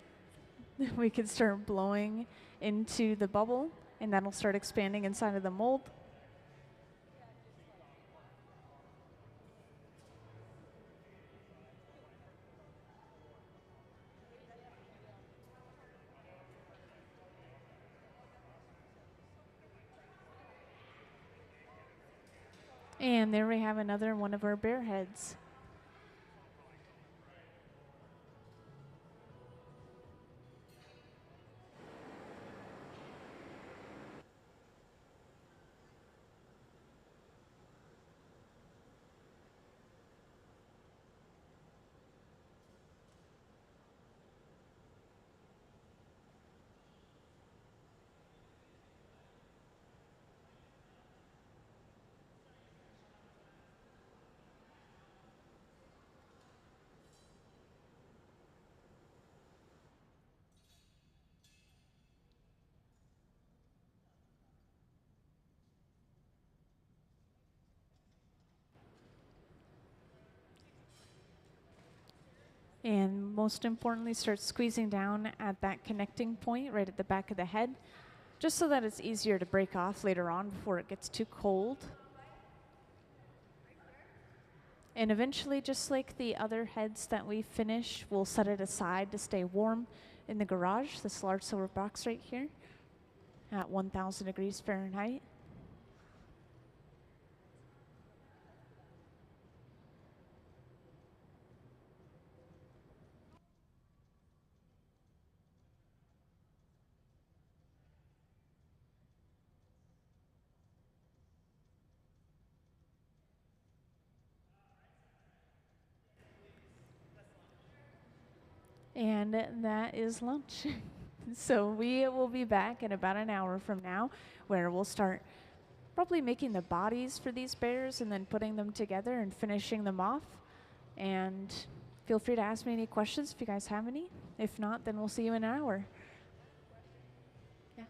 we can start blowing into the bubble, and that'll start expanding inside of the mold. And there we have another one of our bear heads. And most importantly, start squeezing down at that connecting point right at the back of the head, just so that it's easier to break off later on before it gets too cold. And eventually, just like the other heads that we finish, we'll set it aside to stay warm in the garage, this large silver box right here, at 1,000 degrees Fahrenheit. And that is lunch. So we will be back in about an hour from now, where we'll start probably making the bodies for these bears and then putting them together and finishing them off. And feel free to ask me any questions if you guys have any. If not, then we'll see you in an hour. Yeah.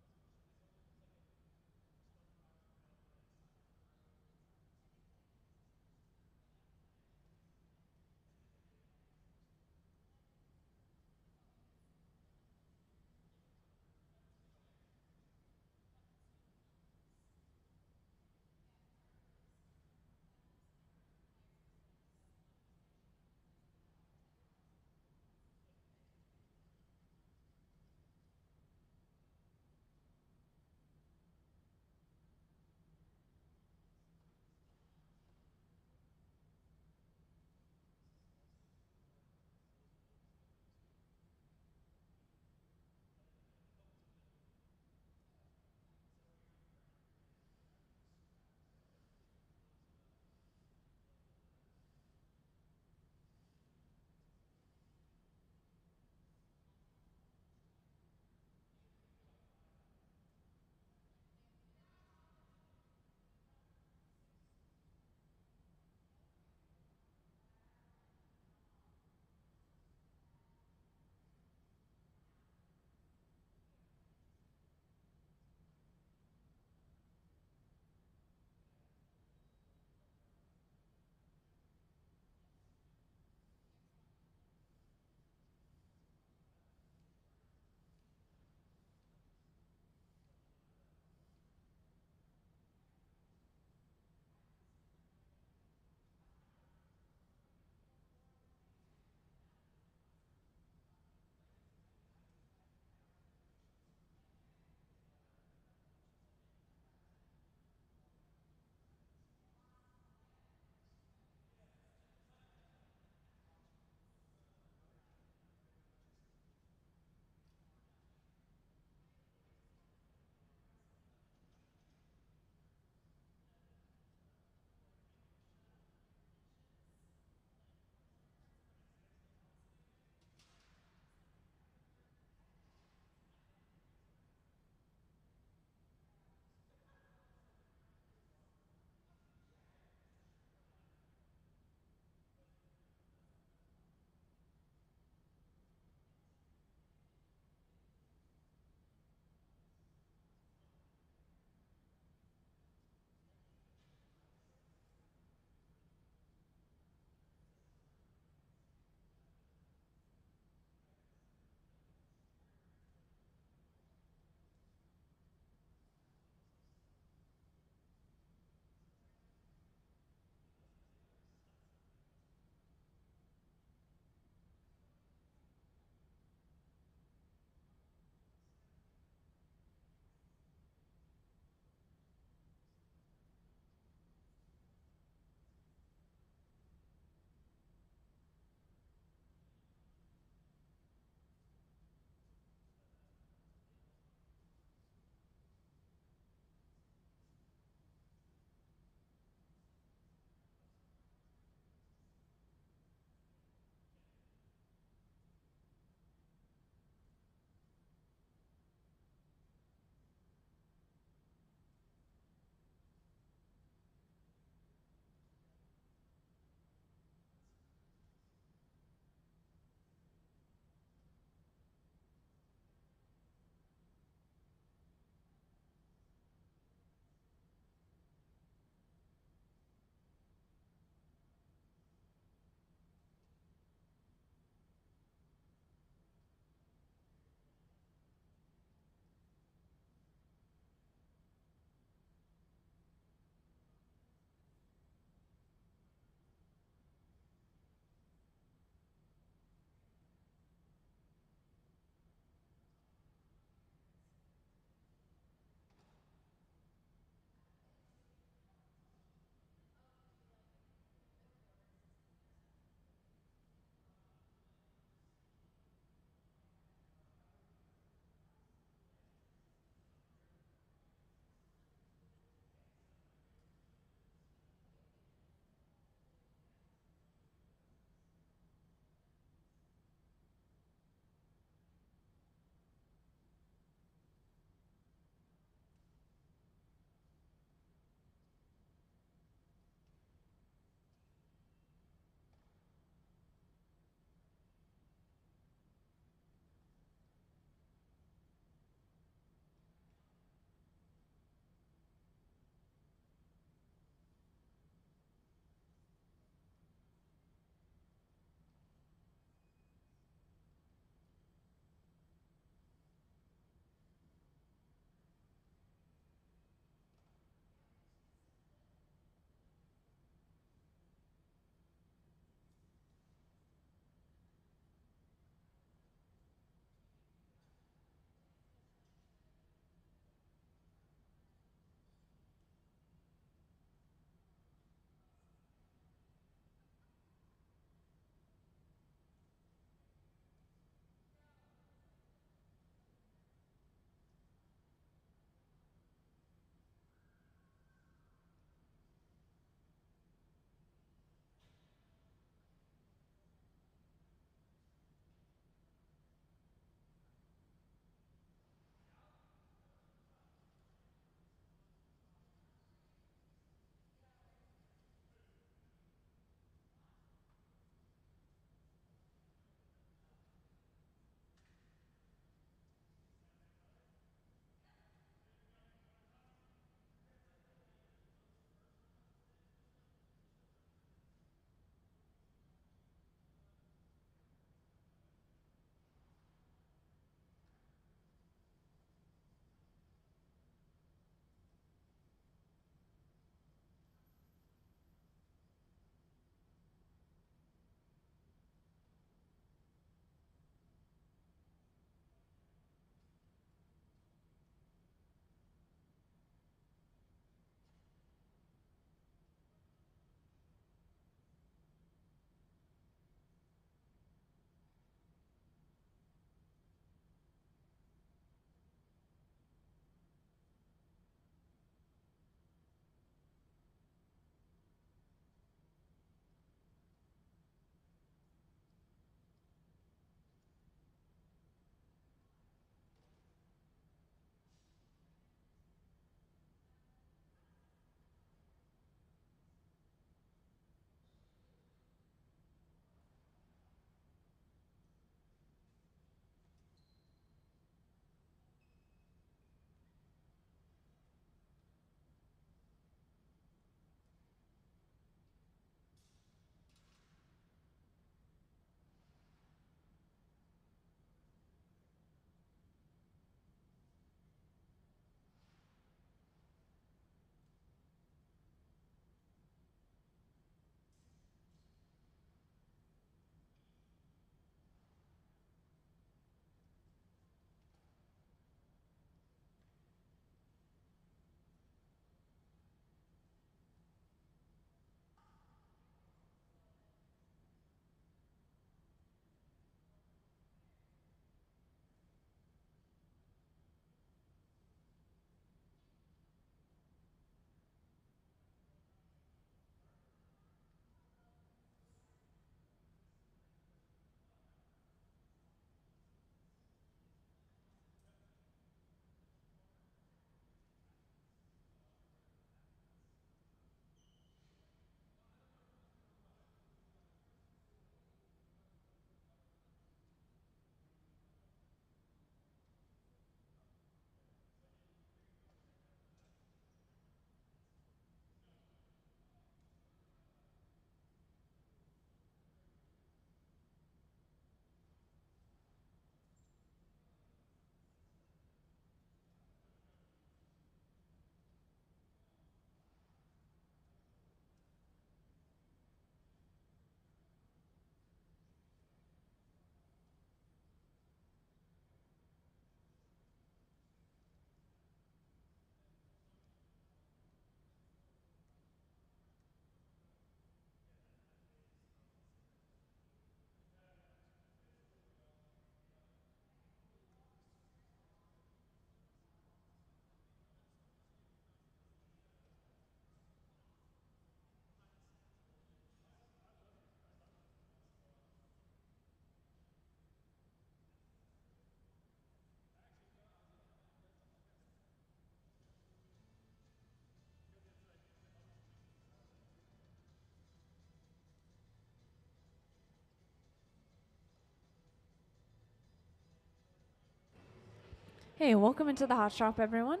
Hey, welcome into the hot shop, everyone.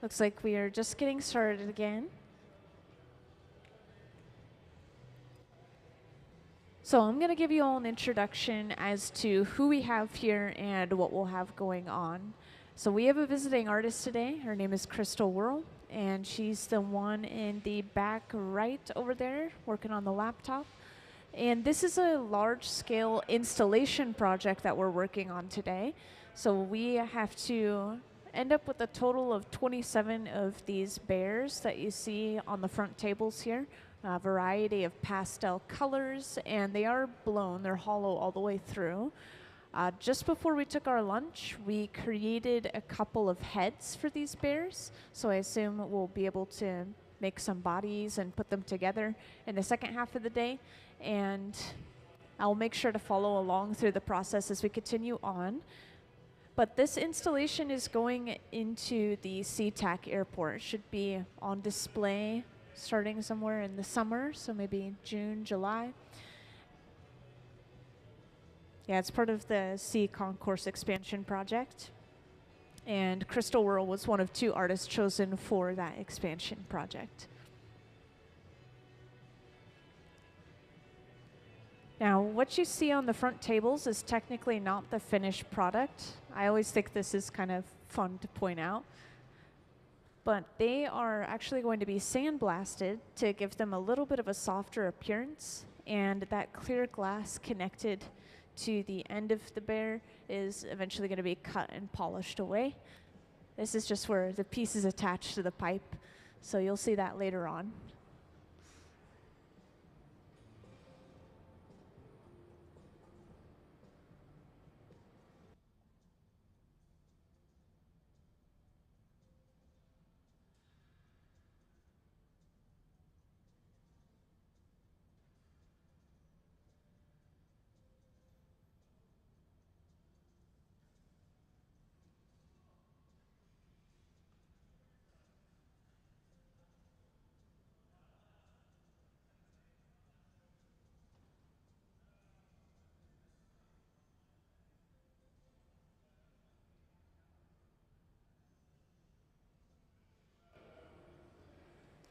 Looks like we are just getting started again. So I'm going to give you all an introduction as to who we have here and what we'll have going on. So we have a visiting artist today. Her name is Crystal Worl, and she's the one in the back right over there working on the laptop. And this is a large-scale installation project that we're working on today. So we have to end up with a total of 27 of these bears that you see on the front tables here. A variety of pastel colors, and they are blown. They're hollow all the way through. Just before we took our lunch, we created a couple of heads for these bears. So I assume we'll be able to make some bodies and put them together in the second half of the day. And I'll make sure to follow along through the process as we continue on. But this installation is going into the SeaTac airport. It should be on display starting somewhere in the summer, so maybe June, July. Yeah, it's part of the Sea Concourse expansion project. And Crystal Worl was one of 2 artists chosen for that expansion project. Now, what you see on the front tables is technically not the finished product. I always think this is kind of fun to point out. But they are actually going to be sandblasted to give them a little bit of a softer appearance. And that clear glass connected to the end of the bear is eventually going to be cut and polished away. This is just where the piece is attached to the pipe. So you'll see that later on.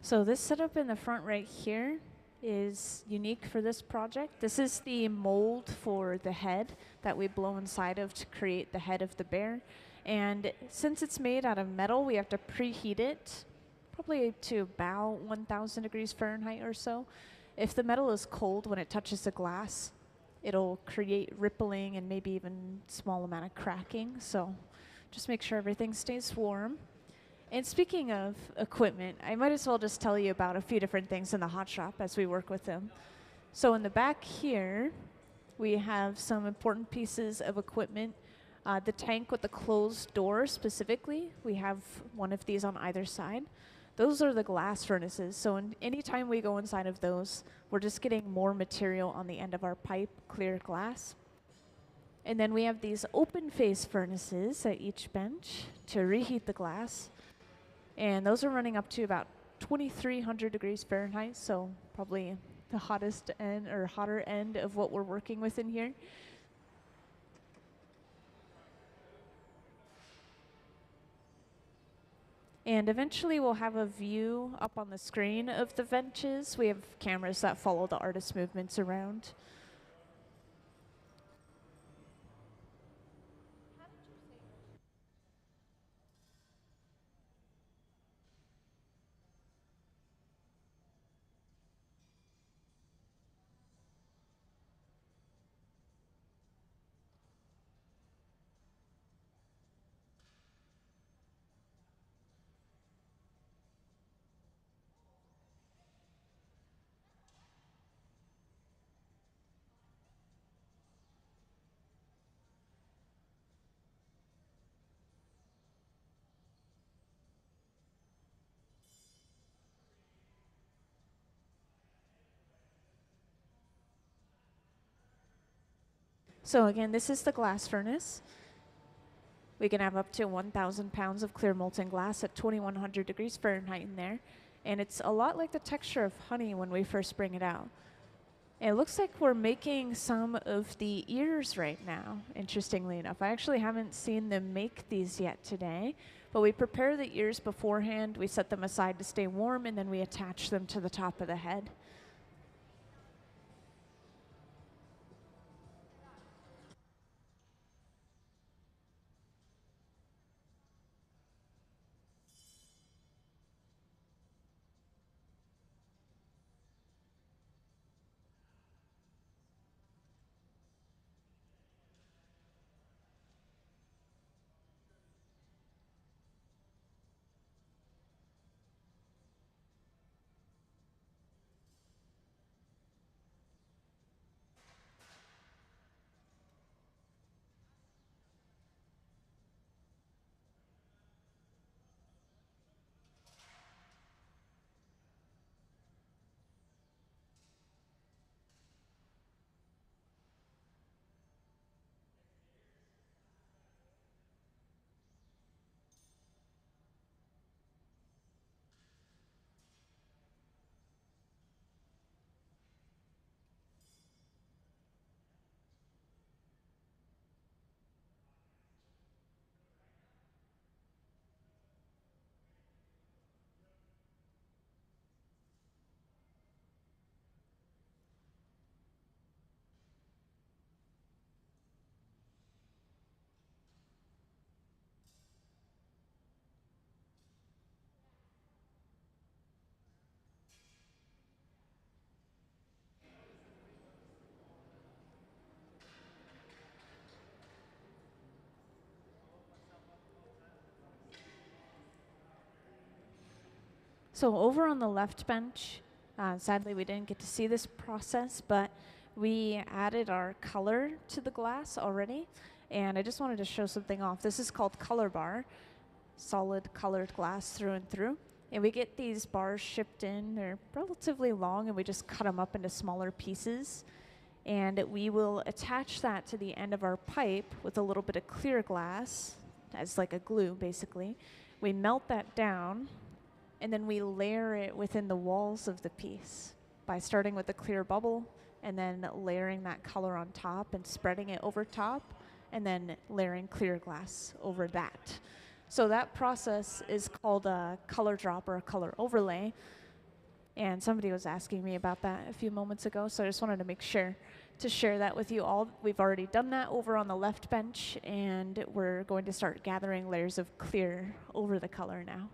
So this setup in the front right here is unique for this project. This is the mold for the head that we blow inside of to create the head of the bear. And since it's made out of metal, we have to preheat it probably to about 1,000 degrees Fahrenheit or so. If the metal is cold when it touches the glass, it'll create rippling and maybe even small amount of cracking. So just make sure everything stays warm. And speaking of equipment, I might as well just tell you about a few different things in the hot shop as we work with them. So in the back here, we have some important pieces of equipment. The tank with the closed door specifically, we have one of these on either side. Those are the glass furnaces. So anytime we go inside of those, we're just getting more material on the end of our pipe, clear glass. And then we have these open face furnaces at each bench to reheat the glass. And those are running up to about 2,300 degrees Fahrenheit, so probably the hottest end or hotter end of what we're working with in here. And eventually we'll have a view up on the screen of the benches. We have cameras that follow the artist's movements around. So again, this is the glass furnace. We can have up to 1,000 pounds of clear molten glass at 2,100 degrees Fahrenheit in there. And it's a lot like the texture of honey when we first bring it out. It looks like we're making some of the ears right now, interestingly enough. I actually haven't seen them make these yet today, but we prepare the ears beforehand, we set them aside to stay warm, and then we attach them to the top of the head. So over on the left bench, sadly we didn't get to see this process, but we added our color to the glass already, and I just wanted to show something off. This is called Color Bar, solid colored glass through and through. And we get these bars shipped in. They're relatively long, and we just cut them up into smaller pieces. And we will attach that to the end of our pipe with a little bit of clear glass as like a glue, basically. We melt that down, and then we layer it within the walls of the piece by starting with a clear bubble and then layering that color on top and spreading it over top and then layering clear glass over that. So that process is called a color drop or a color overlay. And somebody was asking me about that a few moments ago, so I just wanted to make sure to share that with you all. We've already done that over on the left bench, and we're going to start gathering layers of clear over the color now.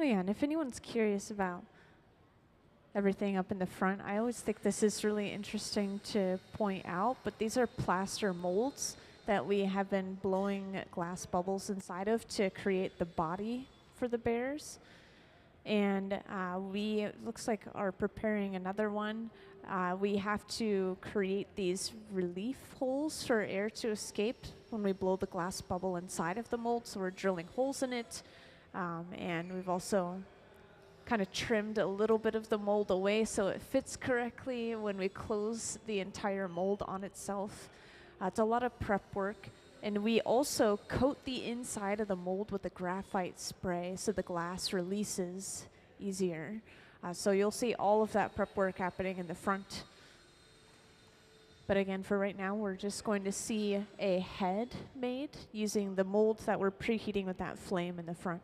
Oh yeah, and if anyone's curious about everything up in the front, I always think this is really interesting to point out, but these are plaster molds that we have been blowing glass bubbles inside of to create the body for the bears. And we, it looks like, are preparing another one. We have to create these relief holes for air to escape when we blow the glass bubble inside of the mold, so we're drilling holes in it. And we've also kind of trimmed a little bit of the mold away so it fits correctly when we close the entire mold on itself. It's a lot of prep work. And we also coat the inside of the mold with a graphite spray so the glass releases easier. So you'll see all of that prep work happening in the front. But again, for right now, we're just going to see a head made using the mold that we're preheating with that flame in the front.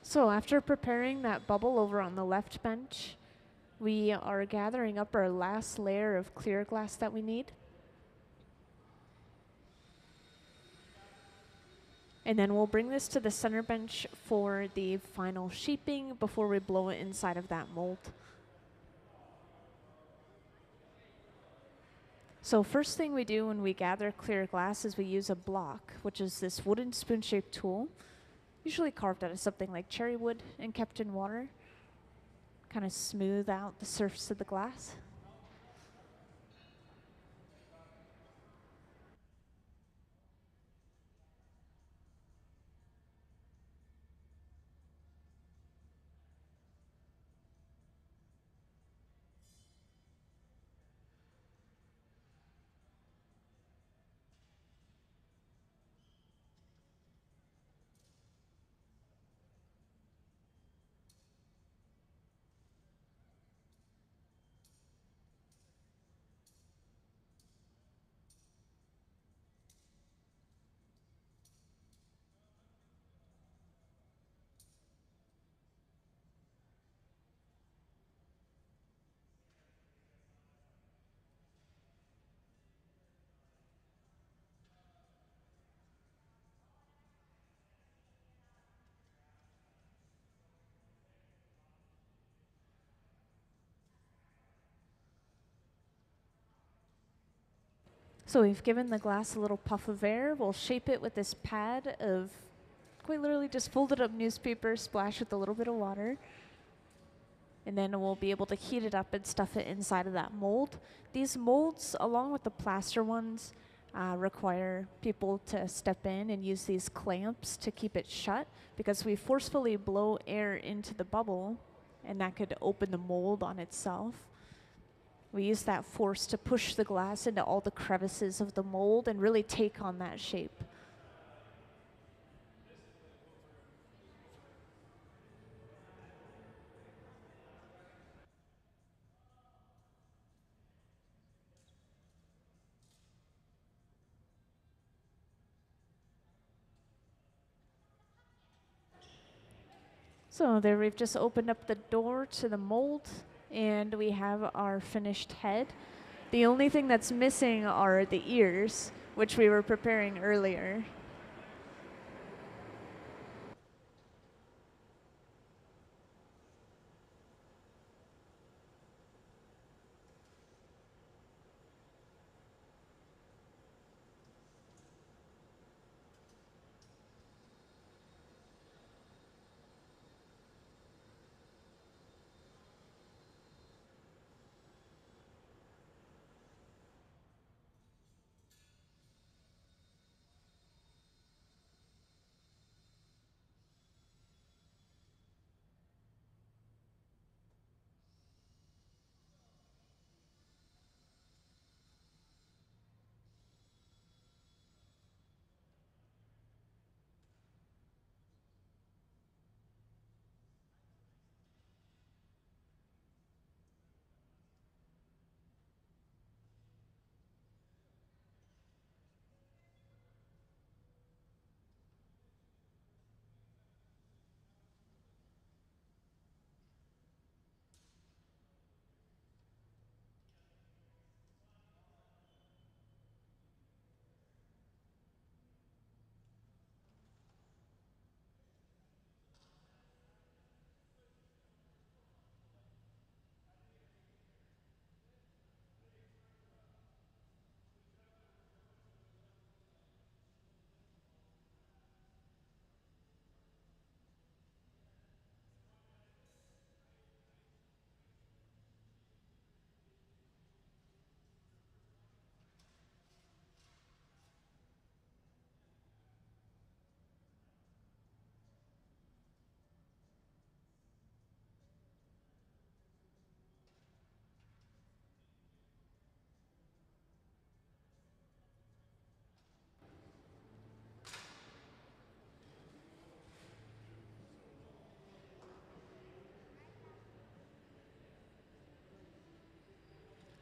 So after preparing that bubble over on the left bench, we are gathering up our last layer of clear glass that we need. And then we'll bring this to the center bench for the final shaping before we blow it inside of that mold. So first thing we do when we gather clear glass is we use a block, which is this wooden spoon-shaped tool, usually carved out of something like cherry wood and kept in water. Kind of smooth out the surface of the glass. So we've given the glass a little puff of air. We'll shape it with this pad of quite literally just folded up newspaper splashed with a little bit of water. And then we'll be able to heat it up and stuff it inside of that mold. These molds, along with the plaster ones, require people to step in and use these clamps to keep it shut, because we forcefully blow air into the bubble and that could open the mold on itself. We use that force to push the glass into all the crevices of the mold and really take on that shape. So there we've just opened up the door to the mold and we have our finished head. The only thing that's missing are the ears, which we were preparing earlier.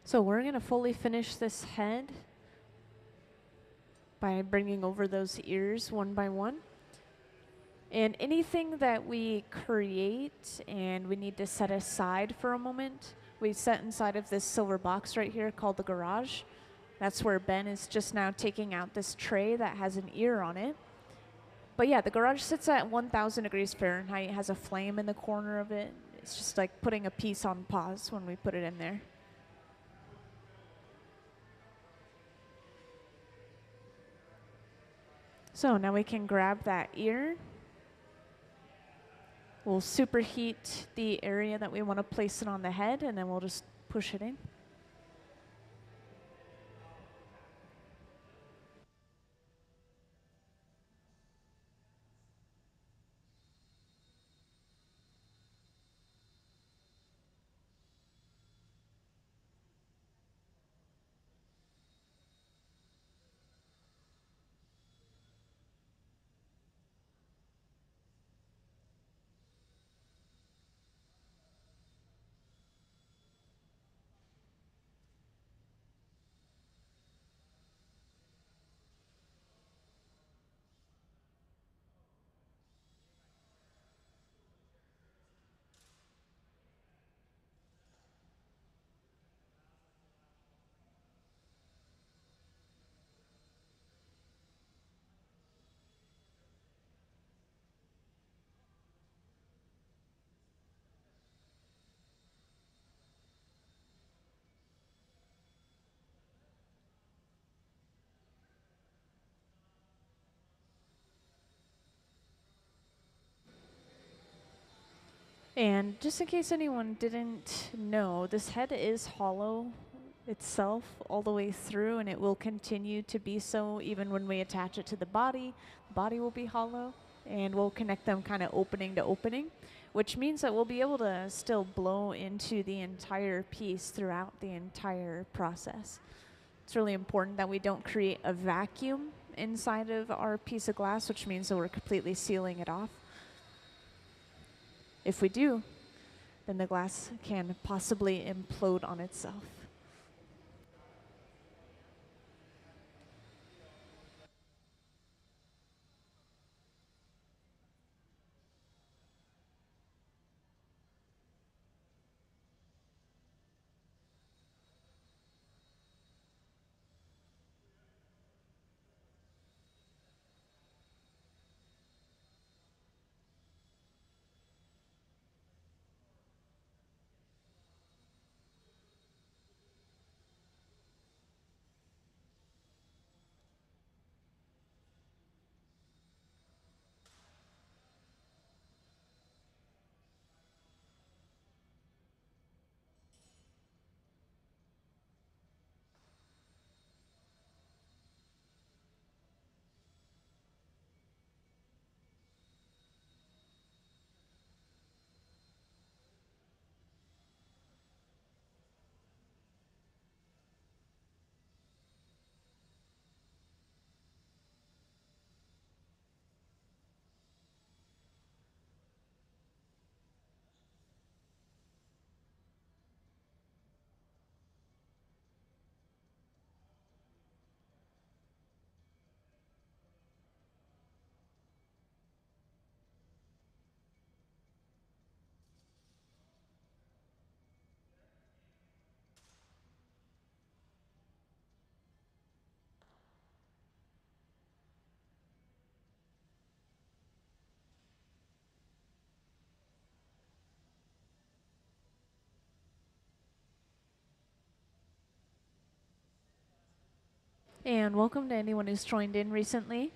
So we're going to fully finish this head by bringing over those ears one by one. And anything that we create and we need to set aside for a moment, we set inside of this silver box right here called the garage. That's where Ben is just now taking out this tray that has an ear on it. But yeah, the garage sits at 1,000 degrees Fahrenheit, has a flame in the corner of it. It's just like putting a piece on pause when we put it in there. So now we can grab that ear. We'll superheat the area that we want to place it on the head, and then we'll just push it in. And just in case anyone didn't know, this head is hollow itself all the way through, and it will continue to be so even when we attach it to the body. The body will be hollow, and we'll connect them kind of opening to opening, which means that we'll be able to still blow into the entire piece throughout the entire process. It's really important that we don't create a vacuum inside of our piece of glass, which means that we're completely sealing it off. If we do, then the glass can possibly implode on itself. And welcome to anyone who's joined in recently.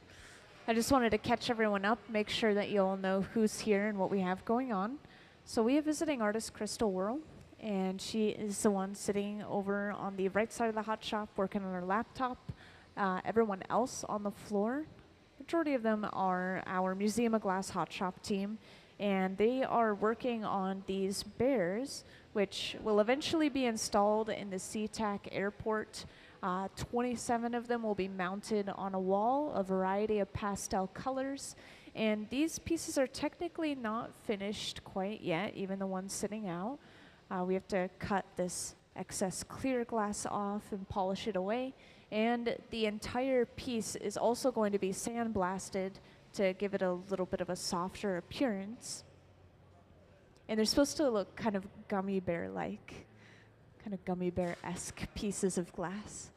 I just wanted to catch everyone up, make sure that you all know who's here and what we have going on. So we have visiting artist Crystal Worl, and she is the one sitting over on the right side of the hot shop working on her laptop. Everyone else on the floor, majority of them are our Museum of Glass hot shop team, and they are working on these bears, which will eventually be installed in the SeaTac airport. 27 of them will be mounted on a wall, a variety of pastel colors. And these pieces are technically not finished quite yet, even the ones sitting out. We have to cut this excess clear glass off and polish it away. And the entire piece is also going to be sandblasted to give it a little bit of a softer appearance. And they're supposed to look kind of gummy bear-like, kind of gummy bear-esque pieces of glass.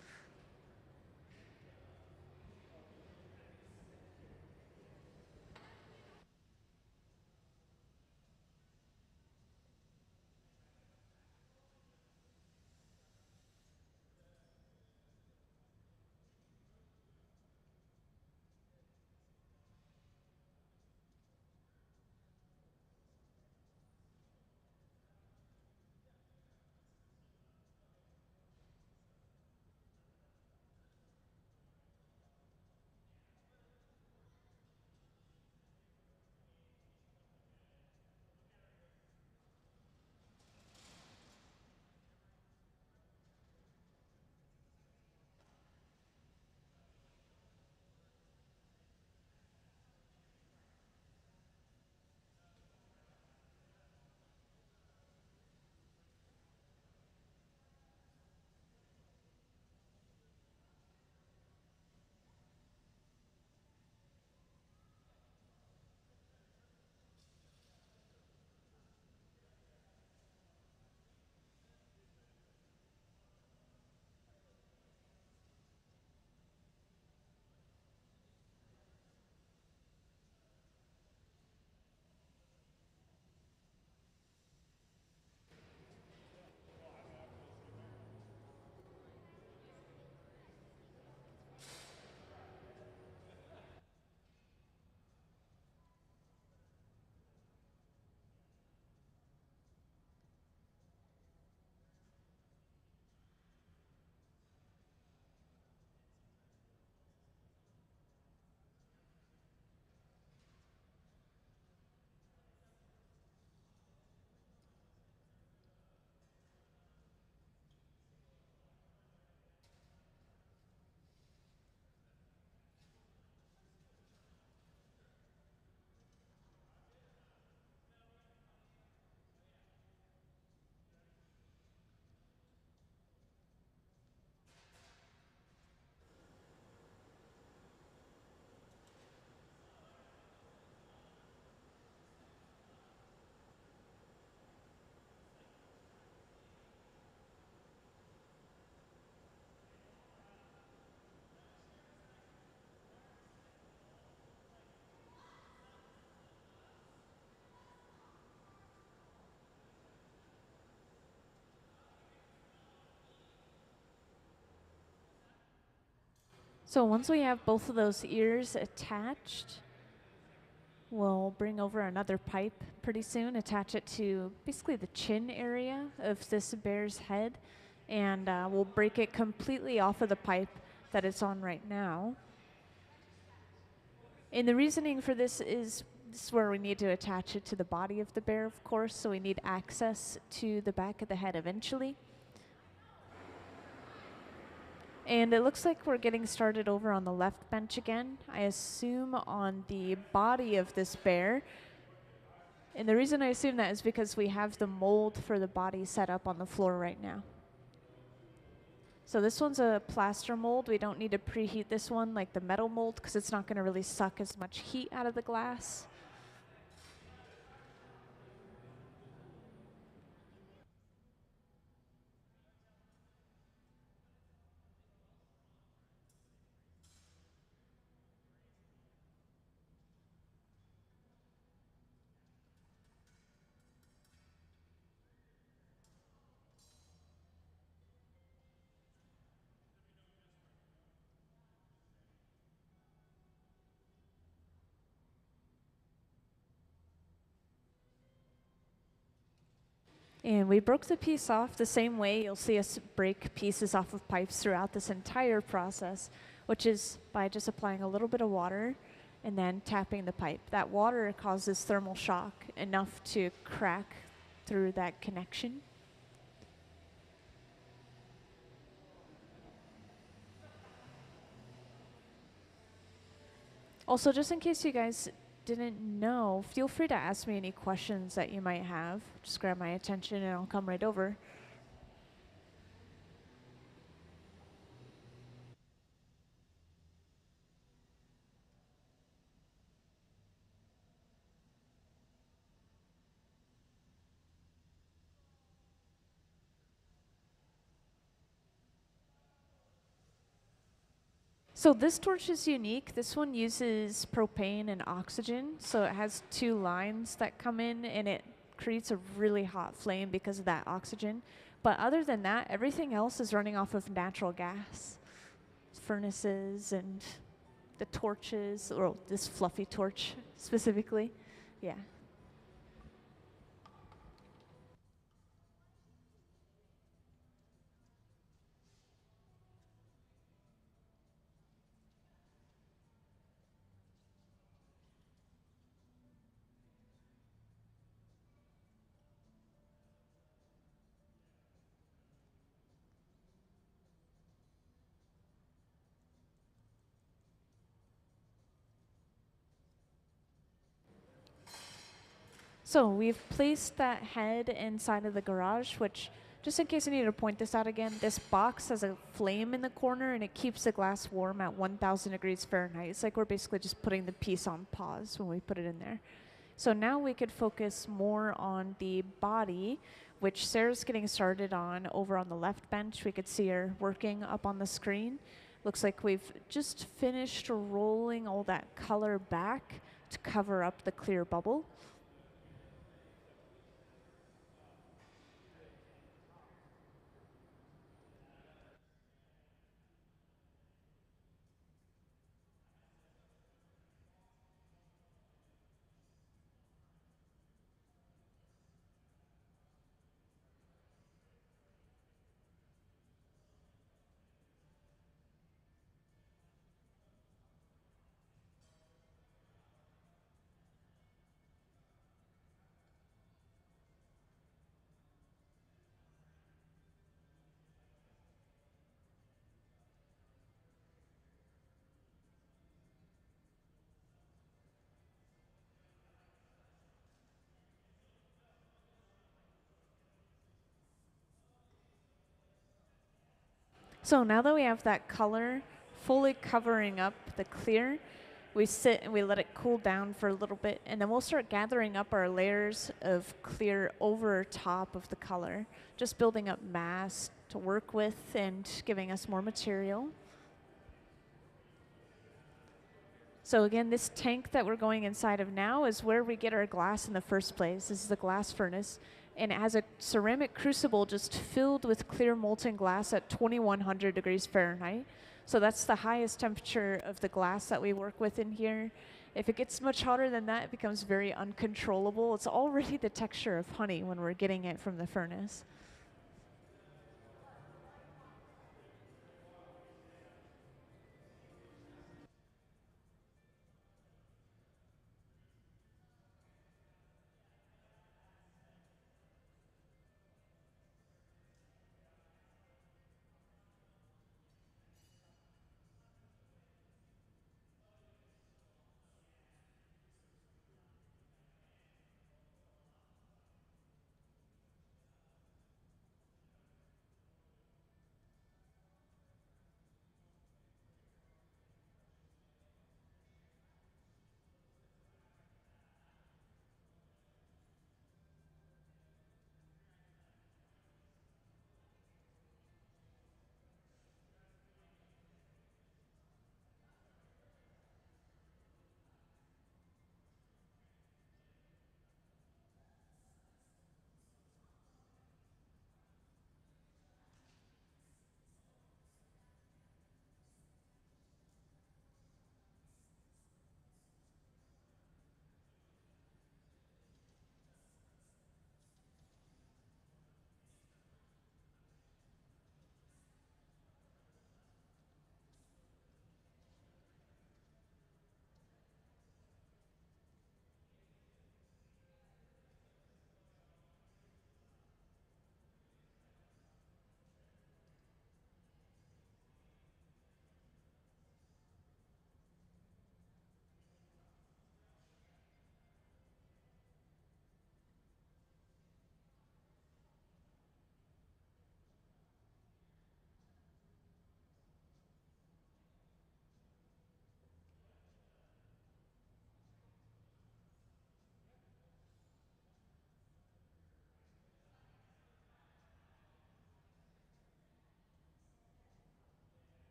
So once we have both of those ears attached, we'll bring over another pipe pretty soon, attach it to basically the chin area of this bear's head, and we'll break it completely off of the pipe that it's on right now. And the reasoning for this is where we need to attach it to the body of the bear, of course, so we need access to the back of the head eventually. And it looks like we're getting started over on the left bench again. I assume on the body of this bear. And the reason I assume that is because we have the mold for the body set up on the floor right now. So this one's a plaster mold. We don't need to preheat this one like the metal mold because it's not going to really suck as much heat out of the glass. And we broke the piece off the same way. You'll see us break pieces off of pipes throughout this entire process, which is by just applying a little bit of water and then tapping the pipe. That water causes thermal shock enough to crack through that connection. Also, just in case you guys didn't know, feel free to ask me any questions that you might have. Just grab my attention and I'll come right over. So this torch is unique. This one uses propane and oxygen, so it has two lines that come in and it creates a really hot flame because of that oxygen. But other than that, everything else is running off of natural gas. Furnaces and the torches, or this fluffy torch specifically. Yeah. So we've placed that head inside of the garage, which, just in case I need to point this out again, this box has a flame in the corner and it keeps the glass warm at 1,000 degrees Fahrenheit. It's like we're basically just putting the piece on pause when we put it in there. So now we could focus more on the body, which Sarah's getting started on over on the left bench. We could see her working up on the screen. Looks like we've just finished rolling all that color back to cover up the clear bubble. So now that we have that color fully covering up the clear, we sit and we let it cool down for a little bit, and then we'll start gathering up our layers of clear over top of the color, just building up mass to work with and giving us more material. So again, this tank that we're going inside of now is where we get our glass in the first place. This is the glass furnace, and it has a ceramic crucible just filled with clear molten glass at 2,100 degrees Fahrenheit. So that's the highest temperature of the glass that we work with in here. If it gets much hotter than that, it becomes very uncontrollable. It's already the texture of honey when we're getting it from the furnace.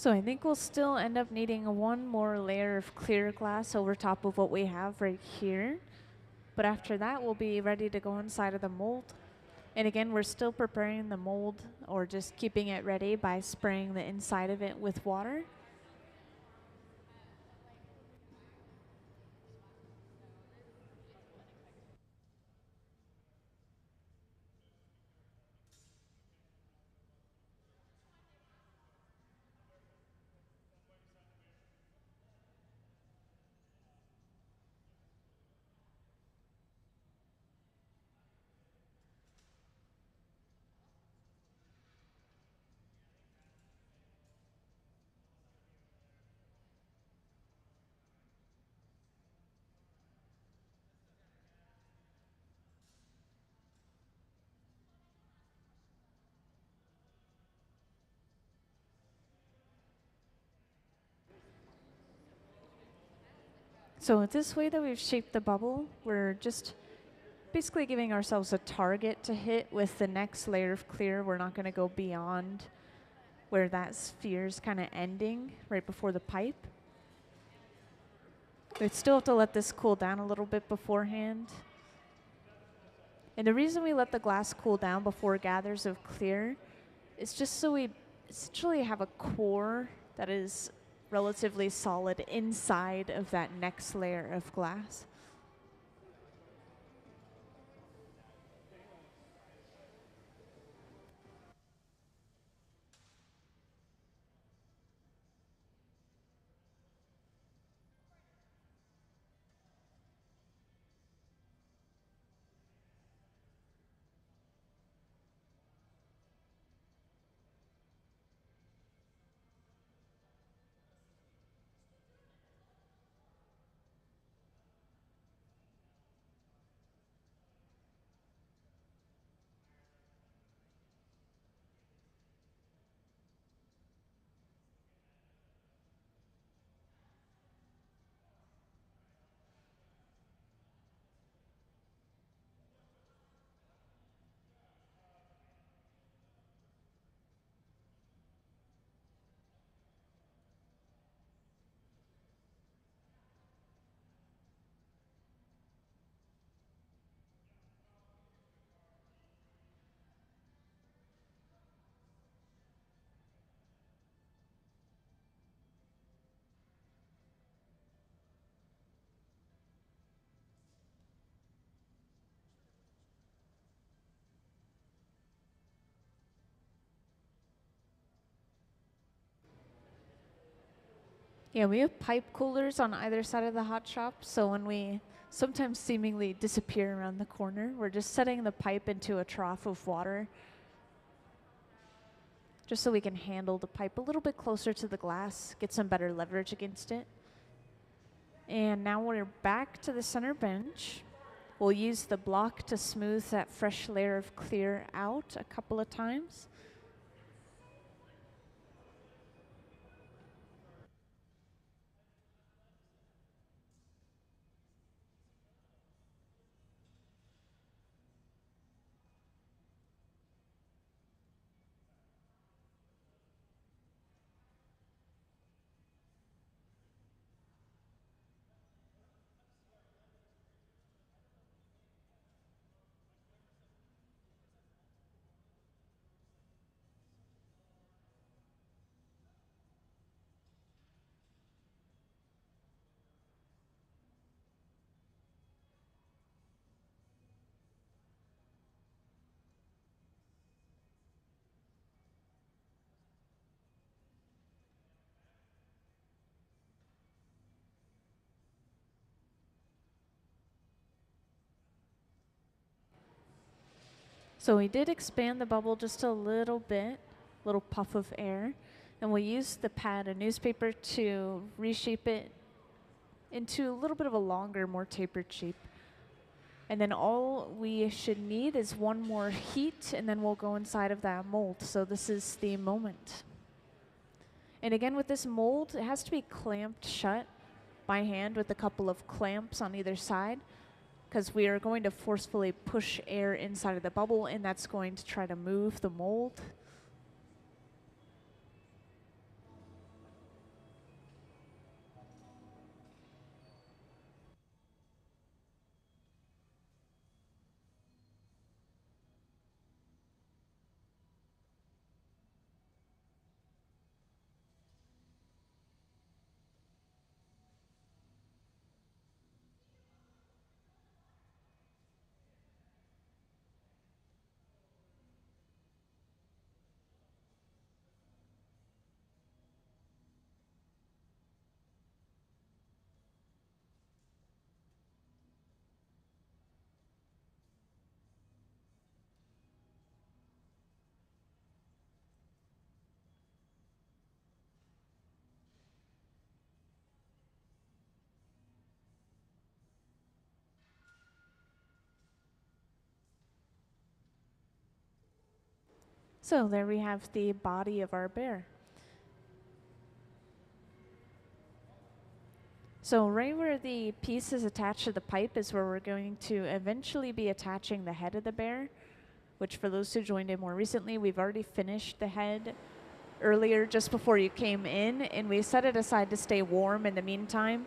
So I think we'll still end up needing one more layer of clear glass over top of what we have right here. But after that, we'll be ready to go inside of the mold. And again, we're still preparing the mold or just keeping it ready by spraying the inside of it with water. So with this way that we've shaped the bubble, we're just basically giving ourselves a target to hit with the next layer of clear. We're not going to go beyond where that sphere's kind of ending right before the pipe. We still have to let this cool down a little bit beforehand. And the reason we let the glass cool down before gathers of clear is just so we essentially have a core that is relatively solid inside of that next layer of glass. Yeah, we have pipe coolers on either side of the hot shop, so when we sometimes seemingly disappear around the corner, we're just setting the pipe into a trough of water just so we can handle the pipe a little bit closer to the glass, get some better leverage against it. And now we're back to the center bench. We'll use the block to smooth that fresh layer of clear out a couple of times. So we did expand the bubble just a little bit, little puff of air, and we used the pad of newspaper to reshape it into a little bit of a longer, more tapered shape. And then all we should need is one more heat, and then we'll go inside of that mold. So this is the moment. And again, with this mold, it has to be clamped shut by hand with a couple of clamps on either side, because we are going to forcefully push air inside of the bubble, and that's going to try to move the mold. So there we have the body of our bear. So right where the piece is attached to the pipe is where we're going to eventually be attaching the head of the bear, which for those who joined in more recently, we've already finished the head earlier just before you came in, and we set it aside to stay warm in the meantime.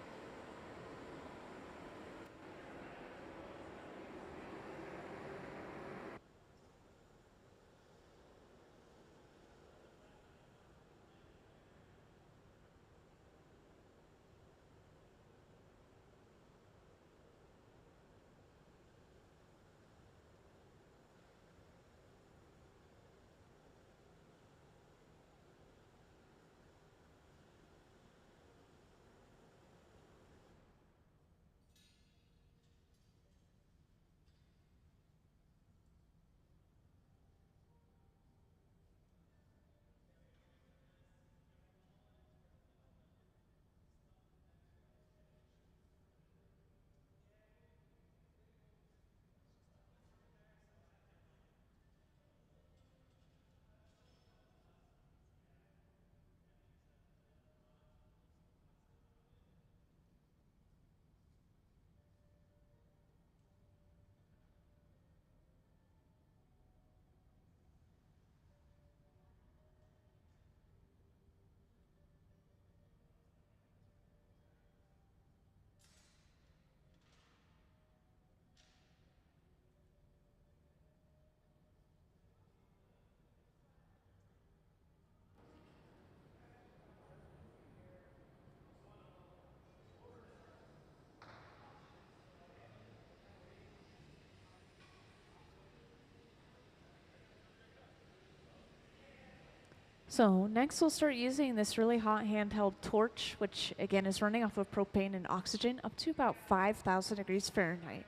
So next we'll start using this really hot handheld torch, which again is running off of propane and oxygen up to about 5,000 degrees Fahrenheit.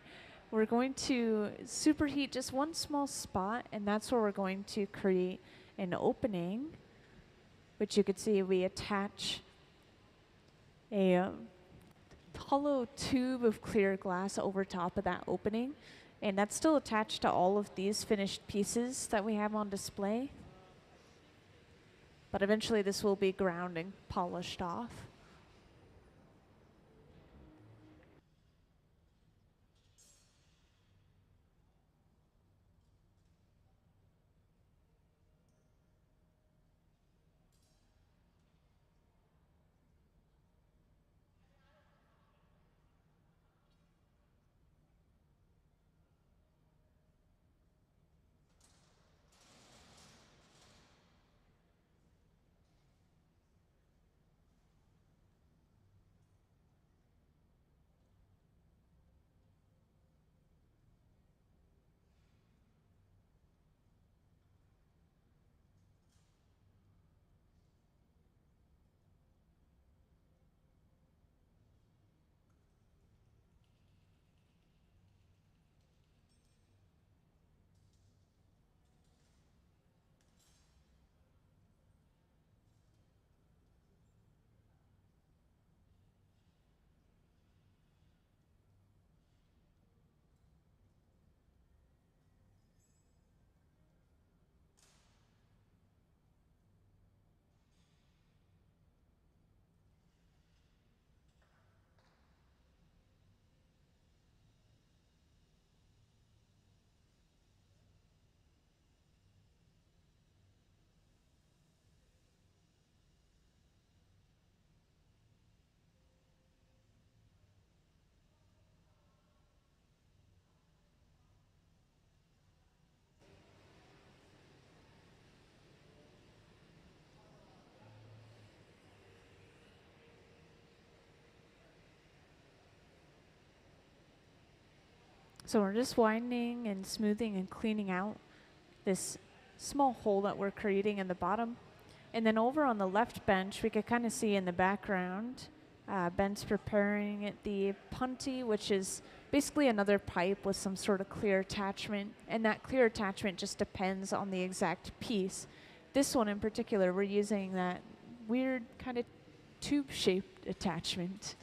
We're going to superheat just one small spot, and that's where we're going to create an opening, which you could see we attach a hollow tube of clear glass over top of that opening, and that's still attached to all of these finished pieces that we have on display. But eventually this will be ground and polished off. So we're just winding and smoothing and cleaning out this small hole that we're creating in the bottom. And then over on the left bench, we could kind of see in the background, Ben's preparing the punty, which is basically another pipe with some sort of clear attachment. And that clear attachment just depends on the exact piece. This one in particular, we're using that weird kind of tube-shaped attachment.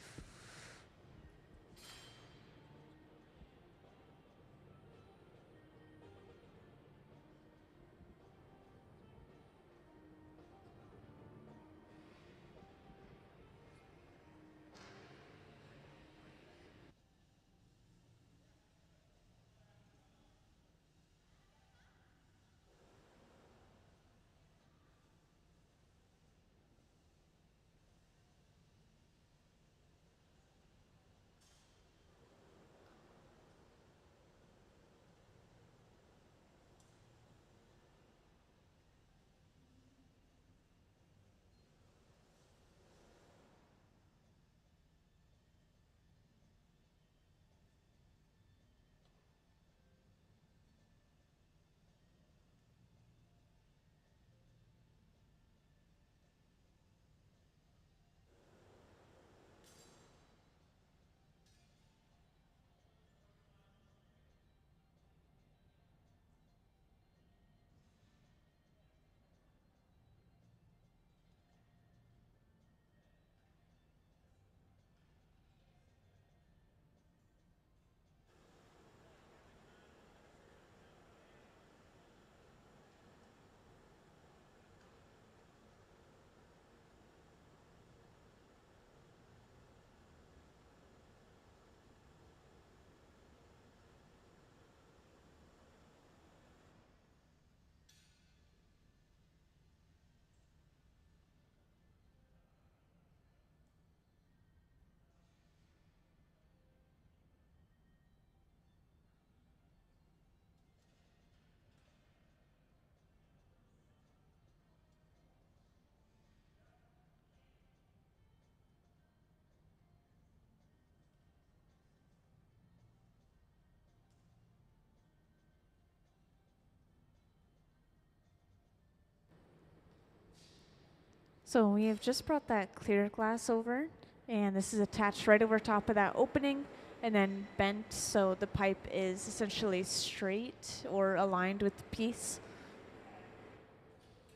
So we have just brought that clear glass over, and this is attached right over top of that opening and then bent so the pipe is essentially straight or aligned with the piece.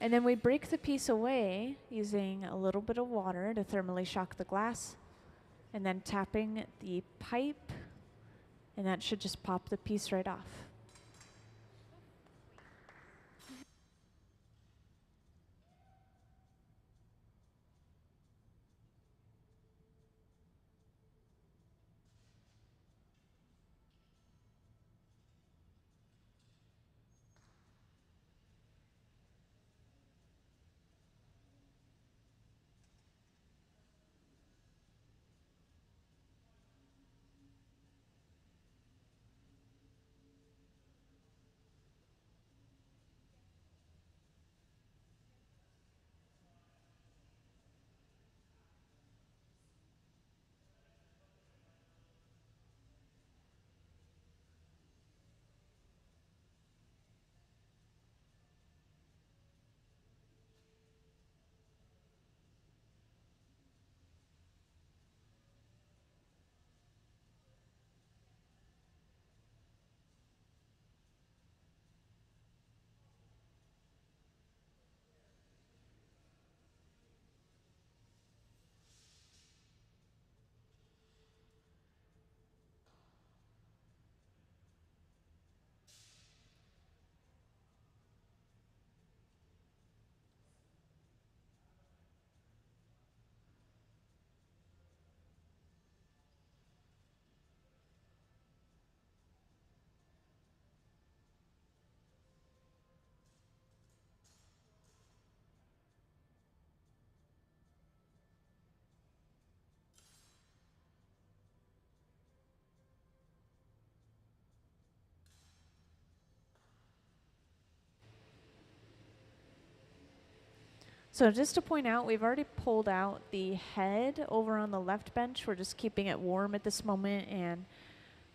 And then we break the piece away using a little bit of water to thermally shock the glass, and then tapping the pipe, and that should just pop the piece right off. So just to point out, we've already pulled out the head over on the left bench. We're just keeping it warm at this moment and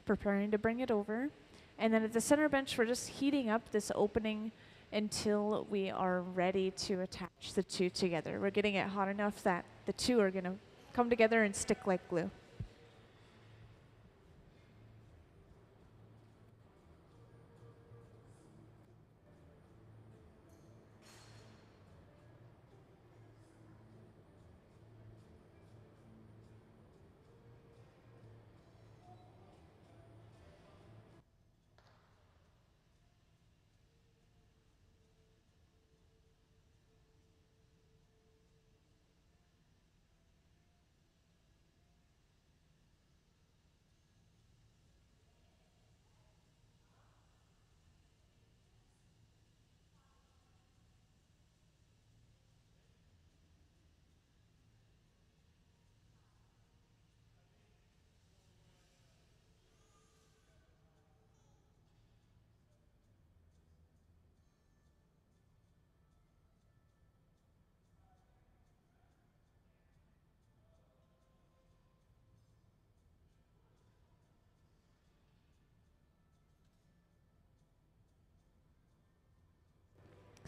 preparing to bring it over. And then at the center bench, we're just heating up this opening until we are ready to attach the two together. We're getting it hot enough that the two are going to come together and stick like glue.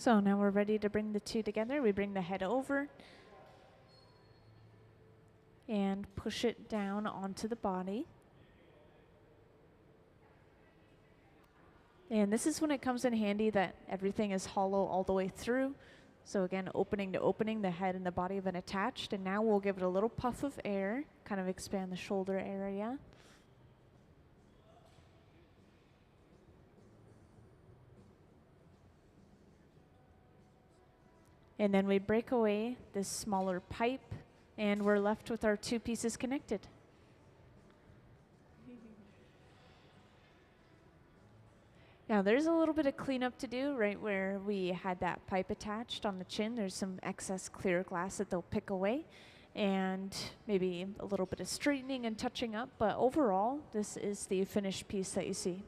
So now we're ready to bring the two together. We bring the head over and push it down onto the body. And this is when it comes in handy that everything is hollow all the way through. So again, opening to opening, the head and the body have been attached. And now we'll give it a little puff of air, kind of expand the shoulder area. And then we break away this smaller pipe, and we're left with our two pieces connected. Now there's a little bit of cleanup to do right where we had that pipe attached on the chin. There's some excess clear glass that they'll pick away, and maybe a little bit of straightening and touching up, but overall this is the finished piece that you see.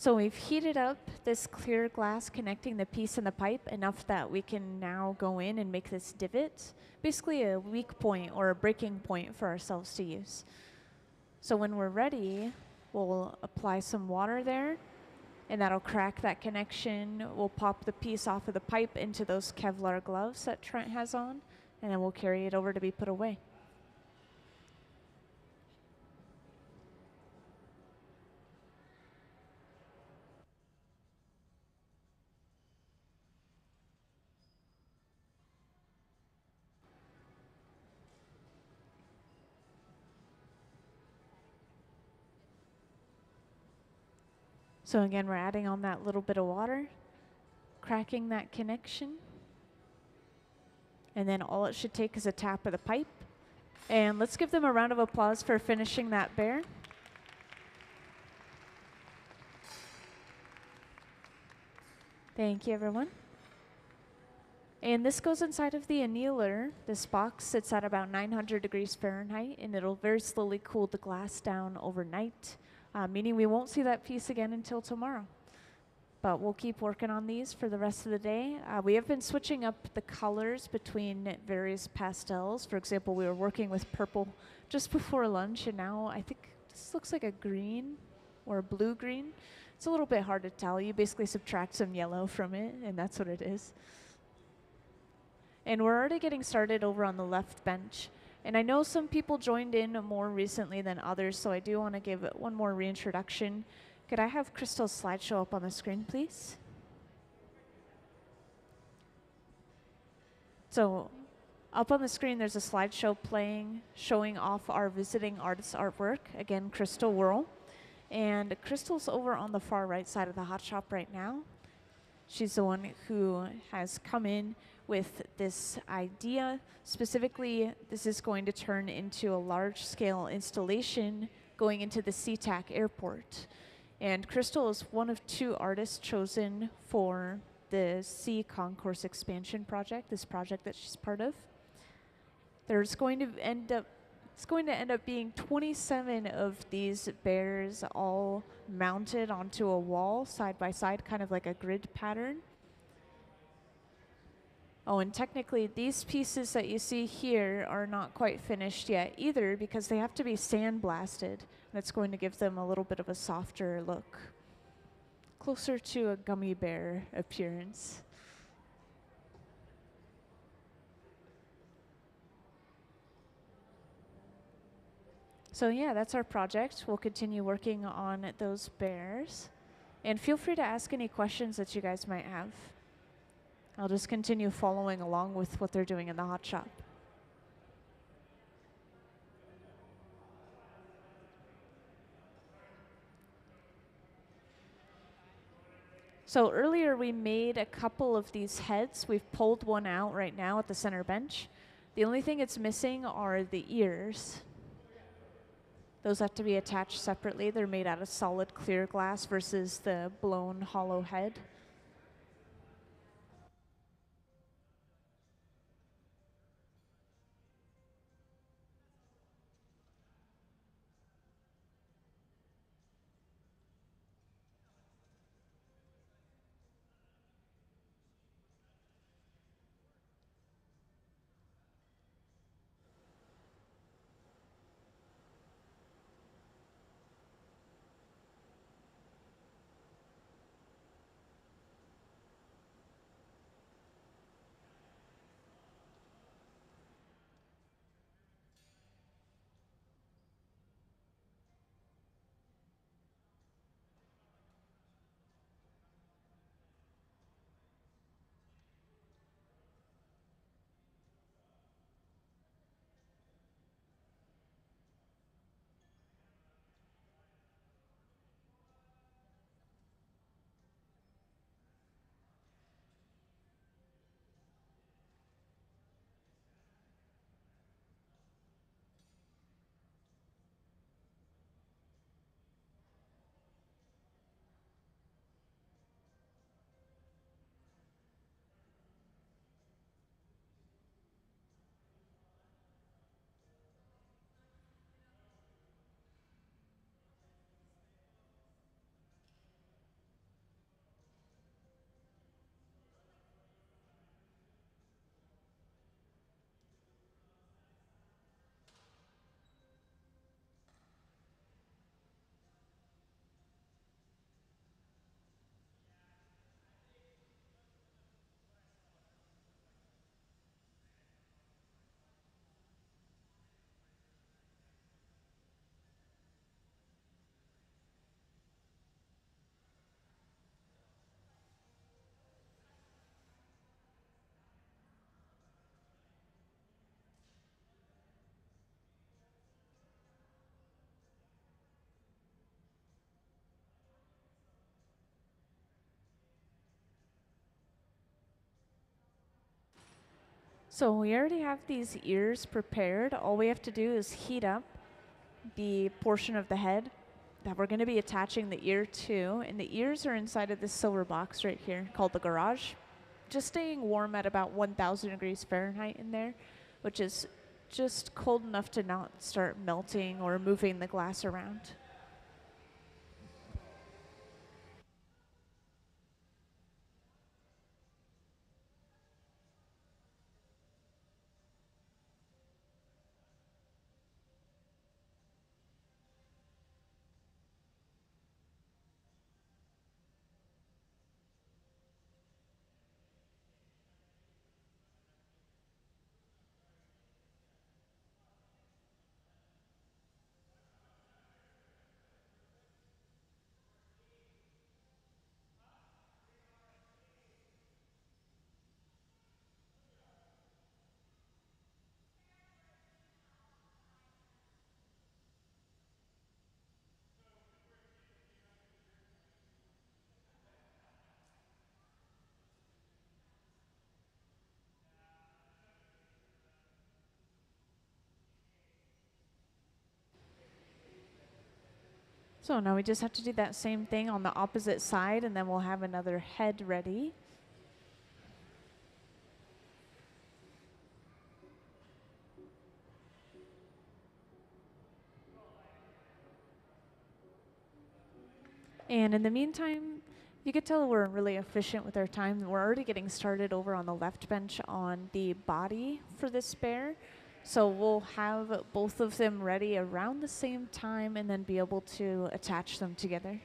So we've heated up this clear glass connecting the piece and the pipe enough that we can now go in and make this divot, basically a weak point or a breaking point for ourselves to use. So when we're ready, we'll apply some water there, and that'll crack that connection. We'll pop the piece off of the pipe into those Kevlar gloves that Trent has on, and then we'll carry it over to be put away. So again, we're adding on that little bit of water, cracking that connection. And then all it should take is a tap of the pipe. And let's give them a round of applause for finishing that bear. Thank you, everyone. And this goes inside of the annealer. This box sits at about 900 degrees Fahrenheit, and it'll very slowly cool the glass down overnight, meaning we won't see that piece again until tomorrow. But we'll keep working on these for the rest of the day. We have been switching up the colors between various pastels. For example, we were working with purple just before lunch, and now I think this looks like a green or a blue-green. It's a little bit hard to tell. You basically subtract some yellow from it, and that's what it is. And we're already getting started over on the left bench. And I know some people joined in more recently than others, so I do want to give one more reintroduction. Could I have Crystal's slideshow up on the screen, please? So up on the screen, there's a slideshow playing, showing off our visiting artist's artwork. Again, Crystal Worl. And Crystal's over on the far right side of the hot shop right now. She's the one who has come in with this idea. Specifically, this is going to turn into a large-scale installation going into the SeaTac airport. And Crystal is one of 2 artists chosen for the Sea Concourse expansion project, this project that she's part of. It's going to end up being 27 of these bears all mounted onto a wall side by side, kind of like a grid pattern. Oh, and technically these pieces that you see here are not quite finished yet either, because they have to be sandblasted. That's going to give them a little bit of a softer look, closer to a gummy bear appearance. So yeah, that's our project. We'll continue working on those bears. And feel free to ask any questions that you guys might have. I'll just continue following along with what they're doing in the hot shop. So earlier we made a couple of these heads. We've pulled one out right now at the center bench. The only thing it's missing are the ears. Those have to be attached separately. They're made out of solid clear glass versus the blown hollow head. So we already have these ears prepared. All we have to do is heat up the portion of the head that we're going to be attaching the ear to. And the ears are inside of this silver box right here called the garage. Just staying warm at about 1,000 degrees Fahrenheit in there, which is just cold enough to not start melting or moving the glass around. So now we just have to do that same thing on the opposite side, and then we'll have another head ready. And in the meantime, you could tell we're really efficient with our time. We're already getting started over on the left bench on the body for this bear. So we'll have both of them ready around the same time and then be able to attach them together.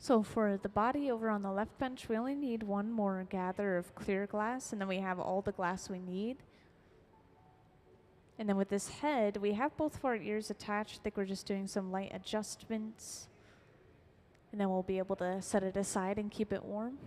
So for the body over on the left bench, we only need one more gather of clear glass, and then we have all the glass we need. And then with this head, we have both of our ears attached. I think we're just doing some light adjustments. And then we'll be able to set it aside and keep it warm.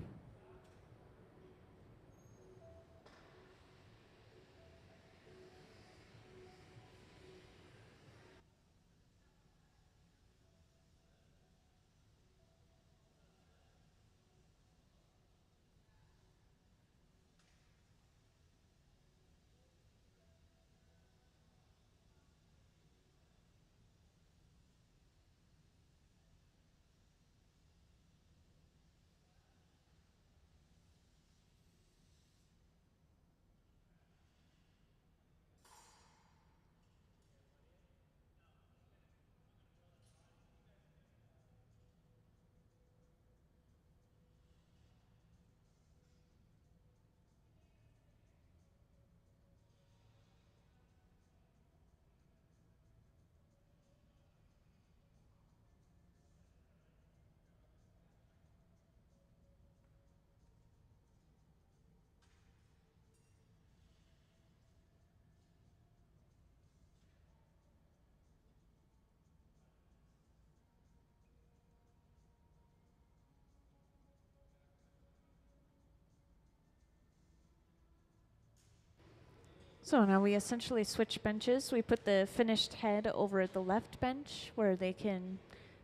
So now we essentially switch benches. We put the finished head over at the left bench where they can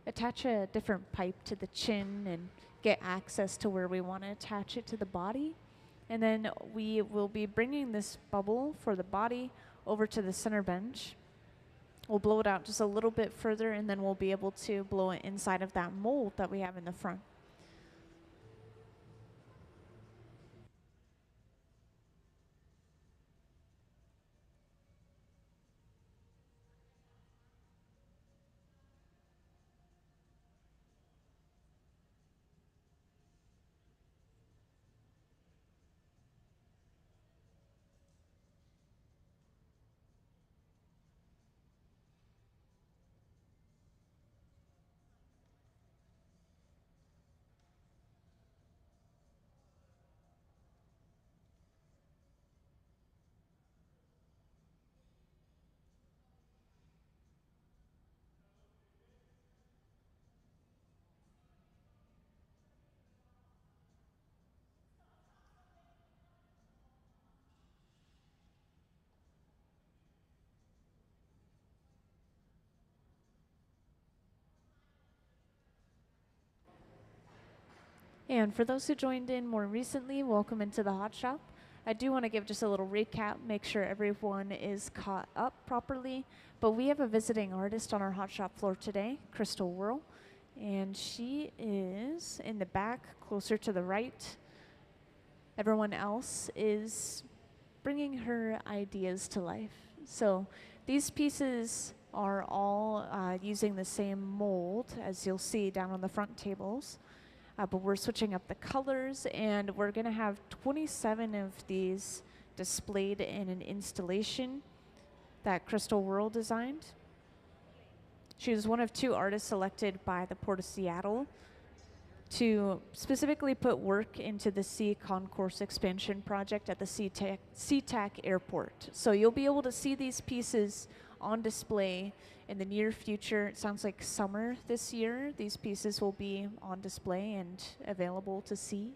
attach a different pipe to the chin and get access to where we want to attach it to the body. And then we will be bringing this bubble for the body over to the center bench. We'll blow it out just a little bit further, and then we'll be able to blow it inside of that mold that we have in the front. And for those who joined in more recently, welcome into the hot shop. I do want to give just a little recap, make sure everyone is caught up properly. But we have a visiting artist on our hot shop floor today, Crystal Worl, and she is in the back, closer to the right. Everyone else is bringing her ideas to life. So these pieces are all using the same mold, as you'll see down on the front tables. But we're switching up the colors, and we're going to have 27 of these displayed in an installation that Crystal Worl designed. She was one of 2 artists selected by the Port of Seattle to specifically put work into the Sea Concourse expansion project at the SeaTac Airport. So you'll be able to see these pieces on display in the near future. It sounds like summer this year. These pieces will be on display and available to see.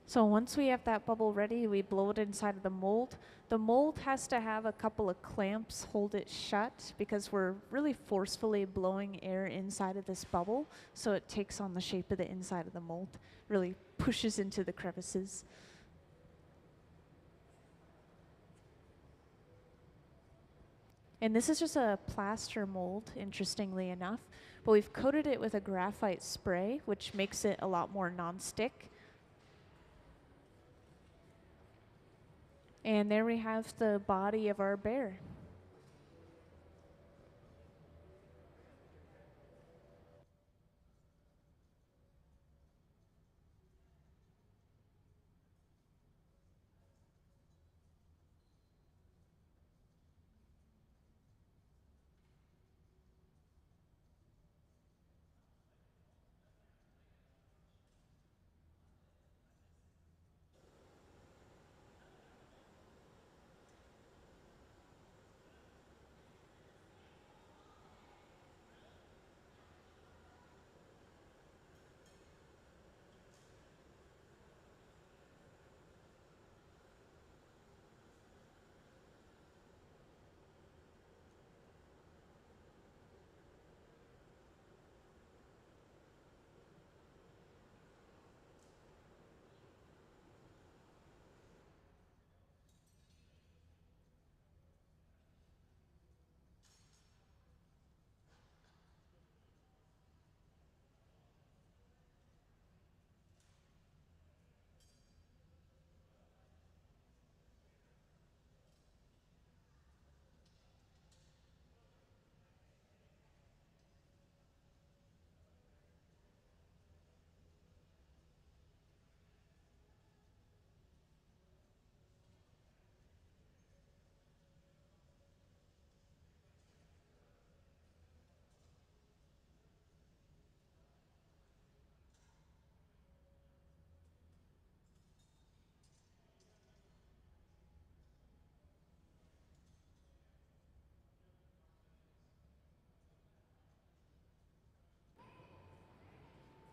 So once we have that bubble ready, we blow it inside of the mold. The mold has to have a couple of clamps hold it shut because we're really forcefully blowing air inside of this bubble, so it takes on the shape of the inside of the mold, really pushes into the crevices. And this is just a plaster mold, interestingly enough, but we've coated it with a graphite spray, which makes it a lot more non-stick. And there we have the body of our bear.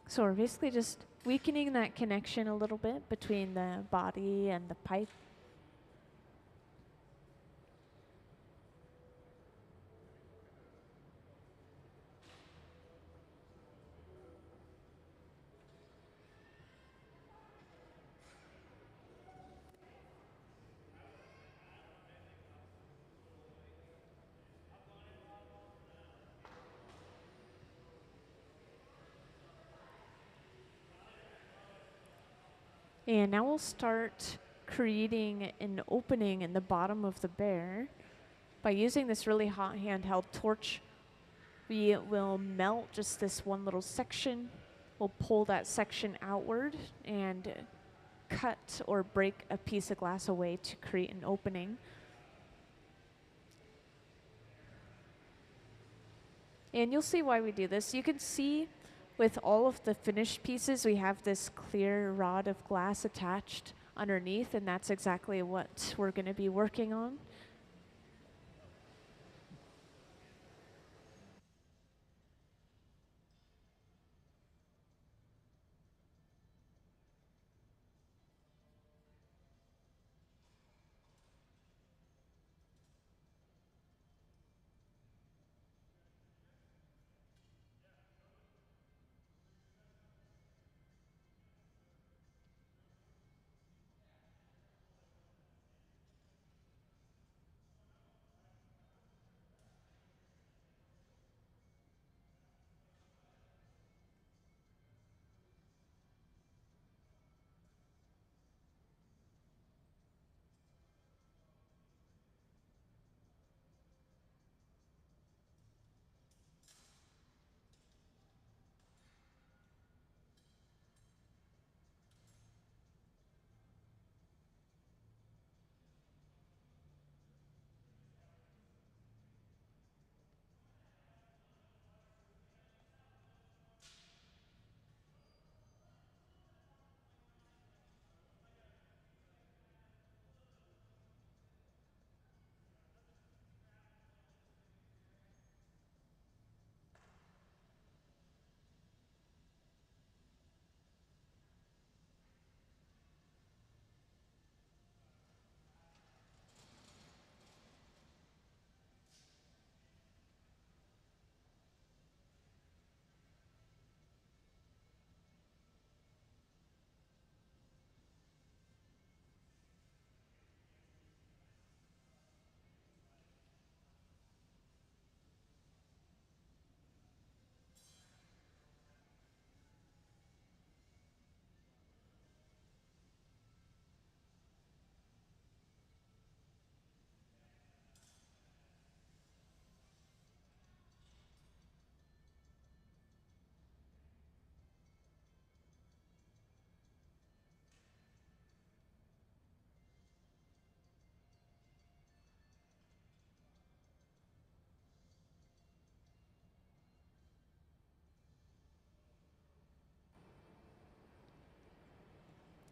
So we're basically just weakening that connection a little bit between the body and the pipe. And now we'll start creating an opening in the bottom of the bear. By using this really hot handheld torch, we will melt just this one little section. We'll pull that section outward and cut or break a piece of glass away to create an opening. And you'll see why we do this. You can see with all of the finished pieces, we have this clear rod of glass attached underneath, and that's exactly what we're going to be working on.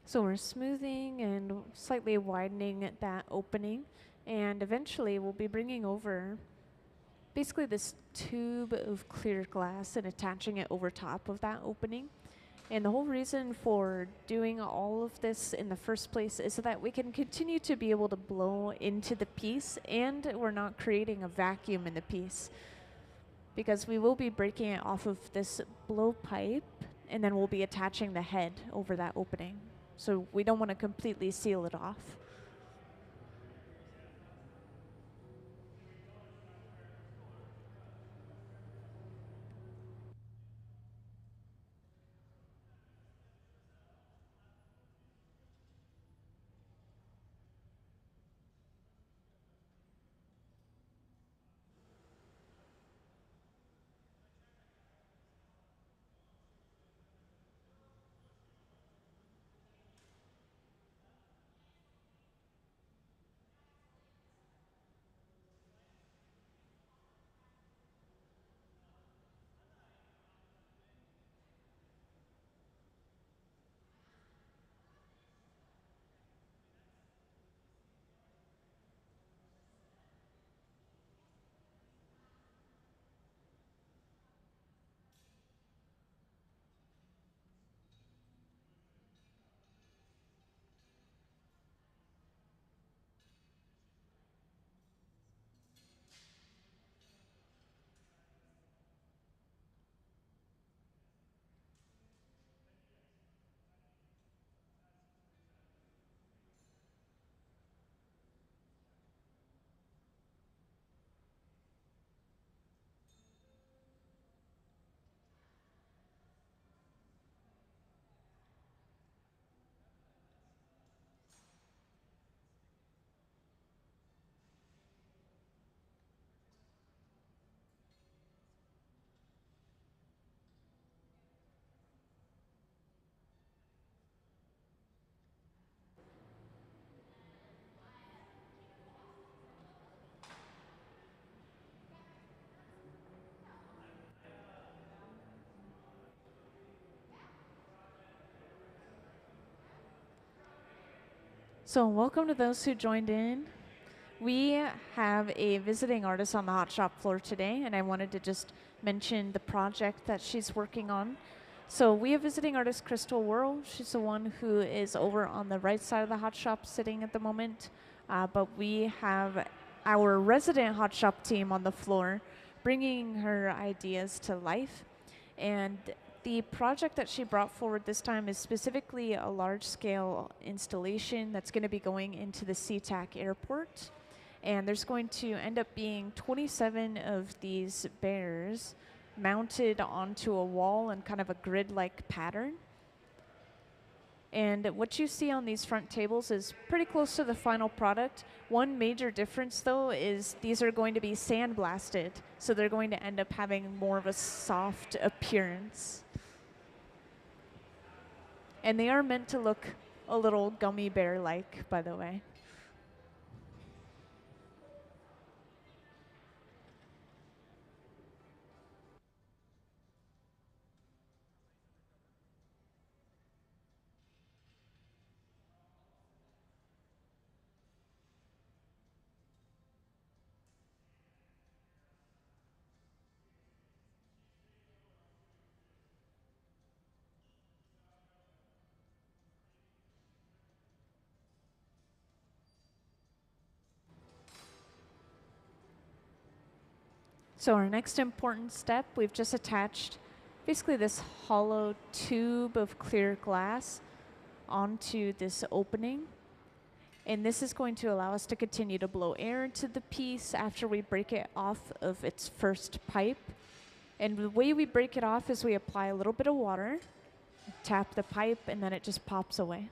So we're smoothing and slightly widening that opening, and eventually we'll be bringing over basically this tube of clear glass and attaching it over top of that opening. And the whole reason for doing all of this in the first place is so that we can continue to be able to blow into the piece, and we're not creating a vacuum in the piece, because we will be breaking it off of this blowpipe, and then we'll be attaching the head over that opening. So we don't want to completely seal it off. So, welcome to those who joined in. We have a visiting artist on the hot shop floor today, and I wanted to just mention the project that she's working on. So, we have visiting artist Crystal Worl. She's the one who is over on the right side of the hot shop sitting at the moment. But we have our resident hot shop team on the floor bringing her ideas to life. And the project that she brought forward this time is specifically a large-scale installation that's going to be going into the SeaTac airport. And there's going to end up being 27 of these bears mounted onto a wall in kind of a grid-like pattern. And what you see on these front tables is pretty close to the final product. One major difference, though, is these are going to be sandblasted, so they're going to end up having more of a soft appearance. And they are meant to look a little gummy bear-like, by the way. So our next important step, we've just attached basically this hollow tube of clear glass onto this opening. And this is going to allow us to continue to blow air into the piece after we break it off of its first pipe. And the way we break it off is we apply a little bit of water, tap the pipe, and then it just pops away.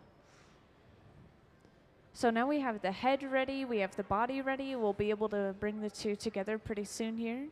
So now we have the head ready, we have the body ready. We'll be able to bring the two together pretty soon here.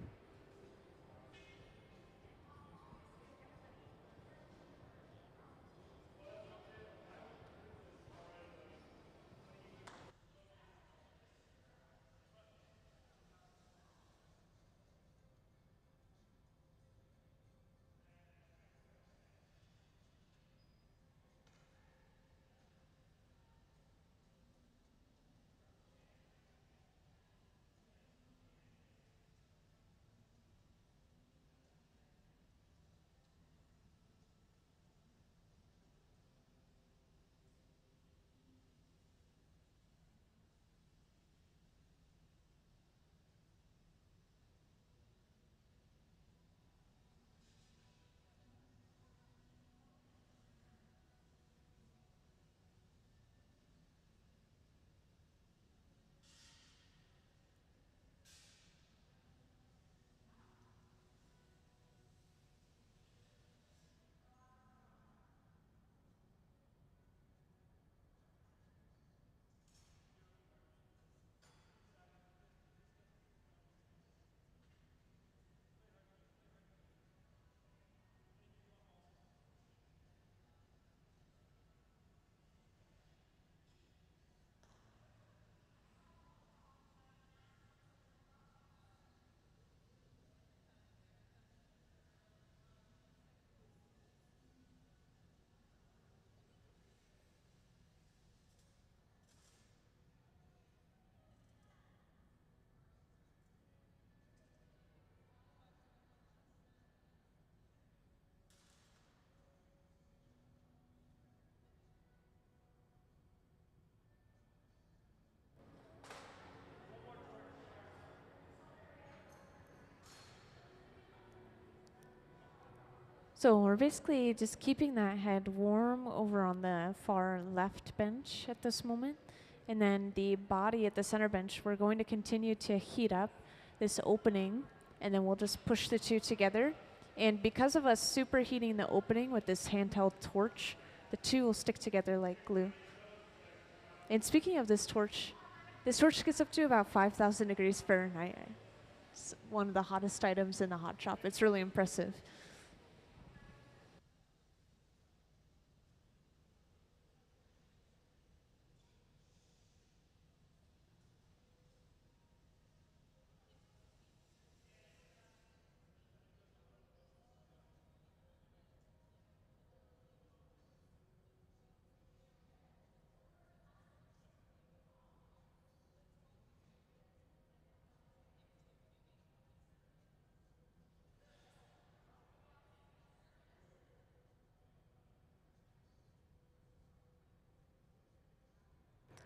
So we're basically just keeping that head warm over on the far left bench at this moment. And then the body at the center bench, we're going to continue to heat up this opening, and then we'll just push the two together. And because of us superheating the opening with this handheld torch, the two will stick together like glue. And speaking of this torch gets up to about 5,000 degrees Fahrenheit. It's one of the hottest items in the hot shop. It's really impressive.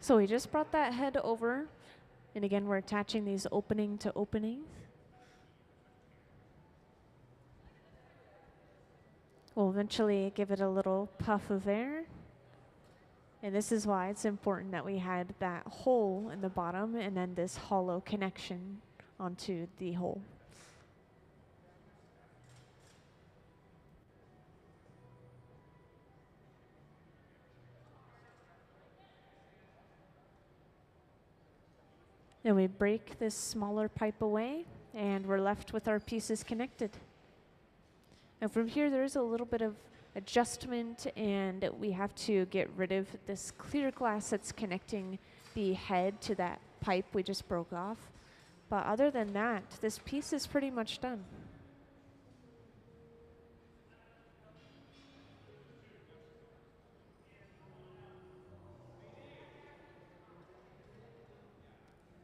So we just brought that head over, and again we're attaching these opening to opening. We'll eventually give it a little puff of air. And this is why it's important that we had that hole in the bottom and then this hollow connection onto the hole. Then we break this smaller pipe away and we're left with our pieces connected. And from here there's a little bit of adjustment, and we have to get rid of this clear glass that's connecting the head to that pipe we just broke off. But other than that, this piece is pretty much done.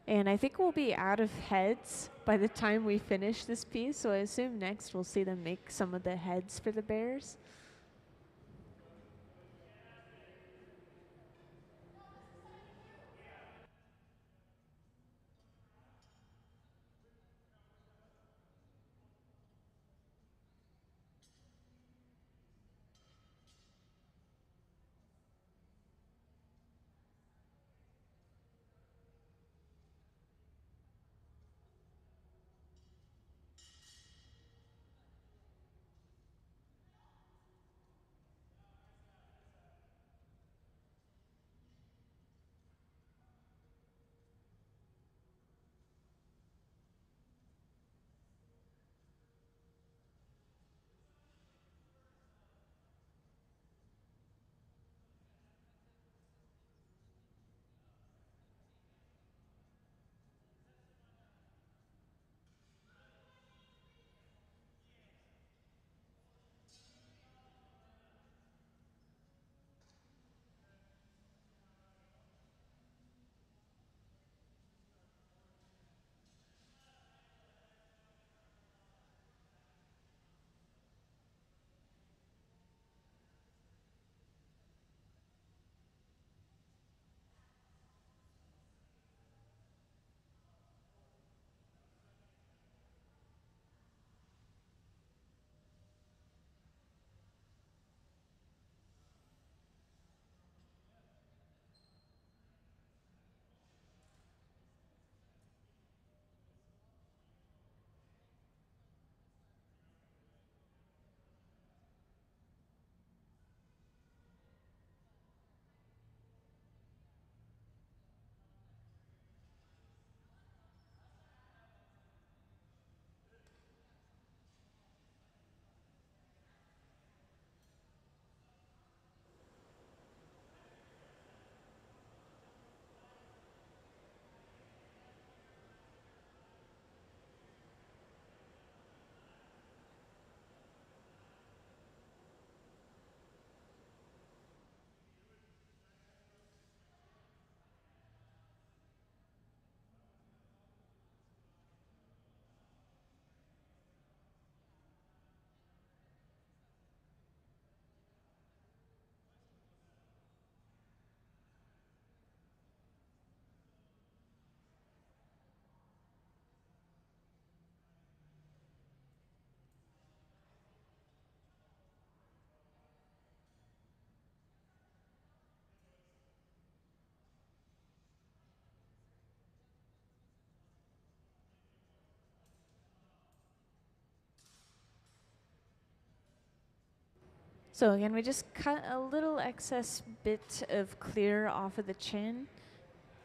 And I think we'll be out of heads by the time we finish this piece, so I assume next we'll see them make some of the heads for the bears. So again, we just cut a little excess bit of clear off of the chin.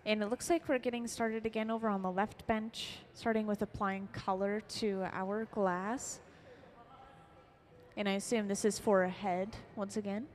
And it looks like we're getting started again over on the left bench, starting with applying color to our glass. And I assume this is for a head once again.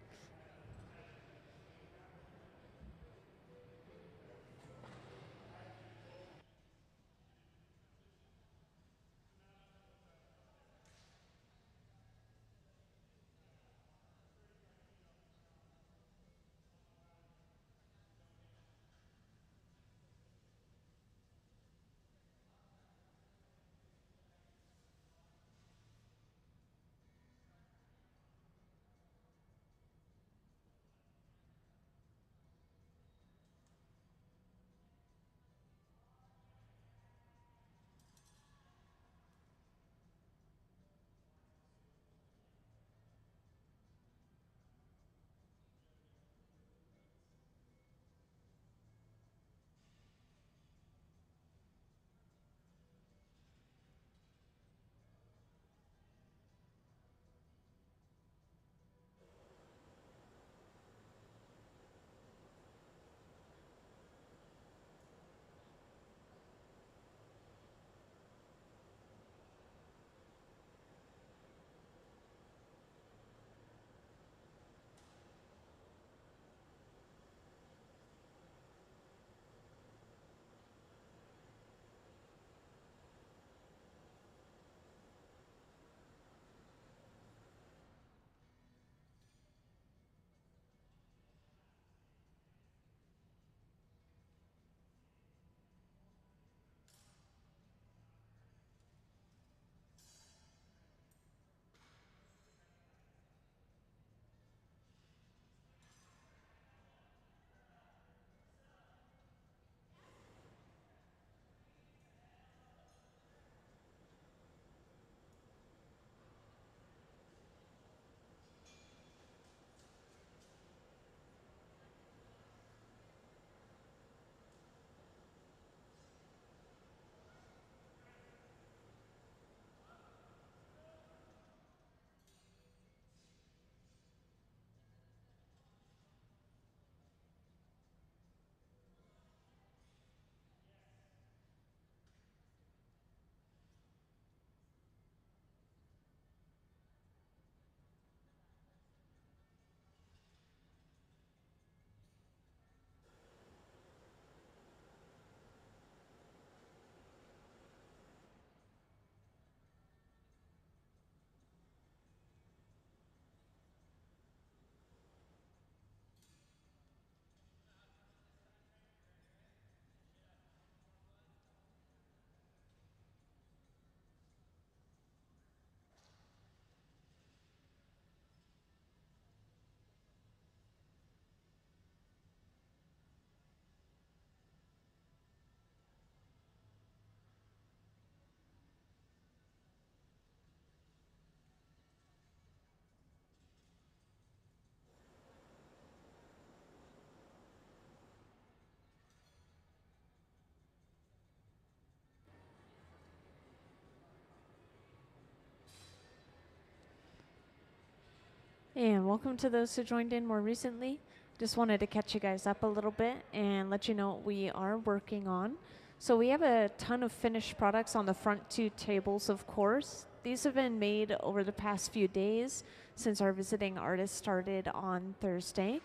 And welcome to those who joined in more recently. Just wanted to catch you guys up a little bit and let you know what we are working on. So we have a ton of finished products on the front two tables, of course. These have been made over the past few days since our visiting artist started on Thursday.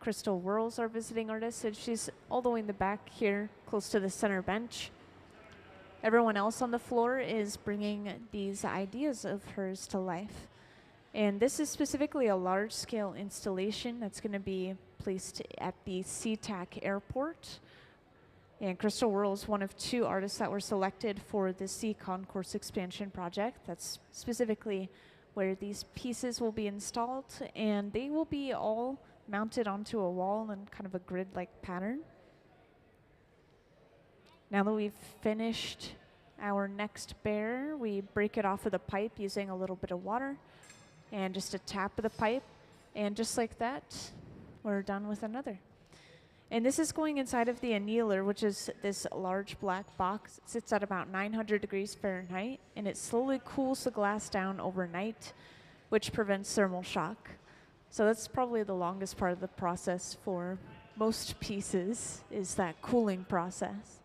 Crystal Worl's our visiting artist, and she's all the way in the back here, close to the center bench. Everyone else on the floor is bringing these ideas of hers to life. And this is specifically a large-scale installation that's going to be placed at the SeaTac airport. And Crystal Worl is one of two artists that were selected for the Sea Concourse expansion project. That's specifically where these pieces will be installed, and they will be all mounted onto a wall in kind of a grid-like pattern. Now that we've finished our next bear, we break it off with a pipe using a little bit of water and just a tap of the pipe, and just like that, we're done with another. And this is going inside of the annealer, which is this large black box. It sits at about 900 degrees Fahrenheit, and it slowly cools the glass down overnight, which prevents thermal shock. So that's probably the longest part of the process for most pieces, is that cooling process.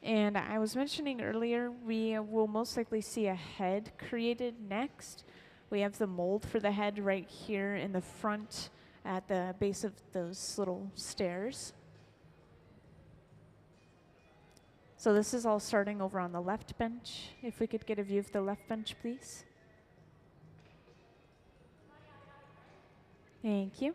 And I was mentioning earlier, we will most likely see a head created next. We have the mold for the head right here in the front at the base of those little stairs. So this is all starting over on the left bench. If we could get a view of the left bench, please. Thank you.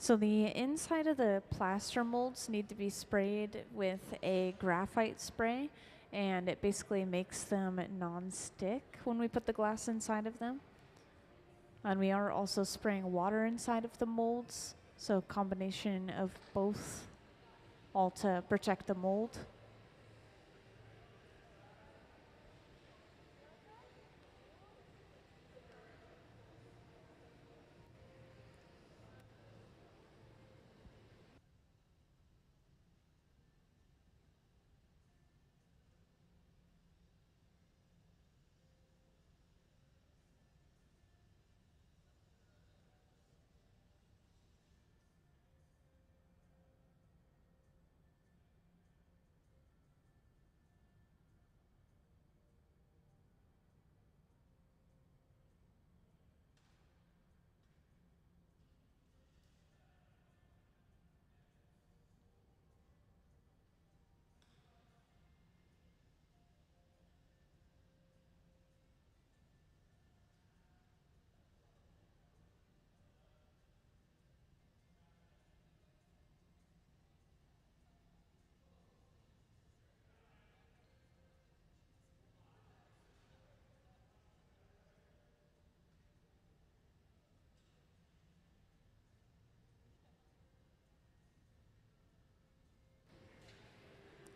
So the inside of the plaster molds need to be sprayed with a graphite spray, and it basically makes them non-stick when we put the glass inside of them. And we are also spraying water inside of the molds, so a combination of both, all to protect the mold.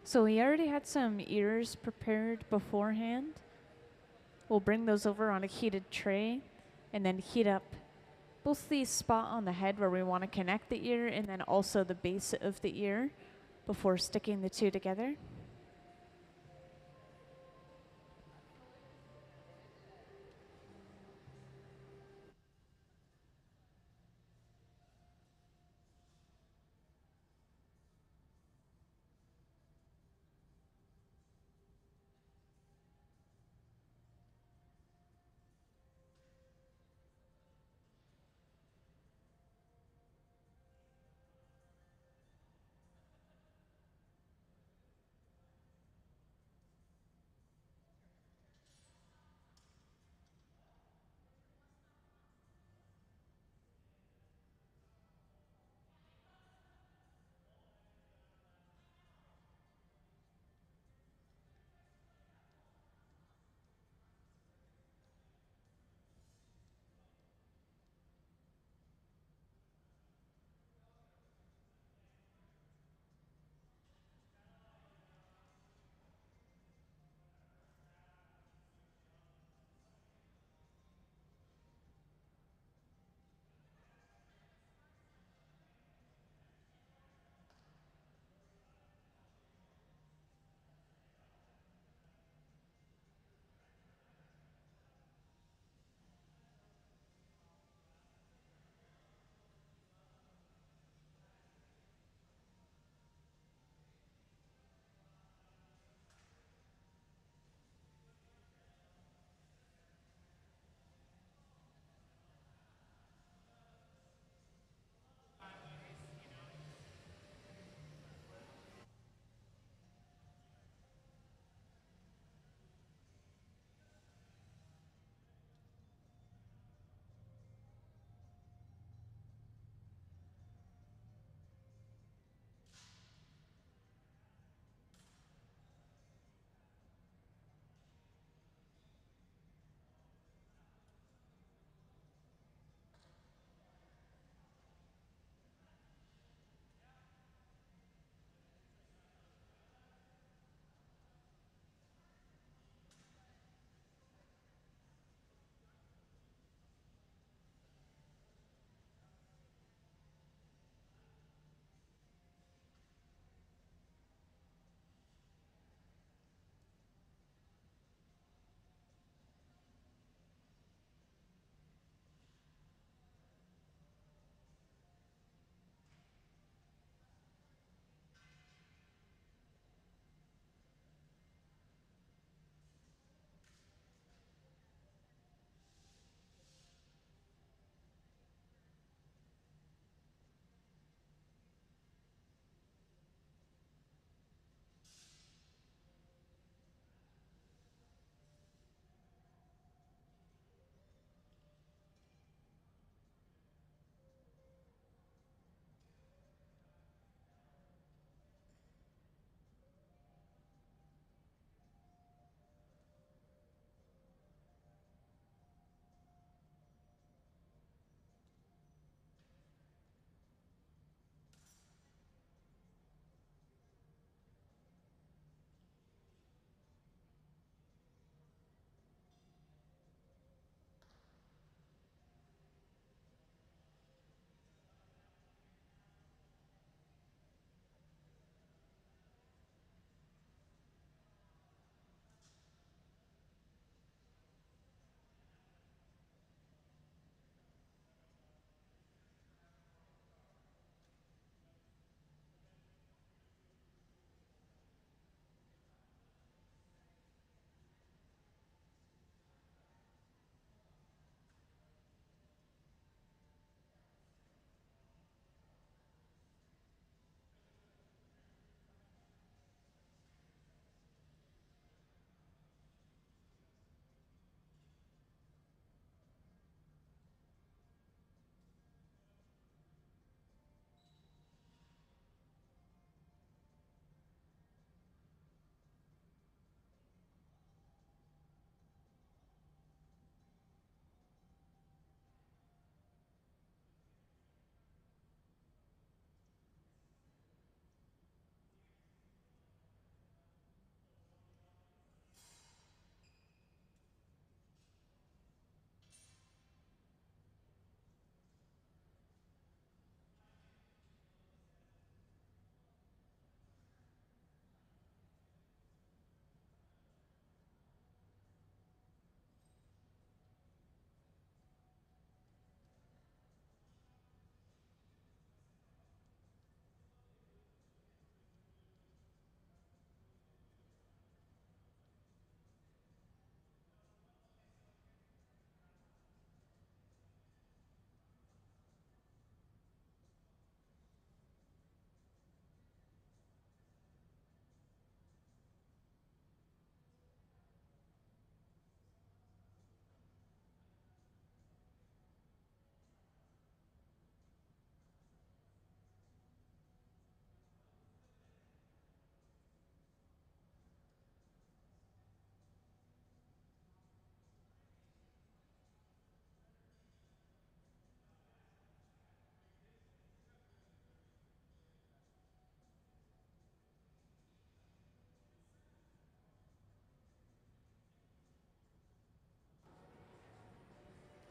So we already had some ears prepared beforehand. We'll bring those over on a heated tray and then heat up both the spot on the head where we want to connect the ear and then also the base of the ear before sticking the two together.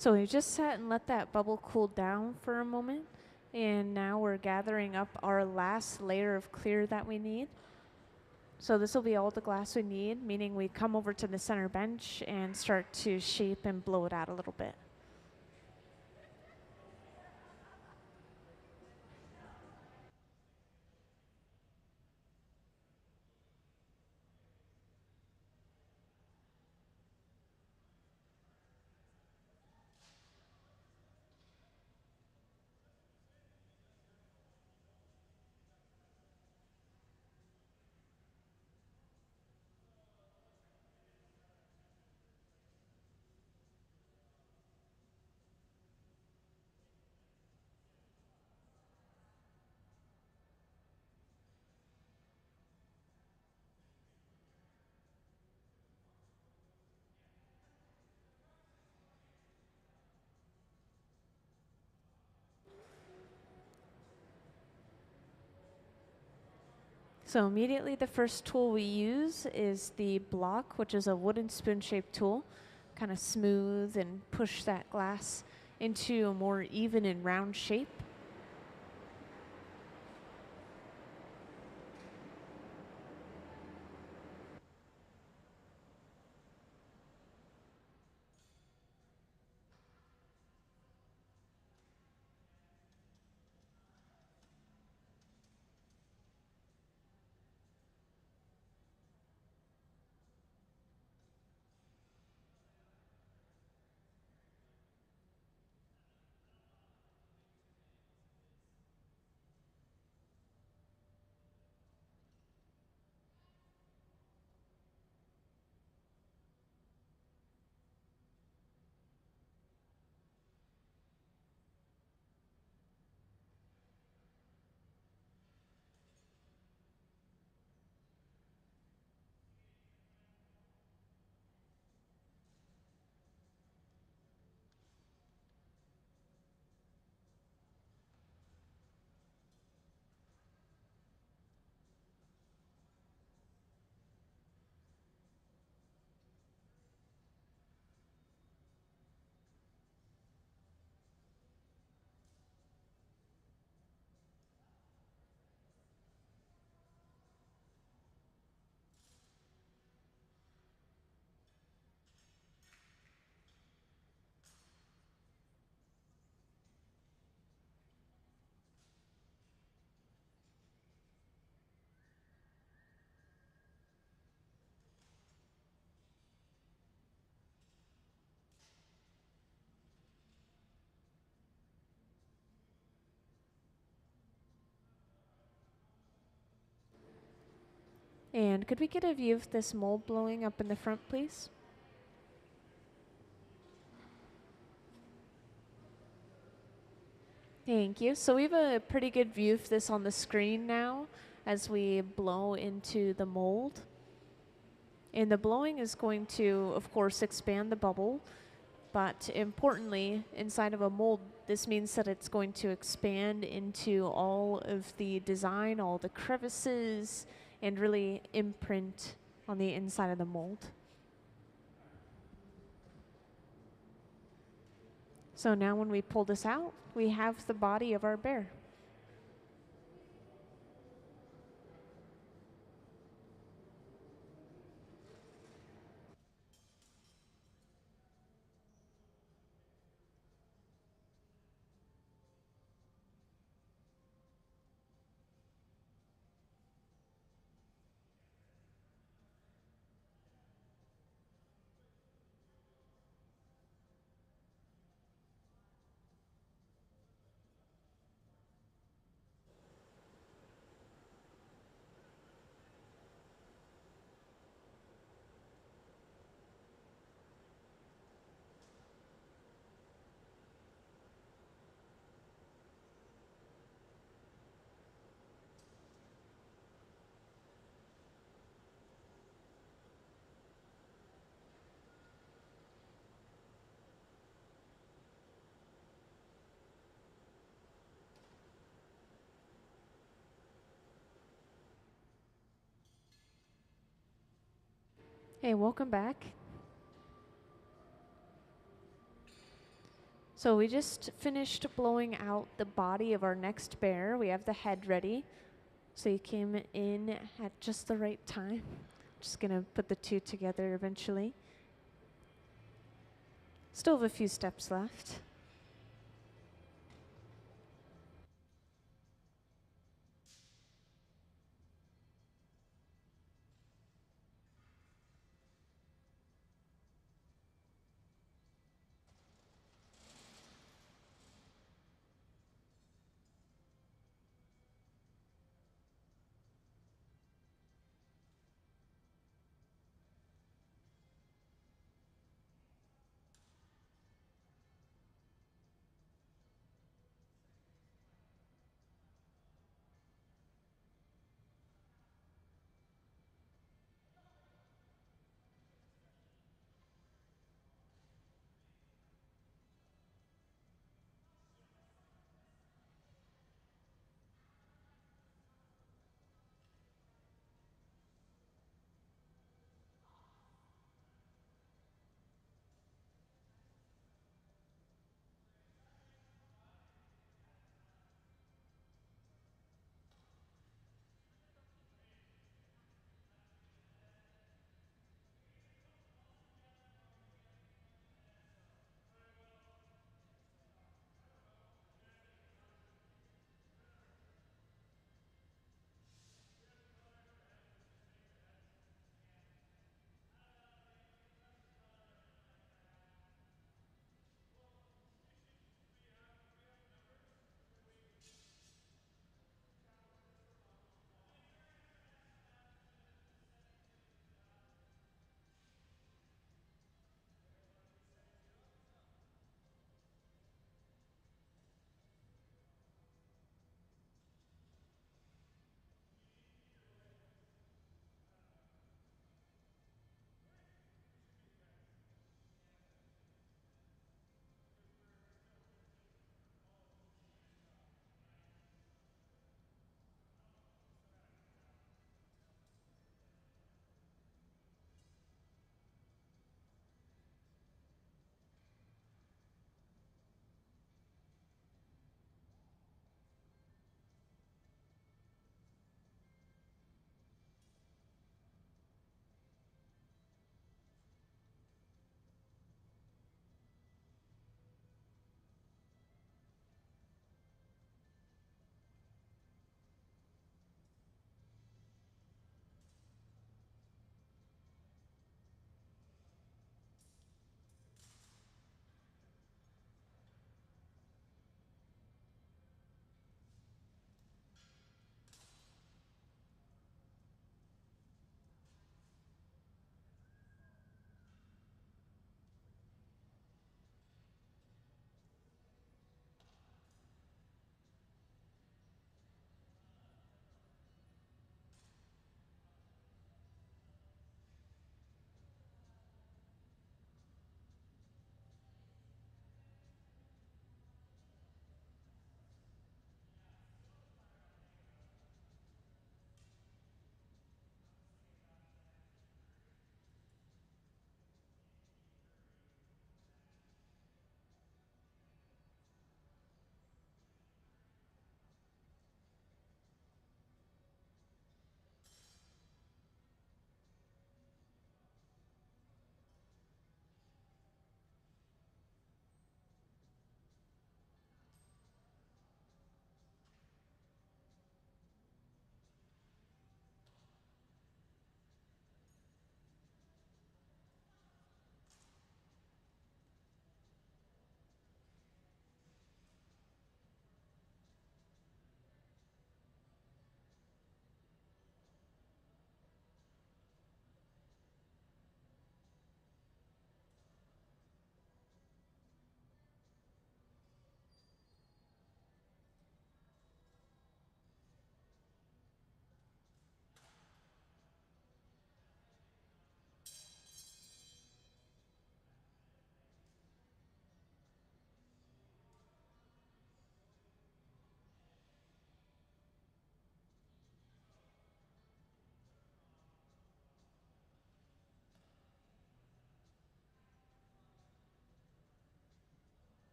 So we just sat and let that bubble cool down for a moment, and now we're gathering up our last layer of clear that we need. So this will be all the glass we need, meaning we come over to the center bench and start to shape and blow it out a little bit. So immediately the first tool we use is the block, which is a wooden spoon-shaped tool. Kind of smooth and push that glass into a more even and round shape. And could we get a view of this mold blowing up in the front, please? Thank you. So we have a pretty good view of this on the screen now as we blow into the mold. And the blowing is going to, of course, expand the bubble. But importantly, inside of a mold, this means that it's going to expand into all of the design, all the crevices, and really imprint on the inside of the mold. So now when we pull this out, we have the body of our bear. Hey, welcome back. So we just finished blowing out the body of our next bear. We have the head ready. So you came in at just the right time. Just gonna put the two together eventually. Still have a few steps left.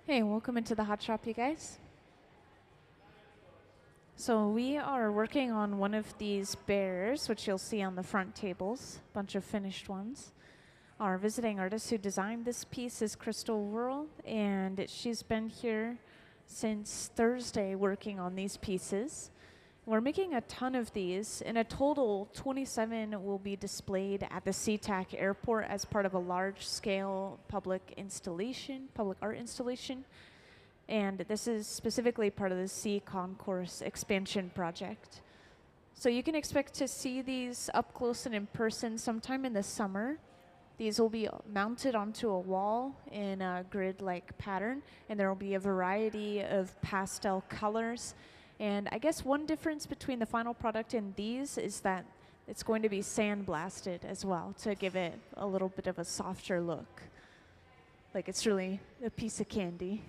Hey, welcome into the hot shop, you guys. So we are working on one of these bears, which you'll see on the front tables, a bunch of finished ones. Our visiting artist who designed this piece is Crystal Worl, and she's been here since Thursday working on these pieces. We're making a ton of these. In a total, 27 will be displayed at the SeaTac airport as part of a large-scale public art installation. And this is specifically part of the Sea Concourse expansion project. So you can expect to see these up close and in person sometime in the summer. These will be mounted onto a wall in a grid-like pattern, and there will be a variety of pastel colors. And I guess one difference between the final product and these is that it's going to be sandblasted as well to give it a little bit of a softer look. Like it's really a piece of candy.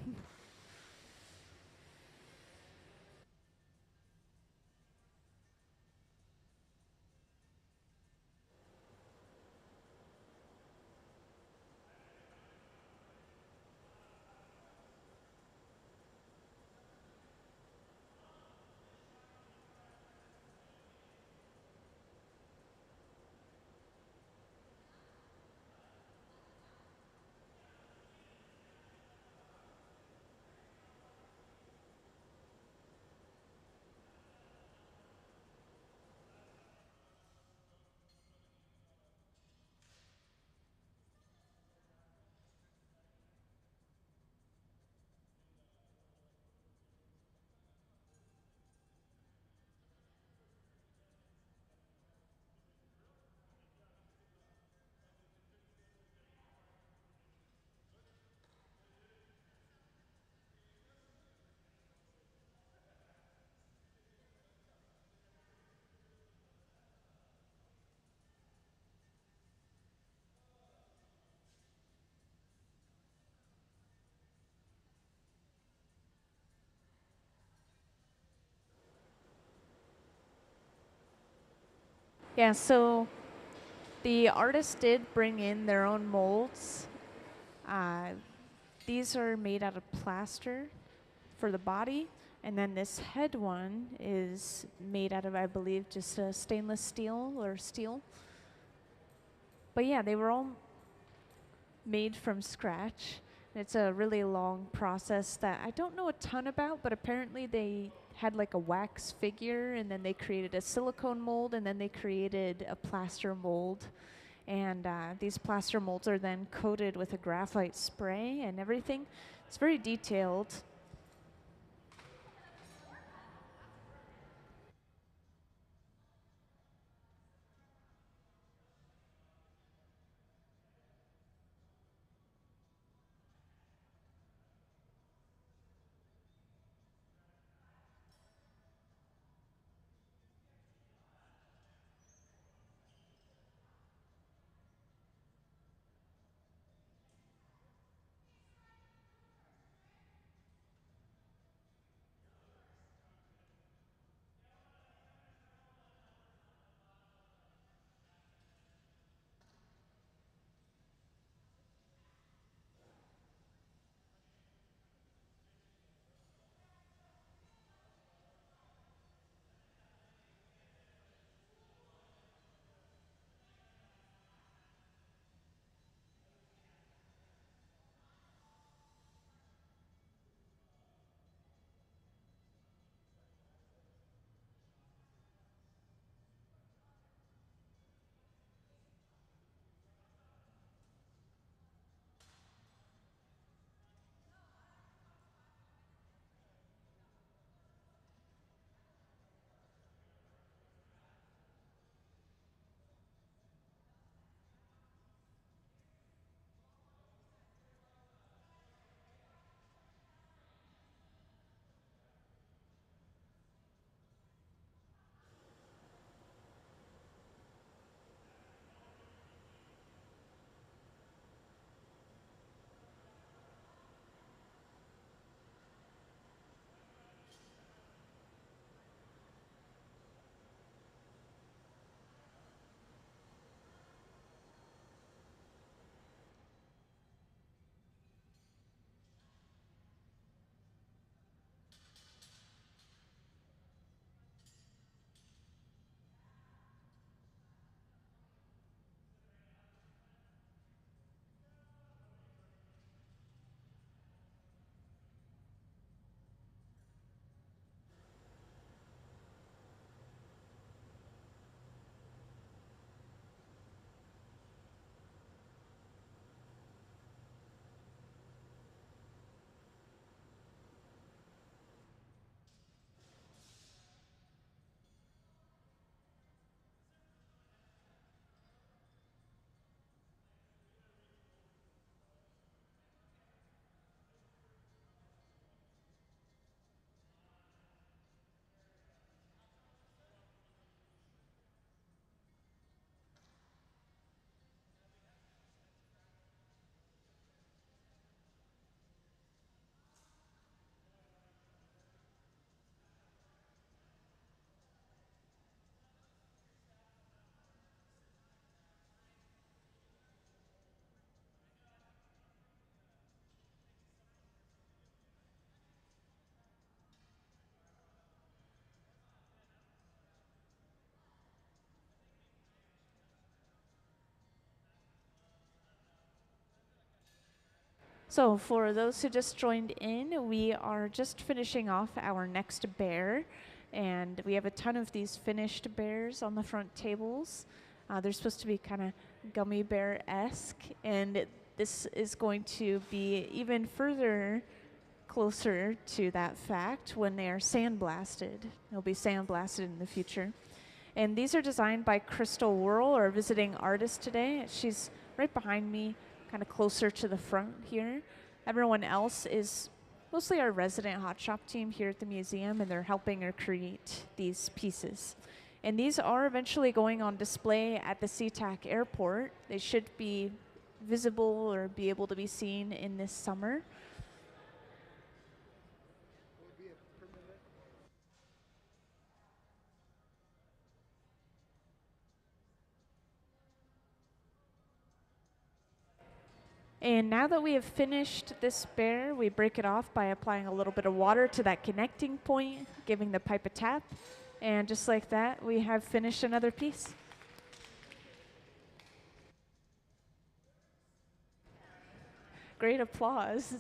Yeah, so the artist did bring in their own molds. Uh, these are made out of plaster for the body, and then this head one is made out of, I believe, just stainless steel or steel. But yeah, they were all made from scratch. It's a really long process that I don't know a ton about, but apparently they had like a wax figure, and then they created a silicone mold, and then they created a plaster mold. And these plaster molds are then coated with a graphite spray and everything. It's very detailed. So for those who just joined in, we are just finishing off our next bear, and we have a ton of these finished bears on the front tables. They're supposed to be kind of gummy bear-esque, and this is going to be even further closer to that fact when they are sandblasted. They'll be sandblasted in the future. And these are designed by Crystal Worl, our visiting artist today. She's right behind me, kind of closer to the front here. Everyone else is mostly our resident hot shop team here at the museum, and they're helping her create these pieces. And these are eventually going on display at the SeaTac airport. They should be visible or be able to be seen in this summer. And now that we have finished this bear, we break it off by applying a little bit of water to that connecting point, giving the pipe a tap. And just like that, we have finished another piece. Great applause.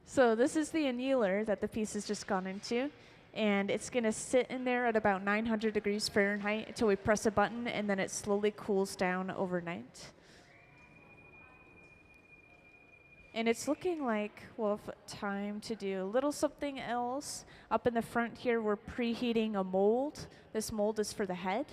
So this is the annealer that the piece has just gone into. And it's going to sit in there at about 900 degrees Fahrenheit until we press a button, and then it slowly cools down overnight. And it's looking like we'll have time to do a little something else. Up in the front here, we're preheating a mold. This mold is for the head.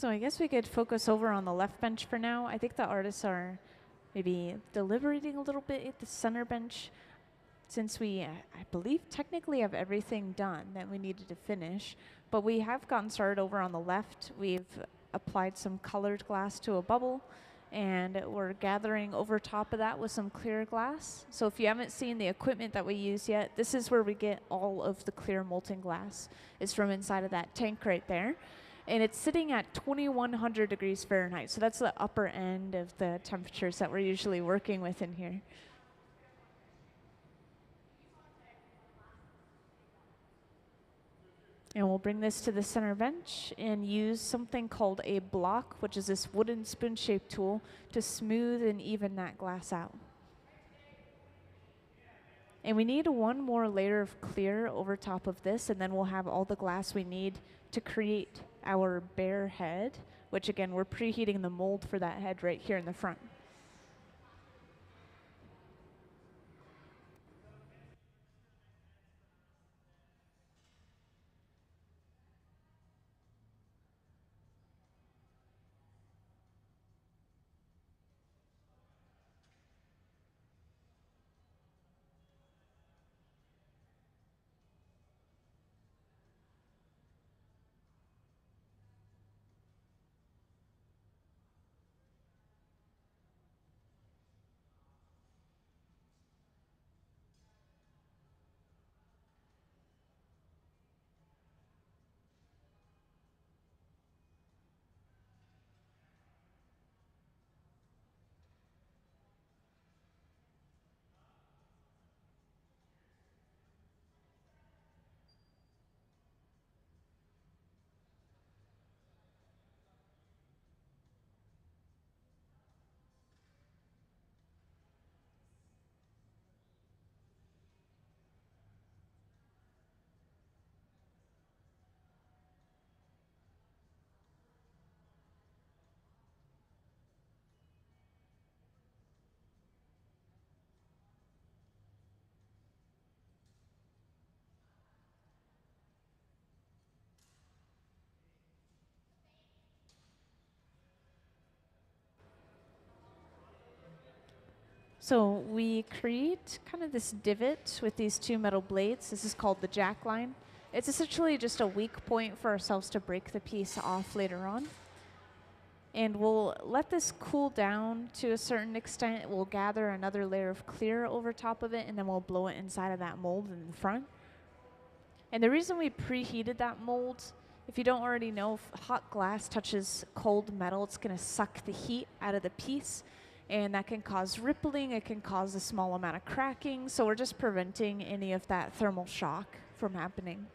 So I guess we could focus over on the left bench for now. I think the artists are maybe deliberating a little bit at the center bench, since we, I believe, technically have everything done that we needed to finish. But we have gotten started over on the left. We've applied some colored glass to a bubble, and we're gathering over top of that with some clear glass. So if you haven't seen the equipment that we use yet, this is where we get all of the clear molten glass. It's from inside of that tank right there. And it's sitting at 2100 degrees Fahrenheit. So that's the upper end of the temperatures that we're usually working with in here. And we'll bring this to the center bench and use something called a block, which is this wooden spoon-shaped tool, to smooth and even that glass out. And we need one more layer of clear over top of this, and then we'll have all the glass we need to create our bear head, which again, we're preheating the mold for that head right here in the front. So we create kind of this divot with these two metal blades. This is called the jack line. It's essentially just a weak point for ourselves to break the piece off later on. And we'll let this cool down to a certain extent. We'll gather another layer of clear over top of it, and then we'll blow it inside of that mold in the front. And the reason we preheated that mold, if you don't already know, if hot glass touches cold metal, it's going to suck the heat out of the piece. And that can cause rippling, it can cause a small amount of cracking, so we're just preventing any of that thermal shock from happening.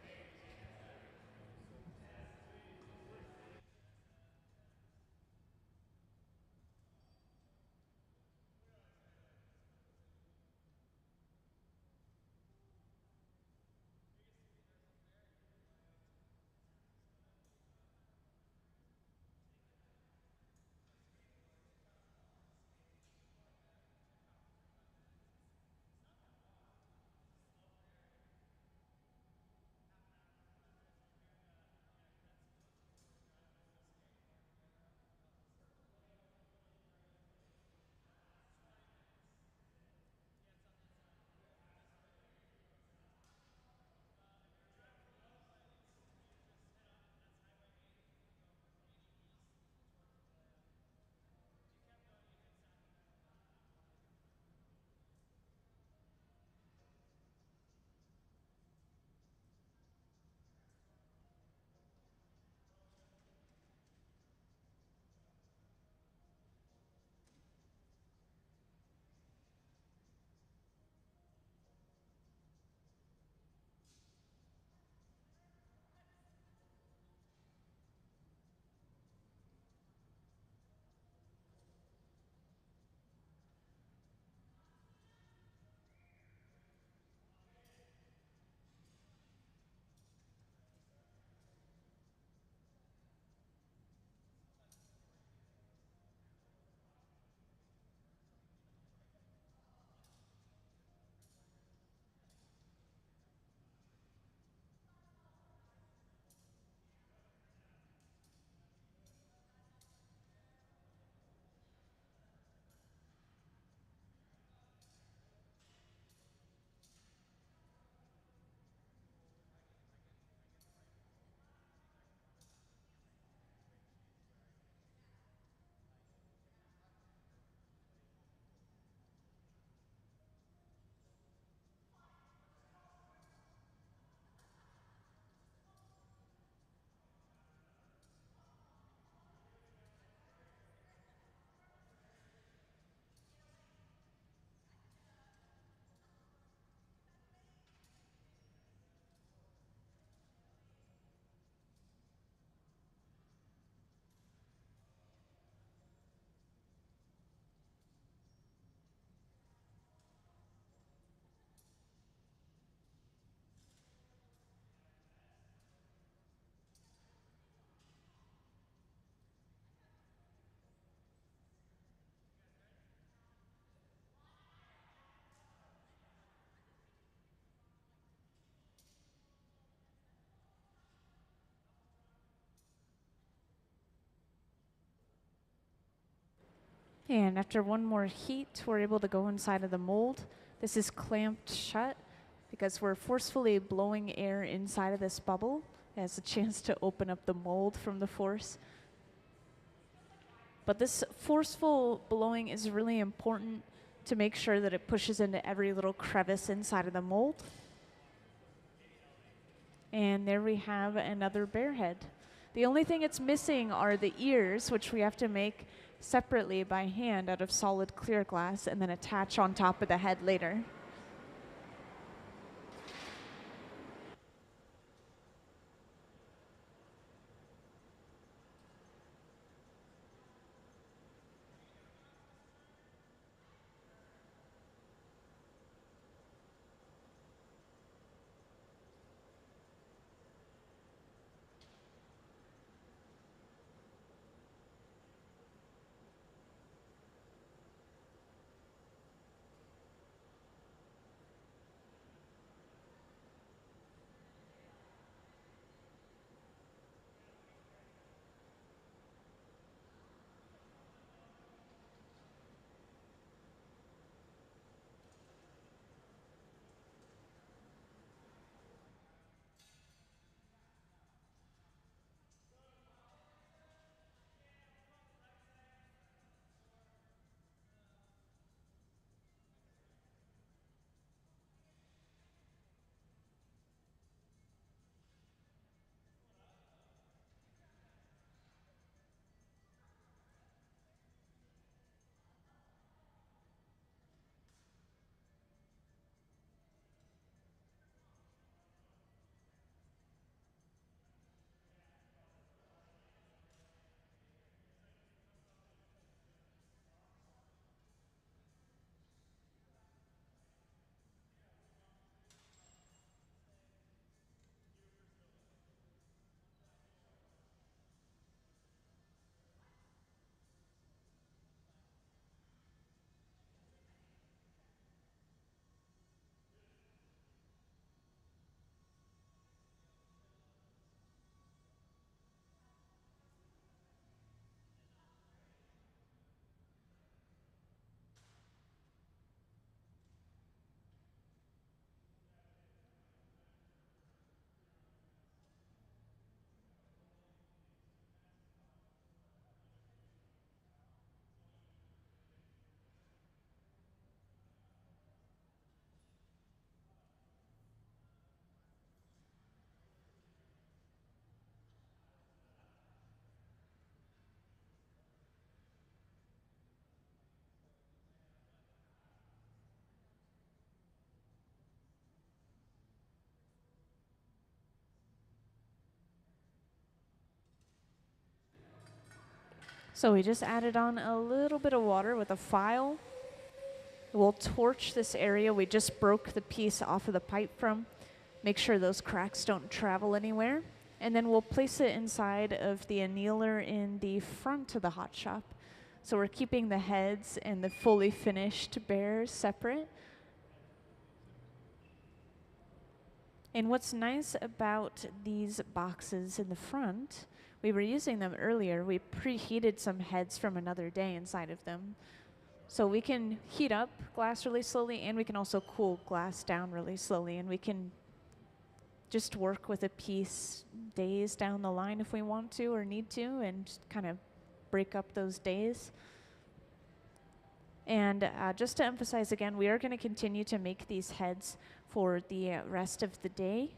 And after one more heat, we're able to go inside of the mold. This is clamped shut because we're forcefully blowing air inside of this bubble. It has a chance to open up the mold from the force. But this forceful blowing is really important to make sure that it pushes into every little crevice inside of the mold. And there we have another bear head. The only thing it's missing are the ears, which we have to make separately by hand out of solid clear glass and then attach on top of the head later. So we just added on a little bit of water with a file. We'll torch this area we just broke the piece off of the pipe from. Make sure those cracks don't travel anywhere. And then we'll place it inside of the annealer in the front of the hot shop. So we're keeping the heads and the fully finished bears separate. And what's nice about these boxes in the front, we were using them earlier. We preheated some heads from another day inside of them. So we can heat up glass really slowly, and we can also cool glass down really slowly. And we can just work with a piece days down the line if we want to or need to, and kind of break up those days. And just to emphasize again, we are going to continue to make these heads for the rest of the day.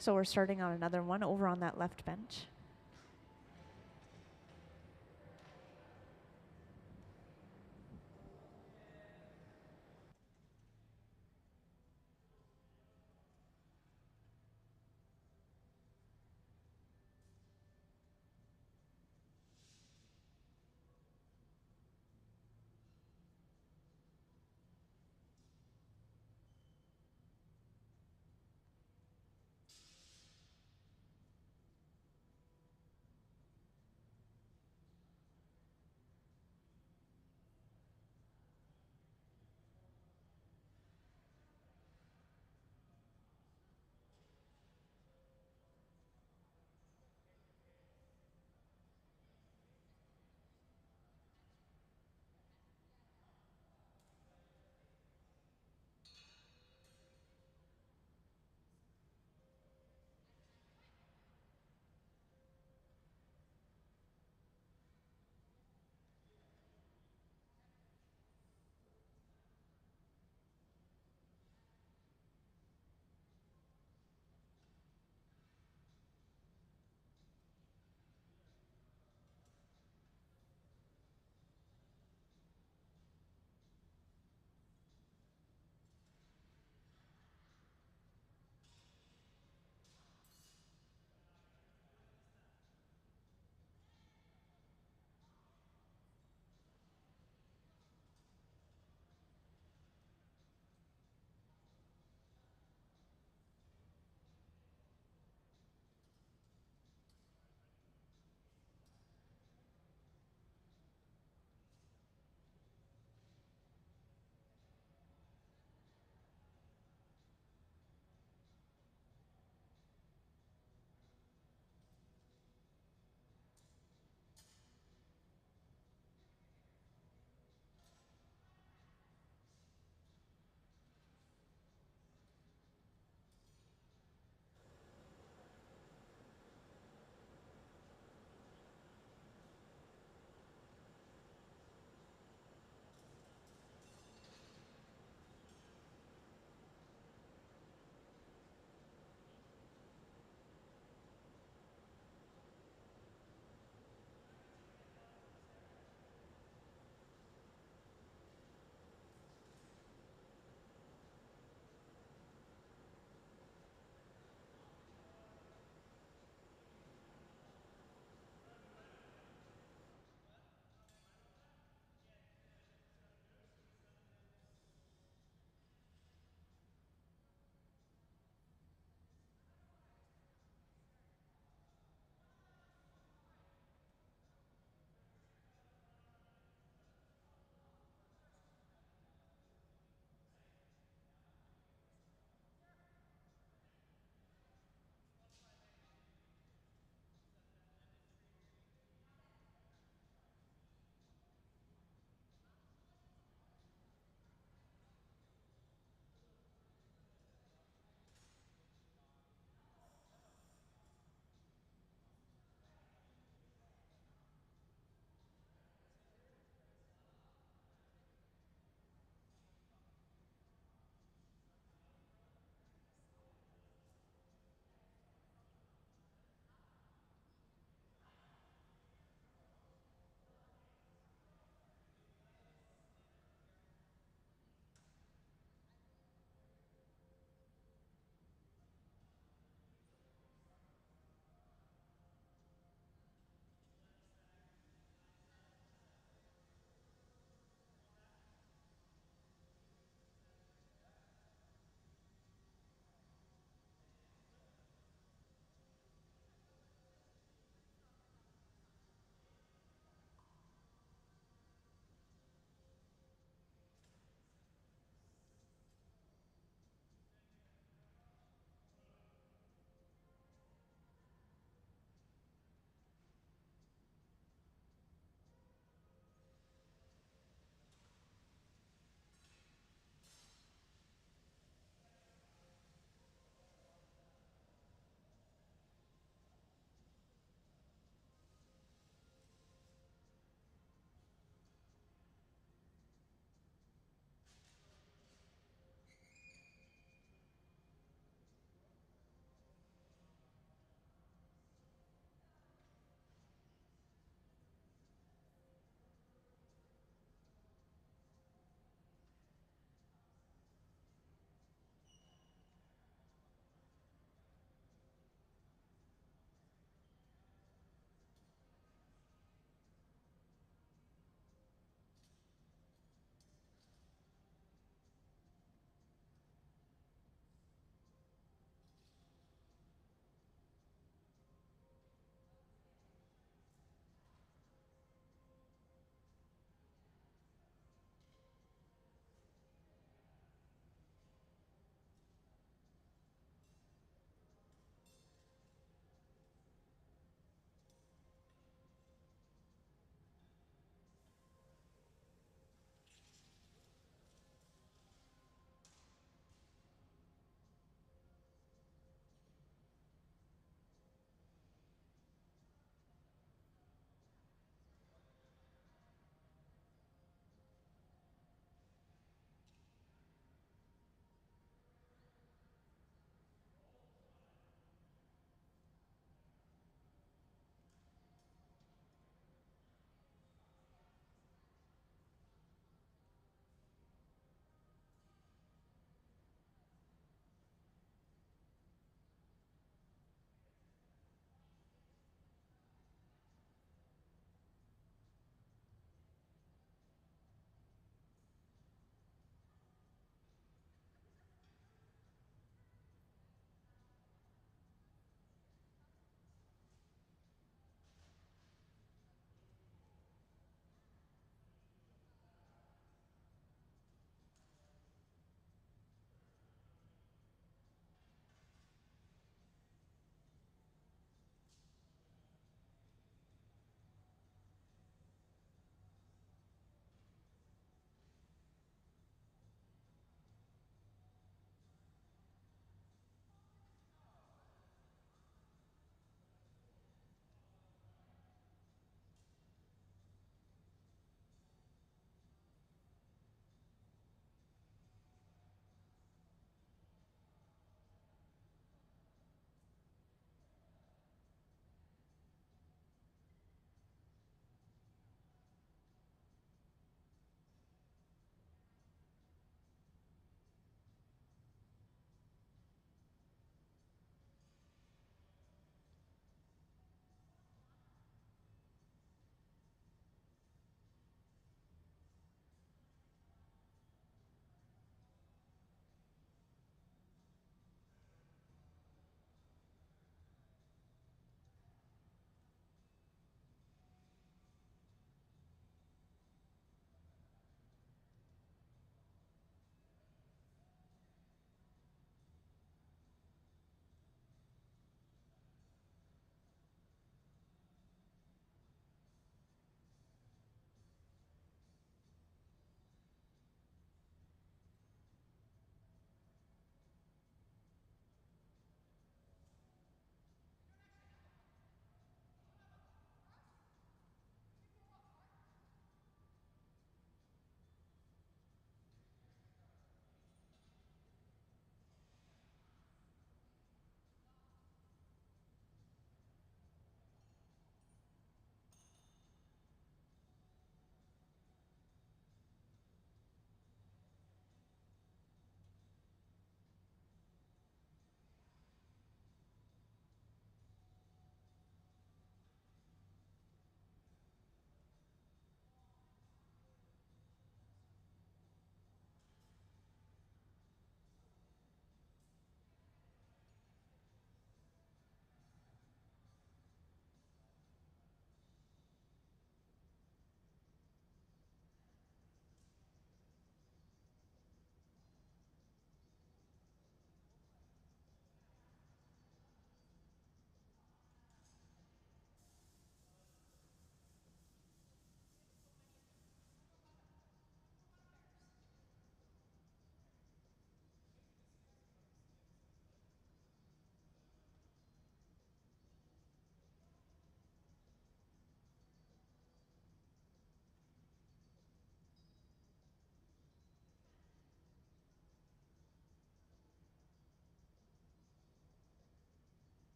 So we're starting on another one over on that left bench.